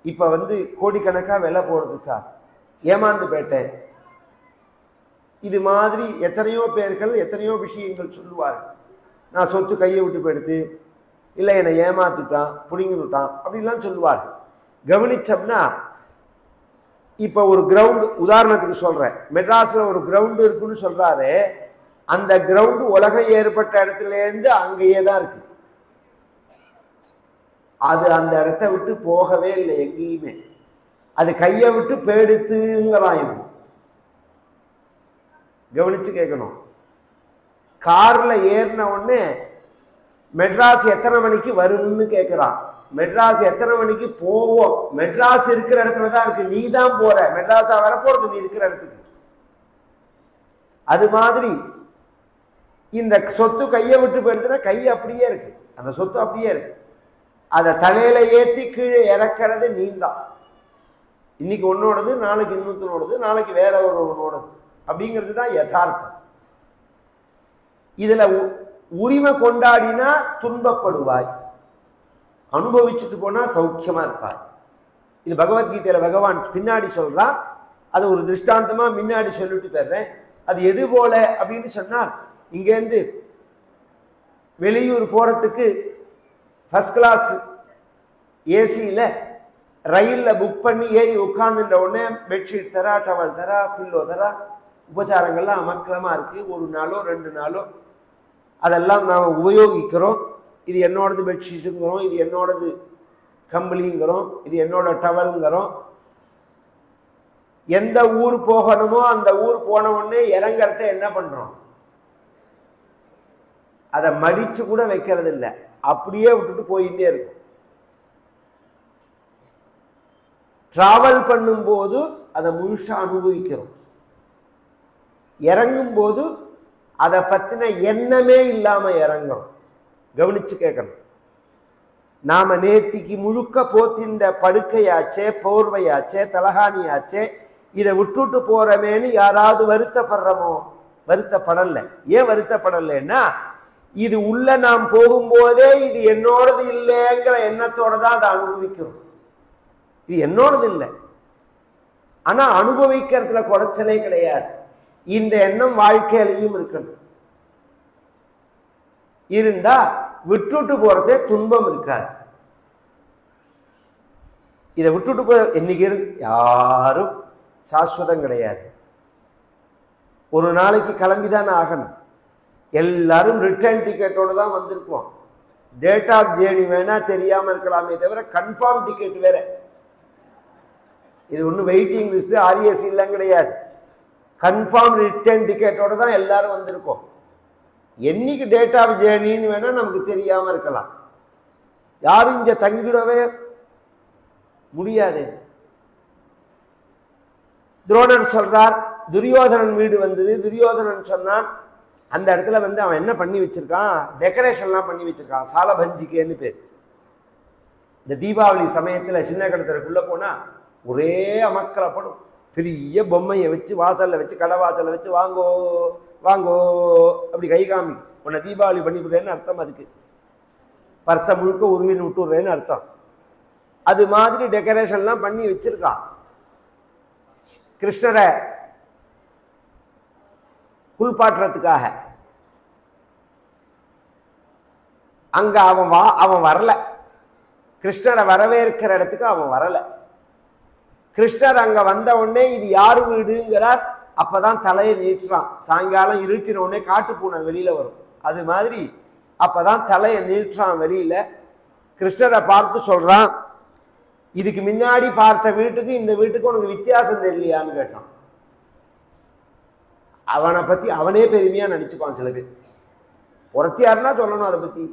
A: இப்ப கோடிக்கணக்கா விலை போறது சார், ஏமாந்து போயிட்டேன். இது மாதிரி எத்தனையோ பேர்கள் எத்தனையோ விஷயங்கள் சொல்லுவார்கள். நான் சொத்து கையை விட்டு போயிடுது, இல்லை என்னை ஏமாத்திட்டான், புடிங்கிட்டான் அப்படின்லாம் சொல்லுவார்கள். கவனிச்சோம்னா இப்ப ஒரு கிரவுண்டு உதாரணத்துக்கு சொல்றேன், மெட்ராஸ்ல ஒரு கிரவுண்டு இருக்குன்னு சொல்றாரு. அந்த கிரவுண்டு உலகம் ஏற்பட்ட இடத்துல இருந்து அங்கேயே தான் இருக்கு. அது அந்த இடத்த விட்டு போகவே இல்லை எங்கேயுமே. அது கையை விட்டு போயிடுத்துங்கிறான். கவனிச்சு கேட்கணும். கார்ல ஏறின உடனே மெட்ராஸ் எத்தனை மணிக்கு வரும்னு கேட்கிறான். மெட்ராஸ் எத்தனை மணிக்கு போவோம்? மெட்ராஸ் இருக்கிற இடத்துல தான் இருக்கு, நீ தான் போற. மெட்ராஸா வரப்போறது நீ இருக்கிற இடத்துக்கு. அது மாதிரி இந்த சொத்து கையை விட்டு போயிடுதுன்னா கை அப்படியே இருக்கு, அந்த சொத்து அப்படியே இருக்கு. அதை தலையில ஏற்றி கீழே இறக்கிறது நீ தான். இன்னைக்கு ஒன்னோடது, நாளைக்கு இன்னொருத்தனோடது, நாளைக்கு வேற ஒருவனோடது. அப்படிங்கிறது தான் யதார்த்தம். இதுல உரிமை கொண்டாடினா துன்பப்படுவாய், அனுபவிச்சுட்டு போனா சௌக்கியமா இருப்பாய். இது பகவத்கீதையில பகவான் பின்னாடி சொல்றான். அது ஒரு திருஷ்டாந்தமா முன்னாடி சொல்லிட்டு போயிடுறேன். அது எது போல அப்படின்னு சொன்னால், இங்கேருந்து வெளியூர் போறதுக்கு ஃபர்ஸ்ட் கிளாஸ் ஏசியில ரயில்ல புக் பண்ணி ஏறி உட்கார்ந்துட்ட உடனே பெட்ஷீட் தரா, டவல் தரா, பில்லோ தரா, உபச்சாரங்கள்லாம் அமக்கலமா இருக்கு. ஒரு நாளோ 2 நாளோ அதெல்லாம் நாம் உபயோகிக்கிறோம். இது என்னோடது பெட்ஷீட்டுங்கிறோம், இது என்னோடது கம்பளிங்கிறோம், இது என்னோட டவலுங்கிறோம். எந்த ஊர் போகணுமோ அந்த ஊர் போன உடனே இறங்கறத என்ன பண்றோம்? அதை மடிச்சு கூட வைக்கிறது இல்லை, அப்படியே விட்டுட்டு போயிட்டே இருக்கும். டிராவல் பண்ணும்போது அதை முழுசா அனுபவிக்கிறோம். இறங்கும் போது அதை பத்தின எண்ணமே இல்லாம இறங்கும். கவனிச்சு கேட்கணும். நாம நேத்திக்கு முழுக்க போத்தின்ற படுக்கையாச்சே, போர்வையாச்சே, தலகாணியாச்சே, இதை விட்டுட்டு போறமேன்னு யாராவது வருத்தப்படுறோமோ? வருத்தப்படல. ஏன் வருத்தப்படலைன்னா, இது உள்ள நாம் போகும்போதே இது என்னோடது இல்லைங்கிற எண்ணத்தோட தான் அதை அனுபவிக்கிறோம். இது என்னோடது இல்லை, ஆனா அனுபவிக்கிறதுல குறைச்சலே கிடையாது. இந்த எண்ணம் வாழ்க்கையிலையும் இருக்கணும். இருந்தா விட்டுட்டு போறதே துன்பம் இருக்காது. இதை விட்டுட்டு போ இன்னைக்கு யாரும் சாஸ்வதம் கிடையாது. ஒரு நாளைக்கு கிளம்பிதான் ஆகணும். எல்லாரும் ரிட்டர்ன் டிக்கெட்டோட தான் வந்திருக்கோம். டேட் ஆஃப் ஜேர்னி வேணா தெரியாம இருக்கலாமே தவிர கன்ஃபார்ம் டிக்கெட் வேற. இது ஒன்றும் வெயிட்டிங் லிஸ்ட் ஆர்ஏசி எல்லாம் கிடையாது. கன்ஃபார்ம் ரிட்டர்ன் டிக்கெட்டோட தான் எல்லாரும் வந்திருக்கோம். என்னைக்கு டேட் ஆஃப் ஜேர்னின்னு வேணா நமக்கு தெரியாம இருக்கலாம். யாரும் இங்க தங்கிடவே முடியாது. துரோணர் சொல்றார், துரியோதனன் வீடு வந்தது. துரியோதனன் சொன்னான், அந்த இடத்துல அவன் என்ன பண்ணி வச்சிருக்கான், டெக்கரேஷன்லாம் பண்ணி வச்சிருக்கான், சாலபஞ்சிகேன்னு பேர். இந்த தீபாவளி சமயத்துல சின்ன கடத்தருக்குள்ள போனா ஒரே அமக்கலப்படும். பெரிய பொம்மையை வச்சு வாசல்ல வச்சு, கடை வாசல்ல வச்சு, வாங்கோ வாங்கோ அப்படி கை காமி, உன்னை தீபாவளி பண்ணிவிடுறேன்னு அர்த்தம். அதுக்கு பர்ச முழுக்க உருவின்னு விட்டுடுறேன்னு அர்த்தம். அது மாதிரி டெக்கரேஷன்லாம் பண்ணி வச்சிருக்கான். கிருஷ்ணரை குளிப்பாட்டுறதுக்காக அங்க அவன் வரல. கிருஷ்ணரை வரவேற்கிற இடத்துக்கு அவன் வரல. கிருஷ்ணர் அங்க வந்த உடனே இது யாரு வீடுங்கிறார். அப்பதான் தலையை நீட்டுறான். சாயங்காலம் இருட்டின உடனே காட்டு பூனை வெளியில வரும். அது மாதிரி அப்பதான் தலையை நீட்டுறான் வெளியில. கிருஷ்ணரை பார்த்து சொல்றான், இதுக்கு முன்னாடி பார்த்த வீட்டுக்கு இந்த வீட்டுக்கு உனக்கு வித்தியாசம் தெரியலையான்னு கேட்டான். அவனை பத்தி அவனே பெருமையா நினைச்சுப்பான். சில பேர் புறத்தியாருன்னா சொல்லணும், அதை பத்தி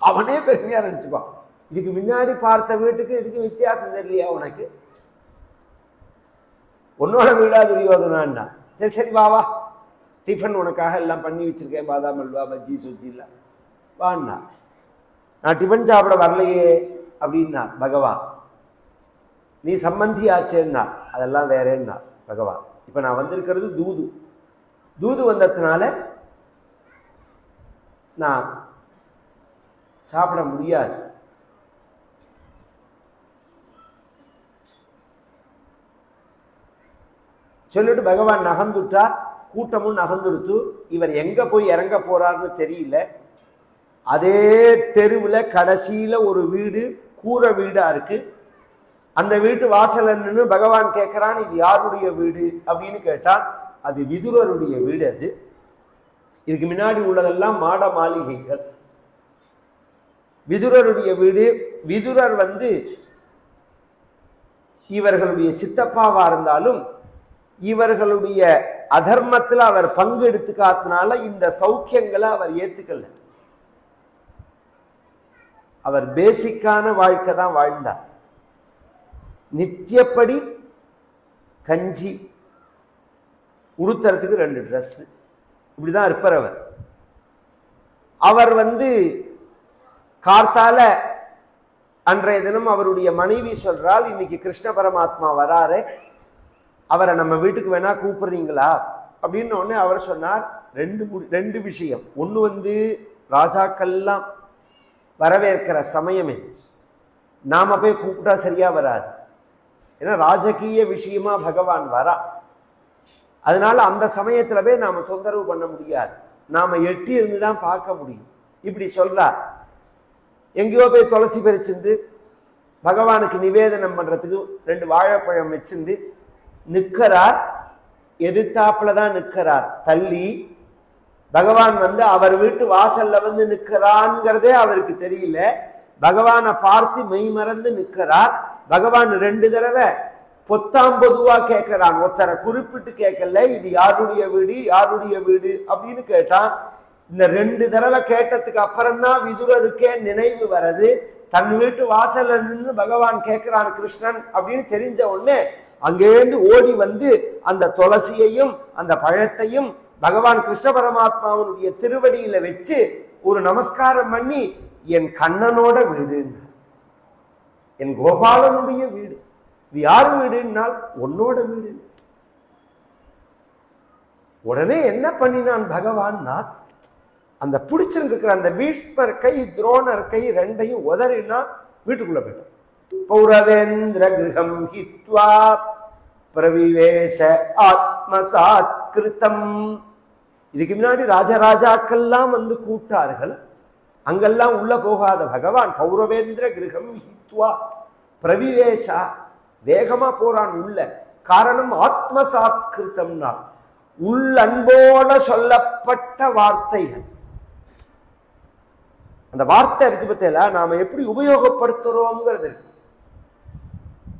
A: அவனே பெருமையா நினைச்சுப்பான். இதுக்கு முன்னாடி பார்த்த வீட்டுக்கு இதுக்கு வித்தியாசம் தெரியலையா உனக்கு? உன்னோட வீடா துரியோதனான்னா, சரி சரி வா வா, டிஃபன் உனக்காக எல்லாம் பண்ணி வச்சிருக்கேன், பாதாம் அல்வா பஜ்ஜி சுஜி இல்லை வான்னா. நான் டிஃபன் சாப்பிட வரலையே அப்படின்னா பகவான். நீ சம்பந்தி ஆச்சேன்னா அதெல்லாம் வேறேன்னா பகவான். இப்ப நான் வந்திருக்கிறது தூது. தூது வந்ததுனால நான் சாப்பிட முடியாது. சொல்லிட்டு பகவான் நகர்ந்துட்டார். கூட்டமும் நகர்ந்துடுத்து. இவர் எங்க போய் இறங்க போறார்னு தெரியல. அதே தெருவில் கடைசியில ஒரு வீடு, கூரை வீடா இருக்கு. அந்த வீட்டு வாசல்ல நின்று பகவான் கேட்கிறான், இது யாருடைய வீடு அப்படின்னு கேட்டான். அது விதுரருடைய வீடு. அது இதுக்கு முன்னாடி உள்ளதெல்லாம் மாட மாளிகைகள். விதுரருடைய வீடு. விதுரர் இவர்களுடைய சித்தப்பாவா இருந்தாலும் இவர்களுடைய அதர்மத்துல அவர் பங்கு எடுத்துக்காதனால இந்த சௌக்கியங்களை அவர் ஏத்துக்கல. அவர் பேசிக்கான வாழ்க்கை தான் வாழ்ந்தார். நித்தியப்படி கஞ்சி, உடுத்துறதுக்கு 2 ட்ரெஸ், இப்படிதான் இருப்பார் அவர். அவர் கார்த்தால அன்றைய தினம் அவருடைய மனைவி சொல்றால், இன்னைக்கு கிருஷ்ண பரமாத்மா வராரு, அவரை நம்ம வீட்டுக்கு வேணா கூப்பிடுறீங்களா அப்படின்னு உடனே அவர் சொன்னார், ரெண்டு விஷயம். ஒன்று ராஜாக்கள்லாம் வரவேற்கிற சமயம் இது, நாம போய் கூப்பிட்டா சரியா வராது. ஏன்னா ராஜகீய விஷயமா பகவான் வரா. அதனால அந்த சமயத்துல போய் நாம தொந்தரவு பண்ண முடியாது, நாம எட்டி இருந்துதான் பார்க்க முடியும். இப்படி சொல்றார். எங்கேயோ போய் துளசி பறிச்சிருந்து பகவானுக்கு நிவேதனம் பண்றதுக்கு 2 வாழைப்பழம் வச்சிருந்து நிற்கிறார். எதிர்த்தாப்புல தான் நிற்கிறார். தள்ளி பகவான் அவர் வீட்டு வாசல்ல நிற்கிறான்ங்கிறதே அவருக்கு தெரியல. பகவானை பார்த்து மெய் மறந்து நிற்கிறார். பகவான் 2 தடவை பொத்தாம் பொதுவா கேட்கிறான். ஒருத்தரை குறிப்பிட்டு கேட்கல, இது யாருடைய வீடு யாருடைய வீடு அப்படின்னு கேட்டான். இந்த 2 தடவை கேட்டதுக்கு அப்புறம்தான் விதுரருக்கே நினைவு வருது. தன் வீட்டு வாசல்ல நின்று பகவான் கேட்கிறான் கிருஷ்ணன் அப்படின்னு தெரிஞ்ச உடனே அங்கேருந்து ஓடி அந்த துளசியையும் அந்த பழத்தையும் பகவான் கிருஷ்ண பரமாத்மாவனுடைய திருவடியில வச்சு ஒரு நமஸ்காரம் பண்ணி, என் கண்ணனோட வீடு, என் கோபாலனுடைய வீடு, இது யார் வீடுனால் உன்னோட வீடு. உடனே என்ன பண்ணினான் பகவான், அந்த பிடிச்சிருக்கிற அந்த பீஷ்மர் கை துரோணர் கை 2ஐயும் உதறினா வீட்டுக்குள்ள போயிட்டான். பௌரவேந்திர கிரகம் ஹித்வா பிரவிவேஷ ஆத்மசாத்கிருதம். இதுக்கு முன்னாடி ராஜராஜாக்கள்லாம் கூட்டார்கள். அங்கெல்லாம் உள்ள போகாத பகவான் பௌரவேந்திர கிரகம் ஹித்வா பிரவிவேஷா, வேகமா போறான் உள்ள. காரணம் ஆத்மசாத்கிருதம்னா உள்ளன்போட சொல்லப்பட்ட வார்த்தைகள். அந்த வார்த்தை இருக்கு பத்தியில நாம எப்படி உபயோகப்படுத்துறோம்ங்கிறது இருக்கு.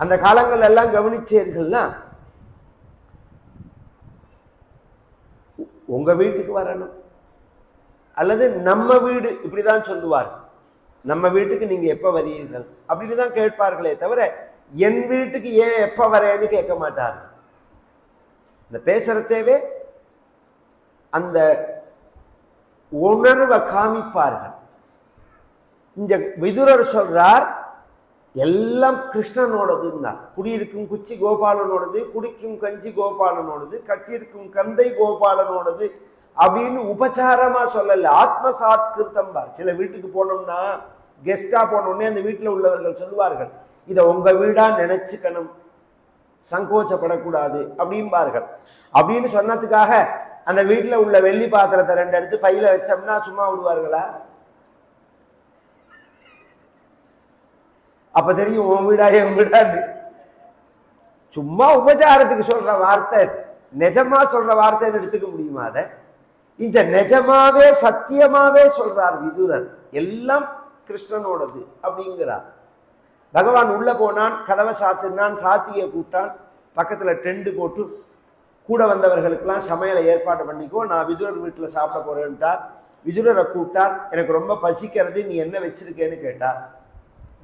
A: அந்த காலங்கள் எல்லாம் கவனிச்சீர்கள்னா, உங்க வீட்டுக்கு வரணும் அல்லது நம்ம வீடு இப்படிதான் சொல்லுவார். நம்ம வீட்டுக்கு நீங்க எப்ப வரீர்கள் அப்படின்னு தான் கேட்பார்களே தவிர என் வீட்டுக்கு ஏன் எப்ப வரேன்னு கேட்க மாட்டார். இந்த பேசுறதேவே அந்த உணர்வை காமிப்பார்கள். இந்த விதுரர் சொல்றார், எல்லாம் கிருஷ்ணனோடதுன்னா, குடியிருக்கும் குச்சி கோபாலனோடது, குடிக்கும் கஞ்சி கோபாலனோடது, கட்டியிருக்கும் கந்தை கோபாலனோடது அப்படின்னு உபச்சாரமா சொல்லல, ஆத்மசாத்கிருத்தம் பார். சில வீட்டுக்கு போனோம்னா கெஸ்டா போனோடனே அந்த வீட்டுல உள்ளவர்கள் சொல்லுவார்கள், இதை உங்க வீடா நினைச்சுக்கணும், சங்கோச்சப்படக்கூடாது அப்படின்பார்கள். அப்படின்னு சொன்னதுக்காக அந்த வீட்டுல உள்ள வெள்ளி பாத்திரத்தை 2 எடுத்து பையில வச்சோம்னா சும்மா விடுவார்களா? அப்ப தெரியும் உன் வீடா என் வீடான்னு. சும்மா உபச்சாரத்துக்கு சொல்ற வார்த்தை, நிஜமா சொல்ற வார்த்தை எடுத்துக்க முடியுமா? அதை இந்த நிஜமாவே சத்தியமாவே சொல்றார் விதுரர். எல்லாம் கிருஷ்ணனோடது அப்படிங்கிறார். பகவான் உள்ள போனான், கதவை சாத்தினான், சாத்தியை கூப்பிட்டான், பக்கத்துல டெண்டு போட்டு கூட வந்தவர்களுக்கெல்லாம் சமையலை ஏற்பாடு பண்ணிக்கோ, நான் விதுரர் வீட்டில் சாப்பிட போறேன்ட்டார். விதுரரை கூப்பிட்டார், எனக்கு ரொம்ப பசிக்கிறது, நீ என்ன வச்சிருக்கேன்னு கேட்டார்.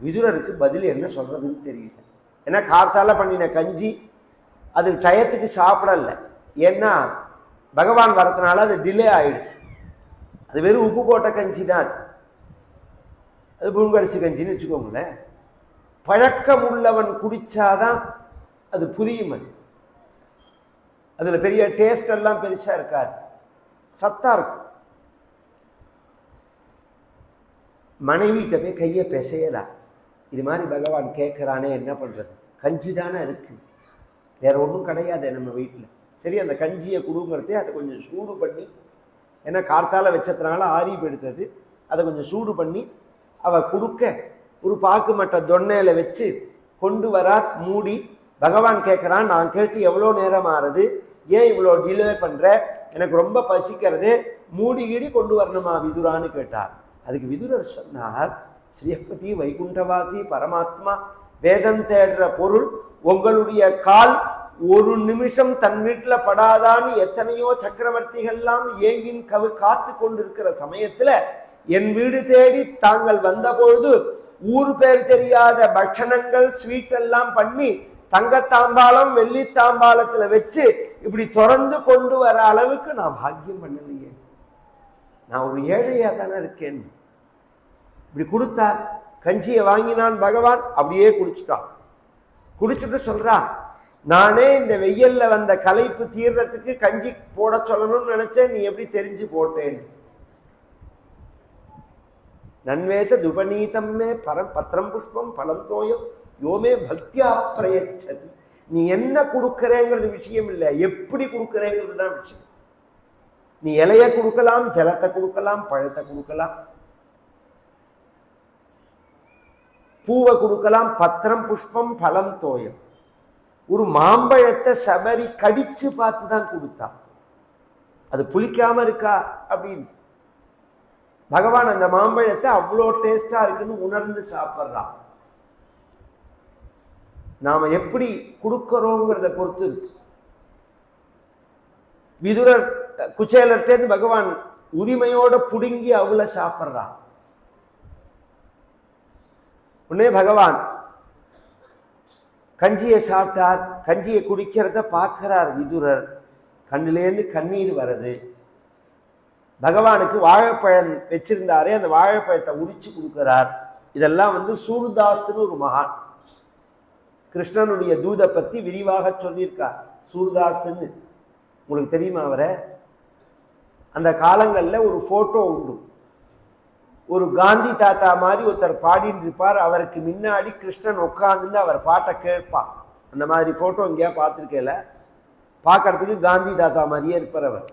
A: விதுரருக்கு பதில் என்ன சொல்றதுன்னு தெரியல. ஏன்னா கார்த்தால பண்ணின கஞ்சி அது டயத்துக்கு சாப்பிடல, ஏன்னா பகவான் வரதுனால அது டிலே ஆயிடுது. அது வெறும் உப்பு போட்ட கஞ்சி தான், அது புழுங்கரிசி கஞ்சின்னு வச்சுக்கோங்களேன். பழக்கம் உள்ளவன் குடிச்சாதான் அது புரியும். அதுல பெரிய டேஸ்ட் எல்லாம் பெருசா இருக்காது, சத்தா இருக்கும். மனைவிட்ட போய் கையை பிசையலாம், இது மாதிரி பகவான் கேட்கிறானே என்ன பண்றது, கஞ்சி தானே இருக்கு, வேற ஒன்றும் கிடையாது நம்ம வீட்டில், சரி அந்த கஞ்சியை கொடுங்கிறதே அதை கொஞ்சம் சூடு பண்ணி, ஏன்னா கார்த்தால வச்சதுனால ஆரி எடுத்தது, அதை கொஞ்சம் சூடு பண்ணி அவ கொடுக்க ஒரு பாக்கு மட்ட தொன்னையில வச்சு கொண்டு வரார். மூடி பகவான் கேட்கிறான், நான் கேட்டு எவ்வளோ நேரம் ஆறுது, ஏன் இவ்வளோ டிலே பண்ற, எனக்கு ரொம்ப பசிக்கிறது, மூடி கீடி கொண்டு வரணுமா விதுரான்னு கேட்டார். அதுக்கு விதுரர் சொன்னார், ஸ்ரீபதி வைகுண்டவாசி பரமாத்மா, வேதம் தேடுற பொருள் உங்களுடைய கால் ஒரு நிமிஷம் தன் வீட்டில் படாதான்னு எத்தனையோ சக்கரவர்த்திகள்லாம் ஏங்கின் காத்து கொண்டிருக்கிற சமயத்துல என் வீடு தேடி தாங்கள் வந்த பொழுது ஊர் பேர் தெரியாத பட்சணங்கள் ஸ்வீட் எல்லாம் பண்ணி தங்கத்தாம்பாளம் வெள்ளித்தாம்பாளத்துல வச்சு இப்படி திறந்து கொண்டு வர அளவுக்கு நான் பாக்கியம் பண்ணலையே, நான் ஒரு ஏழையா தானே இருக்கேன். இப்படி கொடுத்தார், கஞ்சியை வாங்கினான் பகவான், அப்படியே குடிச்சுட்டான். குடிச்சுட்டு சொல்றான், நானே இந்த வெயில்ல வந்த களைப்பு தீர்றதுக்கு கஞ்சி போட சொல்லணும்னு நினைச்சேன், நீ எப்படி தெரிஞ்சு போட்டேன். நன்வேத துபநீதம்மே பத்திரம் புஷ்பம் பலம் தோயம் யோமே பக்தியா பிரயச்சது. நீ என்ன கொடுக்கறேங்கிறது விஷயம் இல்லை, எப்படி கொடுக்கறேங்கிறது தான் விஷயம். நீ இலைய கொடுக்கலாம், ஜலத்தை கொடுக்கலாம், பழத்தை கொடுக்கலாம், பூவை கொடுக்கலாம், பத்திரம் புஷ்பம் பலம் தோயம். ஒரு மாம்பழத்தை சபரி கடிச்சு பார்த்து தான் கொடுத்தான், அது புளிக்காம இருக்கா அப்படின்னு. பகவான் அந்த மாம்பழத்தை அவ்வளோ டேஸ்டா இருக்குன்னு உணர்ந்து சாப்பிட்றான். நாம எப்படி கொடுக்கிறோங்கிறத பொறுத்து இருக்கு. விதுரர் குச்சேலர்டேன்னு பகவான் உரிமையோட புடுங்கி அவளை சாப்பிட்றான். உடனே பகவான் கஞ்சியை சாப்பிட்டார், கஞ்சியை குடிக்கிறத பார்க்கிறார் விதுரர், கண்ணிலேருந்து கண்ணீர் வருது. பகவானுக்கு வாழைப்பழம் வச்சிருந்தாரே, அந்த வாழைப்பழத்தை உரிச்சு கொடுக்கிறார். இதெல்லாம் சூர்தாஸ்னு ஒரு மகான் கிருஷ்ணனுடைய தூதை பத்தி விரிவாக சொல்லியிருக்கார். சூர்தாஸ்ன்னு உங்களுக்கு தெரியுமா அவரை? அந்த காலங்கள்ல ஒரு போட்டோ உண்டு, ஒரு காந்தி தாத்தா மாதிரி ஒருத்தர் பாடின்னு இருப்பார், அவருக்கு முன்னாடி கிருஷ்ணன் உட்கார்ந்து அவர் பாட்டை கேட்பார். அந்த மாதிரி போட்டோ எங்கேயா பார்த்துருக்கேல, பார்க்கறதுக்கு காந்தி தாத்தா மாதிரியே இருப்பார். அவர்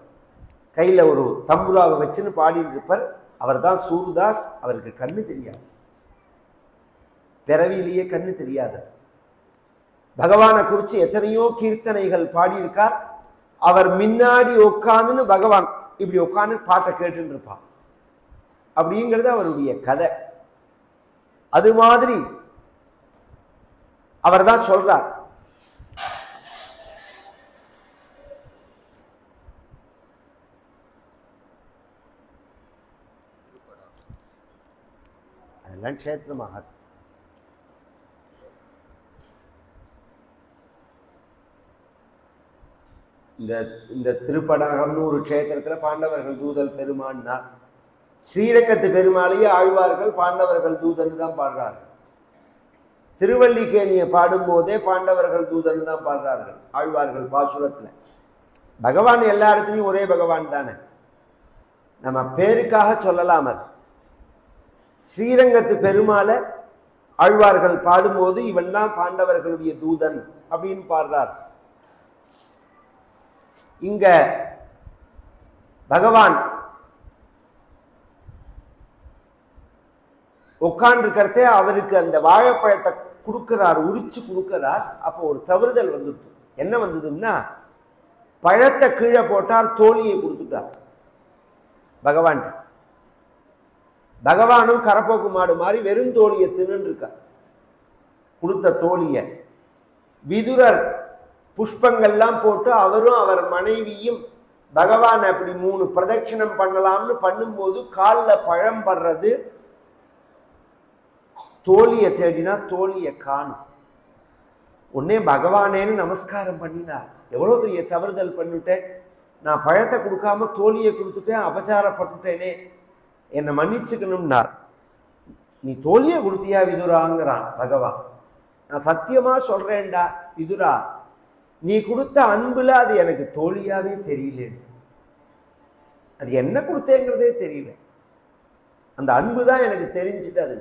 A: கையில ஒரு தம்புராவை வச்சுன்னு பாடிட்டு இருப்பார். அவர் தான் சூர்தாஸ். அவருக்கு கண்ணு தெரியாது, பிறவியிலேயே கண்ணு தெரியாது. பகவானை குறிச்சு எத்தனையோ கீர்த்தனைகள் பாடியிருக்கார். அவர் முன்னாடி உட்காந்துன்னு பகவான் இப்படி உட்காந்து பாட்டை கேட்டுன்னு இருப்பார். அப்படிங்கிறது அவருடைய கதை. அது மாதிரி அவர் தான் சொல்றார், அதெல்லாம் க்ஷேத்திரமாக இந்த திருப்படகம்னு ஒரு க்ஷேத்திரத்துல பாண்டவர்கள் தூதல் பெருமான்னார். ஸ்ரீரங்கத்து பெருமாளையே ஆழ்வார்கள் பாண்டவர்கள் தூதன் தான் பாடுறார்கள். திருவல்லிக்கேணியை பாடும்போதே பாண்டவர்கள் தூதன் தான் பாடுறார்கள் ஆழ்வார்கள் பாசுரத்துல. பகவான் எல்லா இடத்துலையும் ஒரே பகவான் தானே, நம்ம பேருக்காக சொல்லலாம். அது ஸ்ரீரங்கத்து பெருமாளை ஆழ்வார்கள் பாடும்போது இவன் தான் பாண்டவர்களுடைய தூதன் அப்படின்னு பாடுறார். இங்க பகவான் உட்கார்ந்துருக்கிறதே அவருக்கு அந்த வாழைப்பழத்தை கொடுக்கிறார், உரிச்சு கொடுக்கிறார். அப்போ ஒரு தவறுதல் வந்துடுது. என்ன வந்ததுன்னா, பழத்தை கீழே போட்டார், தோழியை கொடுத்துட்டார் பகவான். பகவானும் கரப்போக்கு மாடு மாதிரி வெறும் தோழியை தின்னு இருக்க. கொடுத்த தோழிய விதுரர் புஷ்பங்கள்லாம் போட்டு அவரும் அவர் மனைவியும் பகவான் அப்படி 3 பிரதட்சிணம் பண்ணலாம்னு பண்ணும்போது காலில் பழம் படுறது. தோழியை தேடினா தோழியை காணும். உடனே பகவானேன்னு நமஸ்காரம் பண்ணினார். எவ்வளோ பெரிய தவறுதல் பண்ணிட்டேன், நான் பழத்தை கொடுக்காம தோழியை கொடுத்துட்டேன், அபச்சாரப்பட்டுட்டேனே, என்னை மன்னிச்சுக்கணும்னார். நீ தோழியை கொடுத்தியா விதுராங்கிறான் பகவான். நான் சத்தியமா சொல்றேன்டா விதுரா, நீ கொடுத்த அன்புல அது எனக்கு தோழியாவே தெரியல. அது என்ன கொடுத்தேங்கிறதே தெரியல, அந்த அன்பு தான் எனக்கு தெரிஞ்சுட்டு. அது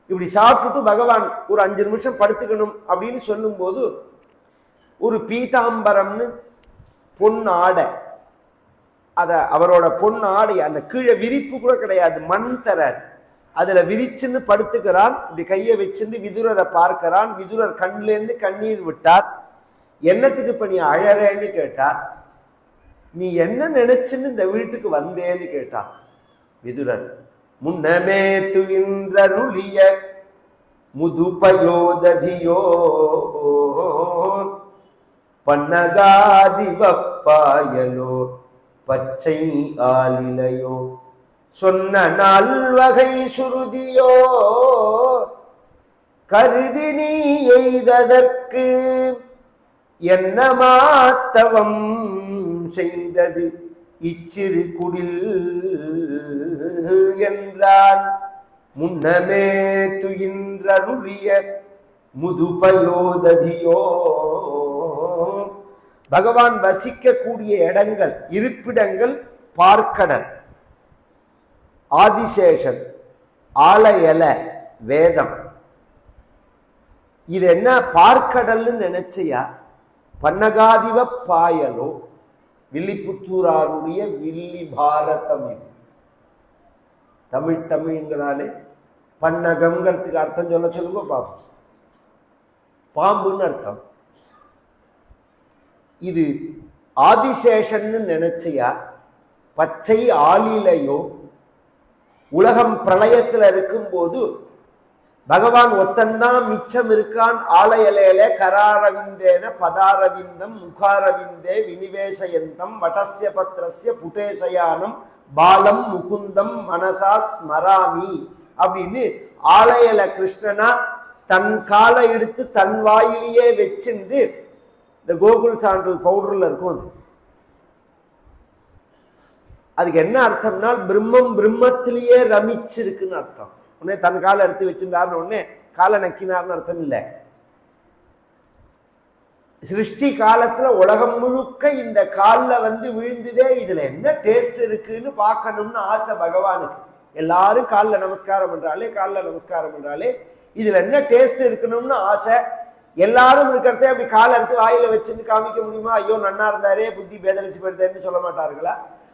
A: இப்படி சாப்பிட்டுட்டு பகவான் ஒரு 5 நிமிஷம் படுத்துக்கணும் அப்படின்னு சொல்லும் போது ஒரு பீதாம்பரம்னு பொன் ஆடை, அத அவரோட பொன் ஆடை, அந்த கீழே விரிப்பு கூட கிடையாது, மண் தரார், அதுல விரிச்சுன்னு படுத்துக்கிறான். இப்படி கையை வச்சுன்னு விதுரரை பார்க்கிறான். விதுரர் கண்ணிலேருந்து கண்ணீர் விட்டார். என்னத்துக்கு இப்ப நீ அழறேன்னு கேட்டார். நீ என்ன நினைச்சுன்னு இந்த வீட்டுக்கு வந்தேன்னு கேட்டார் விதுரர். முன்னமே துயின்றருளிய முதுபயோததியோ பன்னகாதிவப்பாயலோ பச்சை ஆலிலையோ சொன்ன நால்வகை சுருதியோ கருதி நீ எய்ததற்கு என்ன மாத்தவம் செய்தது இச்சிறு குடில் என்றான். முன்னமே துயின்றருளிய முதுபயோததியோ. பகவான் வசிக்கக்கூடிய இடங்கள், இருப்பிடங்கள் பார்க்கடல், ஆதிசேஷன், ஆலயல, வேதம். இது என்ன பார்க்கடல்னு நினைச்சியா? பன்னகாதிவ பாயலோ, வில்லிபுத்தூராருடைய வில்லி பாரதம். இது தமிழ் தமிழ்ங்கிறாலே பன்னகம்ங்கிறதுக்கு அர்த்தம் சொல்ல சொல்லுங்க பாப்போம். பாம்புன்னு அர்த்தம். இது ஆதிசேஷன்னு நினைச்சியா? பச்சை ஆலிலையோ. உலகம் பிரளயத்துல இருக்கும் போது பகவான் ஒத்தன்தான் மிச்சம் இருக்கான். ஆலயலேல கராரவிந்தேன பதாரவிந்தம் முகாரவிந்தே வினிவேசயந்தம் வடஸ்ய பத்ரஸ்ய புடேசயானம் பாலம் முகுந்தம் மனசா ஸ்மராமி அப்படின்னு ஆலயல கிருஷ்ணனா தன் காலை எடுத்து தன் வாயிலேயே வச்சுண்டு, இந்த கோகுல் சாண்டல் பவுடர்ல இருக்கும். அதுக்கு என்ன அர்த்தம்னா பிரம்மம் பிரம்மத்திலேயே ரமிச்சிருக்குன்னு அர்த்தம். உடனே தன் காலை எடுத்து வச்சிருந்தாருன்னு உடனே காலை நக்கினார்னு அர்த்தம் இல்லை. சிருஷ்டி காலத்துல உலகம் முழுக்க இந்த காலில் வந்து விழுந்துதே, இதுல என்ன டேஸ்ட் இருக்குன்னு பார்க்கணும்னு ஆசை பகவானுக்கு. எல்லாரும் காலில் நமஸ்காரம் பண்றாலே, காலில் நமஸ்காரம் பண்றாலே, இதுல என்ன டேஸ்ட் இருக்கணும்னு ஆசை. எல்லாரும் இருக்கிறதே அப்படி காலை எடுத்து வாயில வச்சுன்னு காமிக்க முடியுமா? ஐயோ நன்னா இருந்தாரே, புத்தி பேதலிச்சு போயிருந்தேன்னு சொல்ல மாட்டார்களா?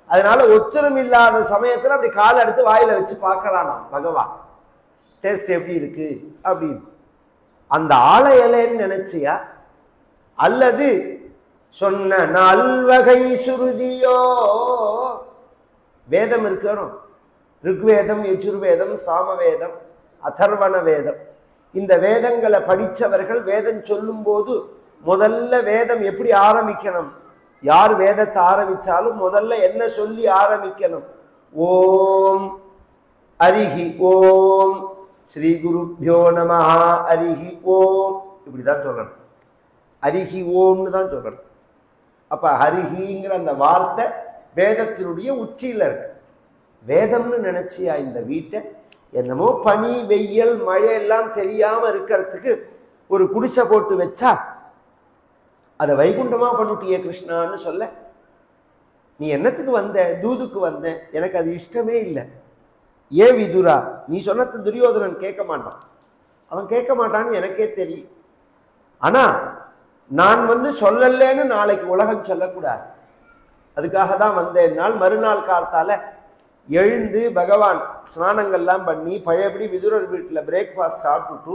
A: அதனால ஒத்துரம் இல்லாத சமயத்துல அப்படி காலை எடுத்து வாயில வச்சு பார்க்கறானா பகவான், டேஸ்ட் எப்படி இருக்கு அப்படின்னு. அந்த ஆலயலேன்னு நினைச்சியா? அல்லது சொன்ன நால்வகை சுருதியோ. வேதம் இருக்கணும், ருக்வேதம், யஜுர்வேதம், சாமவேதம், அதர்வண வேதம். இந்த வேதங்களை படித்தவர்கள் வேதம் சொல்லும் போது முதல்ல வேதம் எப்படி ஆரம்பிக்கணும்? யார் வேதத்தை ஆரம்பிச்சாலும் முதல்ல என்ன சொல்லி ஆரம்பிக்கணும்? ஓம் அரிஹி ஓம் ஸ்ரீ குருப்யோ நமஹ அரிஹி ஓம், இப்படிதான் சொல்லணும். ஹரிஹி ஓம்னு தான் சொல்லணும். அப்ப ஹரிஹிங்கிற அந்த வார்த்தை வேதத்தினுடைய உச்சியில இருக்கு. வேதம்னு நினைச்சியா இந்த வீட்டை? என்னமோ பனி வெயில் மழை எல்லாம் தெரியாம இருக்கிறதுக்கு ஒரு குடிசை போட்டு வச்சா அதை வைகுண்டமா பண்ணிட்டியே கிருஷ்ணான்னு சொல்ல. நீ என்னத்துக்கு வந்த? தூதுக்கு வந்த, எனக்கு அது இஷ்டமே இல்லை. ஏன் விதுரா? நீ சொன்னது துரியோதனன் கேட்க மாட்டான், அவன் கேட்க மாட்டான்னு எனக்கே தெரியும். ஆனா நான் வந்து சொல்லலேன்னு நாளைக்கு உலகம் சொல்லக்கூடாது, அதுக்காக தான் வந்தேன். நாள் மறுநாள் காலத்தால எழுந்து பகவான் ஸ்நானங்கள்லாம் பண்ணி பழையபடி விதுரர் வீட்டில் பிரேக்ஃபாஸ்ட் சாப்பிட்டுட்டு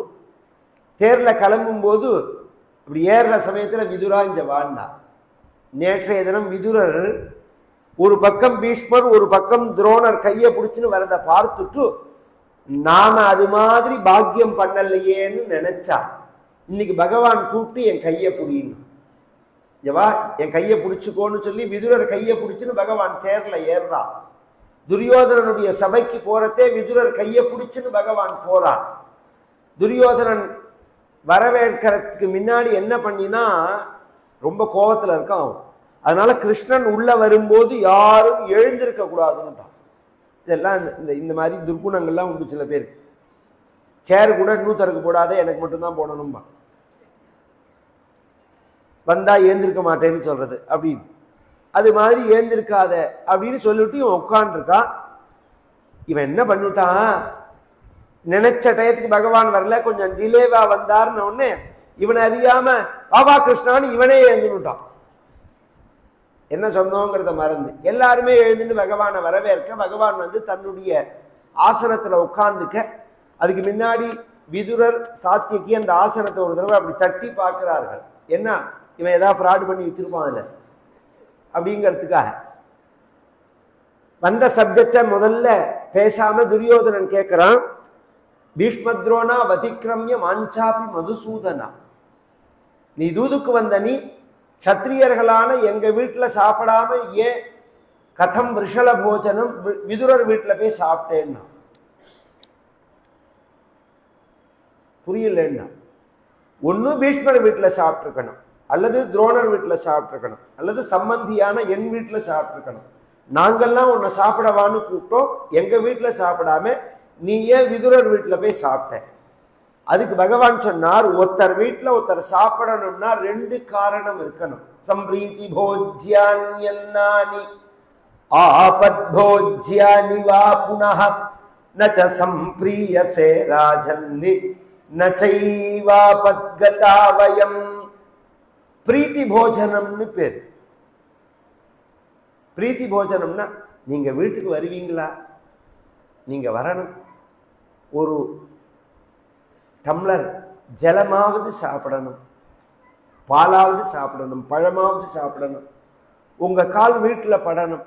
A: தேர்ல கிளம்பும் போது இப்படி ஏறுற சமயத்தில் விதுரா இங்க வாழ்ந்தா. நேற்றைய தினம் விதுரர் ஒரு பக்கம் பீஷ்மர், ஒரு பக்கம் துரோணர் கையை பிடிச்சுன்னு வரத பார்த்துட்டு நாம அது மாதிரி பாக்கியம் பண்ணலையேன்னு நினைச்சா இன்னைக்கு பகவான் கூப்பிட்டு என் கையை புரியணும், ஜவா என் கையை பிடிச்சுக்கோன்னு சொல்லி விதுரர் கையை பிடிச்சுன்னு பகவான் தேர்ல ஏறுறான். துரியோதனனுடைய சபைக்கு போறதே விதுரர் கையை பிடிச்சுன்னு பகவான் போறான். துரியோதனன் வரவேற்கிறதுக்கு முன்னாடி என்ன பண்ணினா ரொம்ப கோபத்துல இருக்கான். அதனால கிருஷ்ணன் உள்ள வரும்போது யாரும் எழுந்திருக்க கூடாதுன்னுட்டான். இதெல்லாம் இந்த மாதிரி துர்குணங்கள்லாம் உண்டு சில பேருக்கு. சேர் கூட இன்னூத்தருக்கு போடாத, எனக்கு மட்டும்தான் போடணும்பா, வந்தா ஏந்திருக்க மாட்டேன்னு சொல்றது அப்படின்னு. அது மாதிரி ஏந்திருக்காத அப்படின்னு சொல்லிட்டு இவன் உட்காந்துருக்கான். இவன் என்ன பண்ணிட்டான், நினைச்ச டயத்துக்கு பகவான் வரல, கொஞ்சம் டிலேவா வந்தாருன்னு உடனே இவனை அறியாம பாபா கிருஷ்ணான்னு இவனே எழுந்துட்டான். என்ன சொன்னோங்கிறத மறந்து எல்லாருமே எழுந்துட்டு பகவானை வரவேற்க, பகவான் வந்து தன்னுடைய ஆசனத்துல உட்கார்ந்துக்க, அதுக்கு முன்னாடி விதுரர் சாத்தியக்கு அந்த ஆசனத்தை ஒரு தடவை அப்படி தட்டி பார்க்கிறார்கள். என்ன இவன் ஏதாவது ஃப்ராட் பண்ணி வச்சிருப்பான் அதுல அப்படிங்கிறதுக்காக. வந்த சப்ஜெக்ட முதல்ல பேசாம துரியோதனன் கேட்கிறான், பீஷ்மத்ரோணா வதிக்கிரமிய மாஞ்சாபி மதுசூதனா, நீ தூதுக்கு வந்த நீ சத்திரியர்களான எங்க வீட்டுல சாப்பிடாம ஏன் கதம் விஷல போஜனம் விதுரர் வீட்டுல போய் சாப்பிட்டேன்னா புரியலன்னா, ஒன்னு பீஷ்மர் வீட்டுல சாப்பிட்டுருக்கணும், அல்லது துரோணர் வீட்டுல சாப்பிட்டுருக்கணும், அல்லது சம்பந்தியான என் வீட்டுல சாப்பிட்டுருக்கணும். நாங்கெல்லாம் உன்னை சாப்பிடவான்னு கூப்பிட்டோம், எங்க வீட்டுல சாப்பிடாம நீ ஏன் விதுரர் வீட்டுல போய் சாப்பிட்ட? அதுக்கு பகவான் சொன்னார், ஒருத்தர் வீட்டுல ஒருத்தர் சாப்பிடணும்னா ரெண்டு காரணம் இருக்கணும். சம்பிரீதி போஜ்யானி ஆபத் போஜ்யானி வா புனஹ நச சம்பிரியசே ராஜன்னி நச்சைவாபத்கதாவயம். பிரீத்தி போஜனம்னு பேர். பிரீத்தி போஜனம்னா நீங்க வீட்டுக்கு வருவீங்களா, நீங்க வரணும், ஒரு டம்ளர் ஜலமாவது சாப்பிடணும், பாலாவது சாப்பிடணும், பழமாவது சாப்பிடணும், உங்க கால் வீட்டுல படணும்,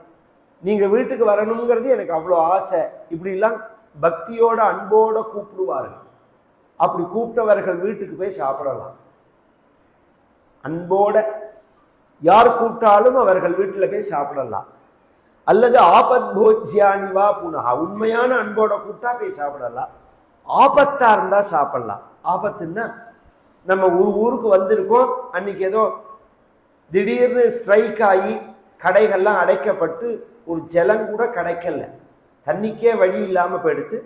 A: நீங்க வீட்டுக்கு வரணுங்கிறது எனக்கு அவ்வளோ ஆசை. இப்படிலாம் பக்தியோட அன்போட கூப்பிடுவார்கள். அப்படி கூப்பிட்டவர்கள் வீட்டுக்கு போய் சாப்பிடலாம். அன்போட யார் கூப்பிட்டாலும் அவர்கள் வீட்டுல போய் சாப்பிடலாம். அல்லது ஆபத் போஜ்யானி வா புனஹ, உண்மையான அன்போட கூப்பிட்டா போய் சாப்பிடலாம். ஆபத்தா இருந்தா சாப்பிடலாம். ஆபத்துன்னா நம்ம ஒரு ஊருக்கு வந்திருக்கோம், அன்னைக்கு ஏதோ திடீர்னு ஸ்ட்ரைக் ஆகி கடைகள்லாம் அடைக்கப்பட்டு ஒரு ஜலம் கூட கிடைக்கல, தண்ணிக்கே வழி இல்லாம போயிடுத்து,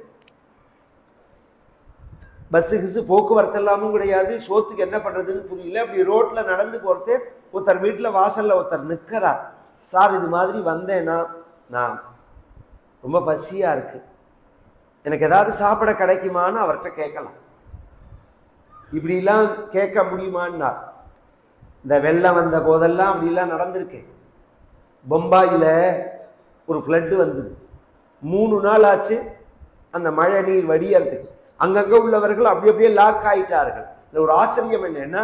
A: பஸ்ஸு கிசு போக்குவரத்து எல்லாமும் கிடையாது, சோத்துக்கு என்ன பண்றதுன்னு புரியல. அப்படி ரோட்ல நடந்து போறதே ஒருத்தர் வீட்டுல வாசல்ல ஒருத்தர் நிற்கிறார். சார் இது மாதிரி வந்தேன்னா நான் ரொம்ப பசியா இருக்கு, எனக்கு ஏதாவது சாப்பிட கிடைக்குமான்னு அவர்கிட்ட கேட்கலாம். இப்படிலாம் கேட்க முடியுமான்னா, இந்த வெள்ளம் வந்த போதெல்லாம் அப்படிலாம் நடந்திருக்கு. பொம்பாயில ஒரு ஃப்ளட்டு வந்தது, 3 நாள் ஆச்சு அந்த மழை நீர் வடியறதுக்கு. அங்கங்க உள்ளவர்கள் அப்படி அப்படியே லாக் ஆயிட்டார்கள். இந்த ஒரு ஆச்சரியம் என்னன்னா,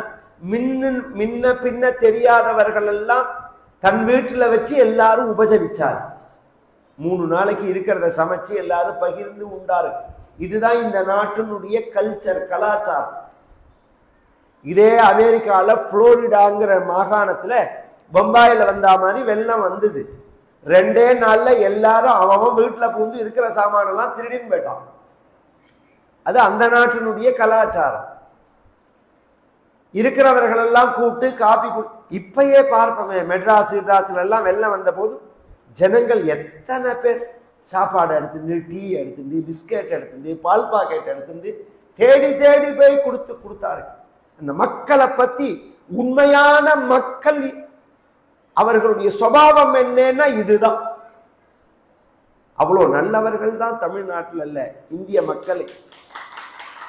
A: முன்ன பின்ன தெரியாதவர்கள் எல்லாம் தன் வீட்டுல வச்சு எல்லாரும் உபசரிச்சார். 3 நாளைக்கு இருக்கிறத சமைச்சு எல்லாரும் பகிர்ந்து உண்டார்கள். இதுதான் இந்த நாட்டினுடைய கல்ச்சர், கலாச்சாரம். இதே அமெரிக்கால புளோரிடாங்கிற மாகாணத்துல பம்பாயில வந்தா மாதிரி வெள்ளம் வந்தது. 2 நாள்ல எல்லாரும் அவன் வீட்டுல புகுந்து இருக்கிற சாமானெல்லாம் திருடின்னு போயிட்டான். அது அந்த நாட்டினுடைய கலாச்சாரம். இருக்கிறவர்கள் எல்லாம் கூப்பிட்டு காபி இப்பயே பார்ப்போமே, மெட்ராஸ்ல எல்லாம் வெள்ளம் வந்த போது ஜனங்கள் எத்தனை பேர் சாப்பாடு எடுத்துட்டு, டீ எடுத்துட்டு, பிஸ்கெட் எடுத்துட்டு, பால் பாக்கெட் எடுத்துட்டு தேடி தேடி போய் கொடுத்தார்கள். அந்த மக்களை பத்தி உண்மையான மக்கள் அவர்களுடைய சுபாவம் என்னன்னா இதுதான். அவ்வளோ நல்லவர்கள் தான் தமிழ்நாட்டில் அல்ல, இந்திய மக்களே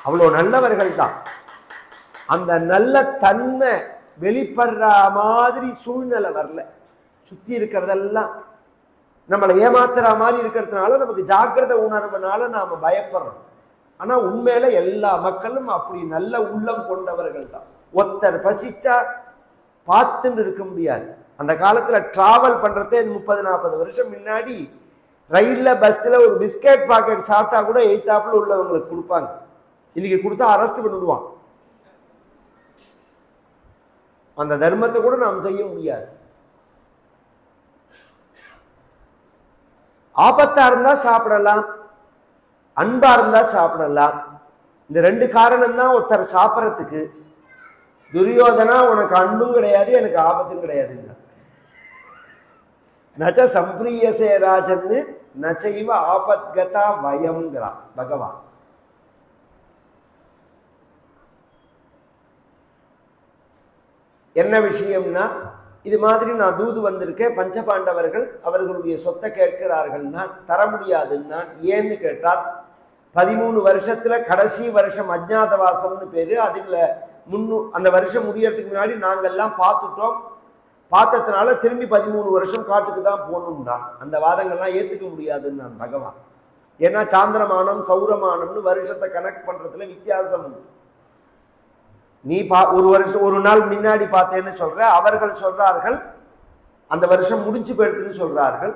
A: அவ்வளோ நல்லவர்கள் தான். அந்த நல்ல தன்மை வெளிப்படுற மாதிரி சூழ்நிலை வரல. சுத்தி இருக்கிறதெல்லாம் நம்மளை ஏமாத்துற மாதிரி இருக்கிறதுனால நமக்கு ஜாக்கிரதை உணர்வுனால நாம பயப்படுறோம். ஆனா உண்மையில எல்லா மக்களும் அப்படி நல்ல உள்ளம் கொண்டவர்கள் தான். ஒருத்தர் பசிச்சா பார்த்துன்னு இருக்க முடியாது, அந்த காலத்துல டிராவல் பண்றதே 30-40 வருஷம் முன்னாடி ரயில்ல பஸ்ல ஒரு பிஸ்கட் பாக்கெட் சாப்பிட்டா கூட எய்தாப்புல உள்ளவங்களுக்கு கொடுப்பாங்க. இன்னைக்கு கொடுத்தா அரெஸ்ட் பண்ணிடுவான். அந்த தர்மத்தை கூட நாம் செய்ய முடியாது. ஆபத்தா இருந்தா சாப்பிடலாம், அன்பா இருந்தா சாப்பிடலாம். இந்த 2 காரணம் தான் ஒருத்தர் சாப்பிடறதுக்கு. துரியோதனா உனக்கு அன்பும் கிடையாது, எனக்கு ஆபத்தும் கிடையாது. நச்ச சம்பிரியசே ராஜன்னு நச்சைவ ஆபத்கதா வயம்ங்கிறான் பகவான். என்ன விஷயம்னா, இது மாதிரி நான் தூது வந்திருக்கேன், பஞ்சபாண்டவர்கள் அவர்களுடைய சொத்தை கேட்கிறார்கள்னா தர முடியாதுன்னா ஏன்னு கேட்டால் 13 வருஷத்துல கடைசி வருஷம் அஜ்ஞாதவாசம்னு பேரு. அதுல அந்த வருஷம் முடியறதுக்கு முன்னாடி நாங்கெல்லாம் பார்த்துட்டோம். பார்த்ததுனால திரும்பி 13 வருஷம் காட்டுக்கு தான் போகணும்னா அந்த வாதங்கள்லாம் ஏத்துக்க முடியாதுன்னு நான் பகவான். ஏன்னா சாந்திரமானம் சௌரமானம்னு வருஷத்தை கனெக்ட் பண்றதுல வித்தியாசம் உண்டு. நீ ஒரு நாள் முன்னாடி பார்த்தேன்னு சொல்ற, அவர்கள் சொல்றார்கள் அந்த வருஷம் முடிஞ்சு போயிடுதுன்னு சொல்றார்கள்.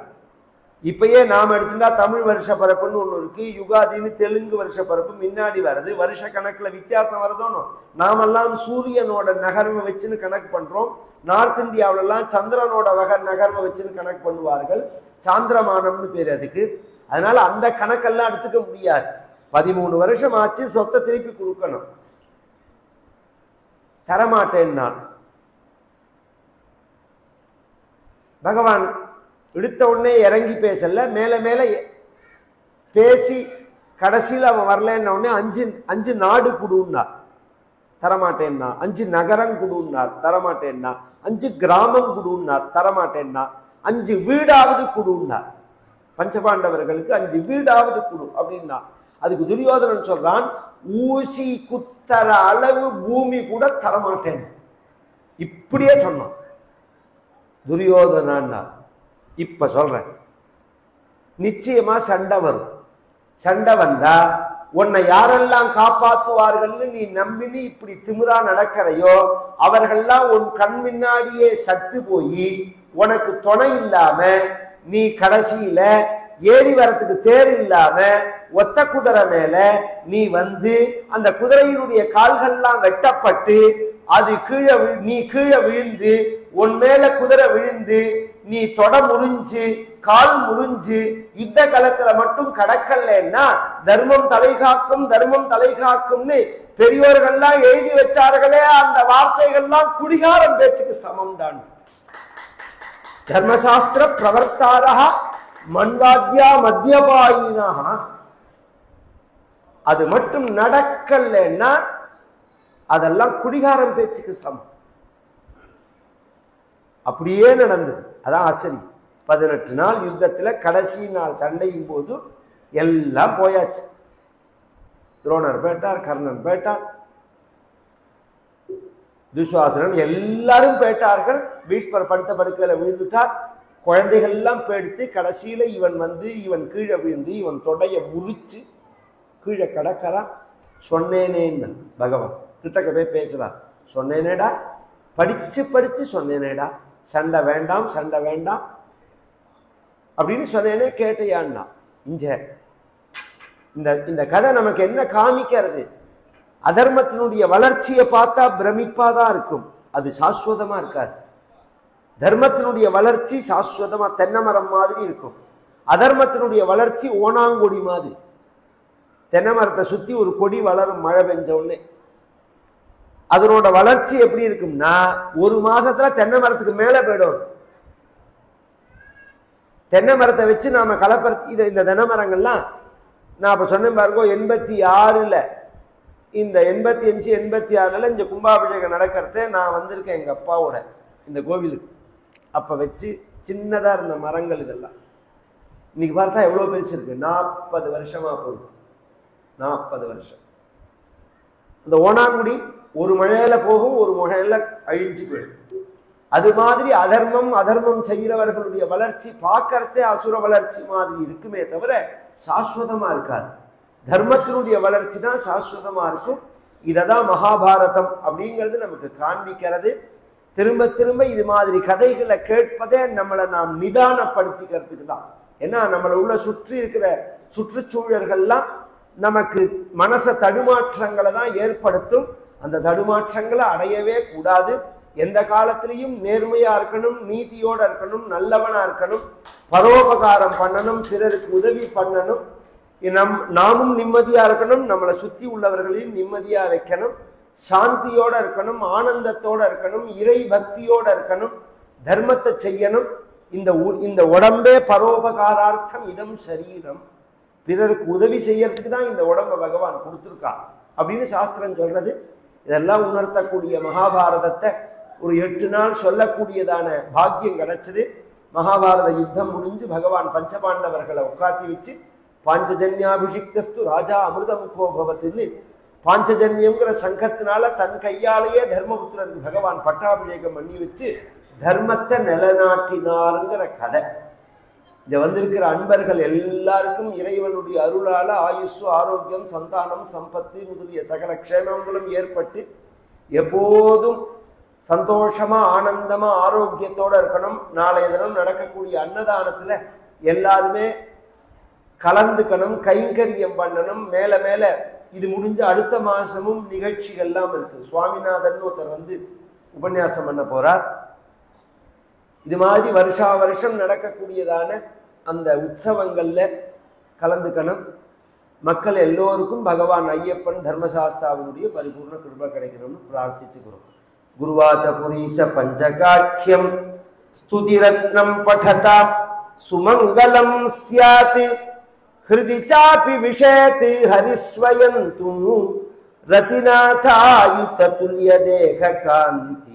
A: இப்பயே நாம் எடுத்துட்டா தமிழ் வருஷ பரப்புன்னு ஒண்ணு இருக்கு, யுகாதின்னு தெலுங்கு வருஷ பரப்பு முன்னாடி வருது. வருஷ கணக்குல வித்தியாசம் வருதோனோ. நாமெல்லாம் சூரியனோட நகர்வை வச்சுன்னு கணக்கு பண்றோம். நார்த் இந்தியாவிலாம் சந்திரனோட நகர்வை வச்சுன்னு கணக்கு பண்ணுவார்கள். சாந்திரமானம்னு பேர் அதுக்கு. அதனால அந்த கணக்கெல்லாம் எடுத்துக்க முடியாது. 13 வருஷம் ஆச்சு, சொத்தை திருப்பி கொடுக்கணும். தரமாட்டேன் நான். பகவான் எடுத்த உடனே இறங்கி பேசல, மேல மேல பேசி கடைசியில் அவன் வரலன்ன உடனே 5 நாடு குடுன்னார், தரமாட்டேன்னா. 5 நகரம் குடுன்னார், தரமாட்டேன்னா. 5 கிராமம் குடுன்னார், தரமாட்டேன்னா. 5 வீடாவது குடுன்னார். பஞ்சபாண்டவர்களுக்கு 5 வீடாவது குடு அப்படின்னா. அதுக்கு துரியோதனன் சொல்றான், ஊசி குத்தர அளவு பூமி கூட தரமாட்டேன். இப்படியே சொன்னான் துரியோதனா. இப்ப சொல்றேன், நிச்சயமா சண்டை வரும். சண்டை வந்தா உன்னை யாரெல்லாம் காப்பாற்றுவார்கள்னு நீ நம்பினி இப்படி திமிரா நடக்கிறையோ அவர்கள்லாம் உன் கண் முன்னாடியே சத்து போய் உனக்கு துணை இல்லாம நீ கடைசியில ஏறி வரத்துக்கு தேர் இல்லாம ஒத்த குதிரை மேல நீ வந்து அந்த குதிரையினுடைய கால்கள்லாம் வெட்டப்பட்டு அது நீ கீழே விழுந்து உன் மேல குதிரை விழுந்து நீ தொட முறிஞ்சு கால் முறிஞ்சு யுத்த களத்துல மட்டும் கடக்கலன்னா தர்மம் தலை காக்கும், தர்மம் தலை காக்கும்னு பெரியோர்கள்லாம் எழுதி வச்சார்களே, அந்த வார்த்தைகள்லாம் குடிகாரம் பேச்சுக்கு சமம் தான். தர்மசாஸ்திர பிரவர்த்தாரா மண்வாத்யா மத்தியபாயினா. அது மட்டும் நடக்கலன்னா அதெல்லாம் குடிகாரம் பேச்சுக்கு சமம். அப்படியே நடந்தது. அதான் ஆச்சரியம். 18 நாள் யுத்தத்துல கடைசி நாள் சண்டையும் போது எல்லாம் போயாச்சு. துரோணர் போயிட்டார், கர்ணன் போயிட்டார், துஷாசனன் எல்லாரும் போயிட்டார்கள். பீஷ்மர் படுத்த படுக்கையில விழுந்துட்டார். குழந்தைகள் எல்லாம் போயிடுத்து. கடைசியில இவன் வந்து இவன் கீழே விழுந்து இவன் தொடைய முறிச்சு கீழே கடக்கிறான். சொன்னேனேன்னு பகவான் கிட்டக்க போய் பேசுறார். சொன்னேனேடா, படிச்சு படிச்சு சொன்னேனேடா, சண்டை வேண்டாம் சண்டை வேண்டாம் அப்படின்னு சொன்னேனே, கேட்டையான்னா. இந்த கதை நமக்கு என்ன காமிக்கிறது? அதர்மத்தினுடைய வளர்ச்சியை பார்த்தா பிரமிப்பாதான் இருக்கும், அது சாஸ்வதமா இருக்காது. தர்மத்தினுடைய வளர்ச்சி சாஸ்வதமா தென்னை மரம் மாதிரி இருக்கும். அதர்மத்தினுடைய வளர்ச்சி ஓனாங்கொடி மாதிரி. தென்னை மரத்தை சுத்தி ஒரு கொடி வளரும் மழை பெஞ்ச உடனே. அதனோட வளர்ச்சி எப்படி இருக்கும்னா 1 மாசத்துல தென்னை மரத்துக்கு மேல போயிடும். தென்னை மரத்தை வச்சு நாம கலப்பறது. இந்த தென்னை மரங்கள்லாம் நான் இப்ப சொன்னேன் பாருங்க, 86ல இந்த 85 86ல இந்த கும்பாபிஷேகம் நடக்கிறத நான் வந்திருக்கேன் எங்க அப்பாவோட இந்த கோவிலுக்கு. அப்ப வச்சு சின்னதா இருந்த மரங்கள் இதெல்லாம் இன்னைக்கு பார்த்தா எவ்வளவு பெருசு இருக்கு. 40 வருஷமா போகுது. 40 வருஷம். அந்த ஓனாங்குடி ஒரு மழையில போகும், ஒரு மழையில அழிஞ்சு போயிடும். அது மாதிரி அதர்மம் செய்கிறவர்களுடைய வளர்ச்சி பார்க்கறதே அசுர வளர்ச்சி மாதிரி இருக்குமே தவிர சாஸ்வதமா இருக்காது. தர்மத்தினுடைய வளர்ச்சி தான் சாஸ்வதமா இருக்கும். இததான் மகாபாரதம் அப்படிங்கிறது நமக்கு காண்பிக்கிறது. திரும்ப திரும்ப இது மாதிரி கதைகளை கேட்பதே நம்மளை நாம் நிதானப்படுத்திக்கிறதுக்கு தான். ஏன்னா நம்மளை உள்ள சுற்றி இருக்கிற சுற்றுச்சூழல்கள்லாம் நமக்கு மனச தடுமாற்றங்களை தான் ஏற்படுத்தும். அந்த தடுமாற்றங்களை அடையவே கூடாது. எந்த காலத்திலையும் நேர்மையா இருக்கணும், நீதியோட இருக்கணும், நல்லவனா இருக்கணும், பரோபகாரம் பண்ணணும், பிறருக்கு உதவி பண்ணணும், நாமும் நிம்மதியா இருக்கணும், நம்மளை சுத்தி உள்ளவர்களையும் நிம்மதியா வைக்கணும், சாந்தியோட இருக்கணும், ஆனந்தத்தோட இருக்கணும், இறை பக்தியோட இருக்கணும், தர்மத்தை செய்யணும். இந்த உடம்பே பரோபகாரார்த்தம் இதம் சரீரம், பிறருக்கு உதவி செய்யறதுக்கு தான் இந்த உடம்பை பகவான் கொடுத்துருக்கா அப்படின்னு சாஸ்திரம் சொல்றது. இதெல்லாம் உணர்த்தக்கூடிய மகாபாரதத்தை ஒரு 8 நாள் சொல்லக்கூடியதான பாக்கியம் கிடைச்சது. மகாபாரத யுத்தம் முடிஞ்சு பகவான் பஞ்சபாண்டவர்களை உட்காத்தி வச்சு பாஞ்சஜன்யாபிஷிக்தஸ்து ராஜா அமிர்தமுகோ பவத்துன்னு பாஞ்சஜன்யம்ங்கிற சங்கத்தினால தன் கையாலேயே தர்மபுத்திரருக்கு பகவான் பட்டாபிஷேகம் பண்ணி வச்சு தர்மத்தை நிலநாட்டினாருங்கிற கதை. இங்க வந்திருக்கிற அன்பர்கள் எல்லாருக்கும் இறைவனுடைய அருளால ஆயுசு, ஆரோக்கியம், சந்தானம், சம்பத்து முதலிய சகல க்ஷேமங்களும் ஏற்பட்டு எப்போதும் சந்தோஷமா ஆனந்தமா ஆரோக்கியத்தோட இருக்கணும். நாளைய தினம் நடக்கக்கூடிய அன்னதானத்துல எல்லாருமே கலந்துக்கணும், கைங்கரியம் பண்ணணும். மேல மேல இது முடிஞ்ச அடுத்த மாசமும் நிகழ்ச்சிகள்லாம் இருக்கு. சுவாமிநாதன் ஒருத்தர் வந்து உபன்யாசம் பண்ண போறார். இது மாதிரி வருஷா வருஷம் நடக்கக்கூடியதான அந்த உற்சவங்கள்ல கலந்துக்கணும். மக்கள் எல்லோருக்கும் பகவான் ஐயப்பன் தர்மசாஸ்தாவினுடைய பரிபூர்ண கிருபை கிடைக்கணும்னு பிரார்த்திச்சுக்கிறோம். குருவாத புரீஷ பஞ்சகாக்கியம் ஸ்துதிரத்னம் படதா சுமங்கலம் ஸ்யாத் ஹிருதி சாபி விஷேத் ஹரிஸ்வயந்து ரதிநாதாயுத துல்ய தேக காந்தி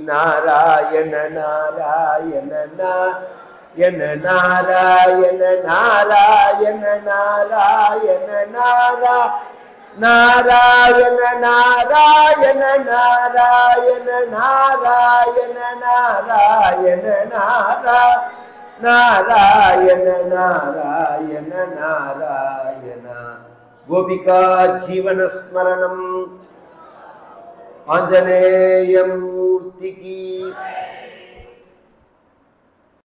A: நாராயண நாராயண நாராயண நாராயண நாராயண நாராயண நாராயண நாராயண நாராயண நாராயண நாராயண நாராயண நாராயண நாராயண கோபிகா ஜீவன ஸ்மரணம் ஆஞ்சநேய மூர்த்திக்கு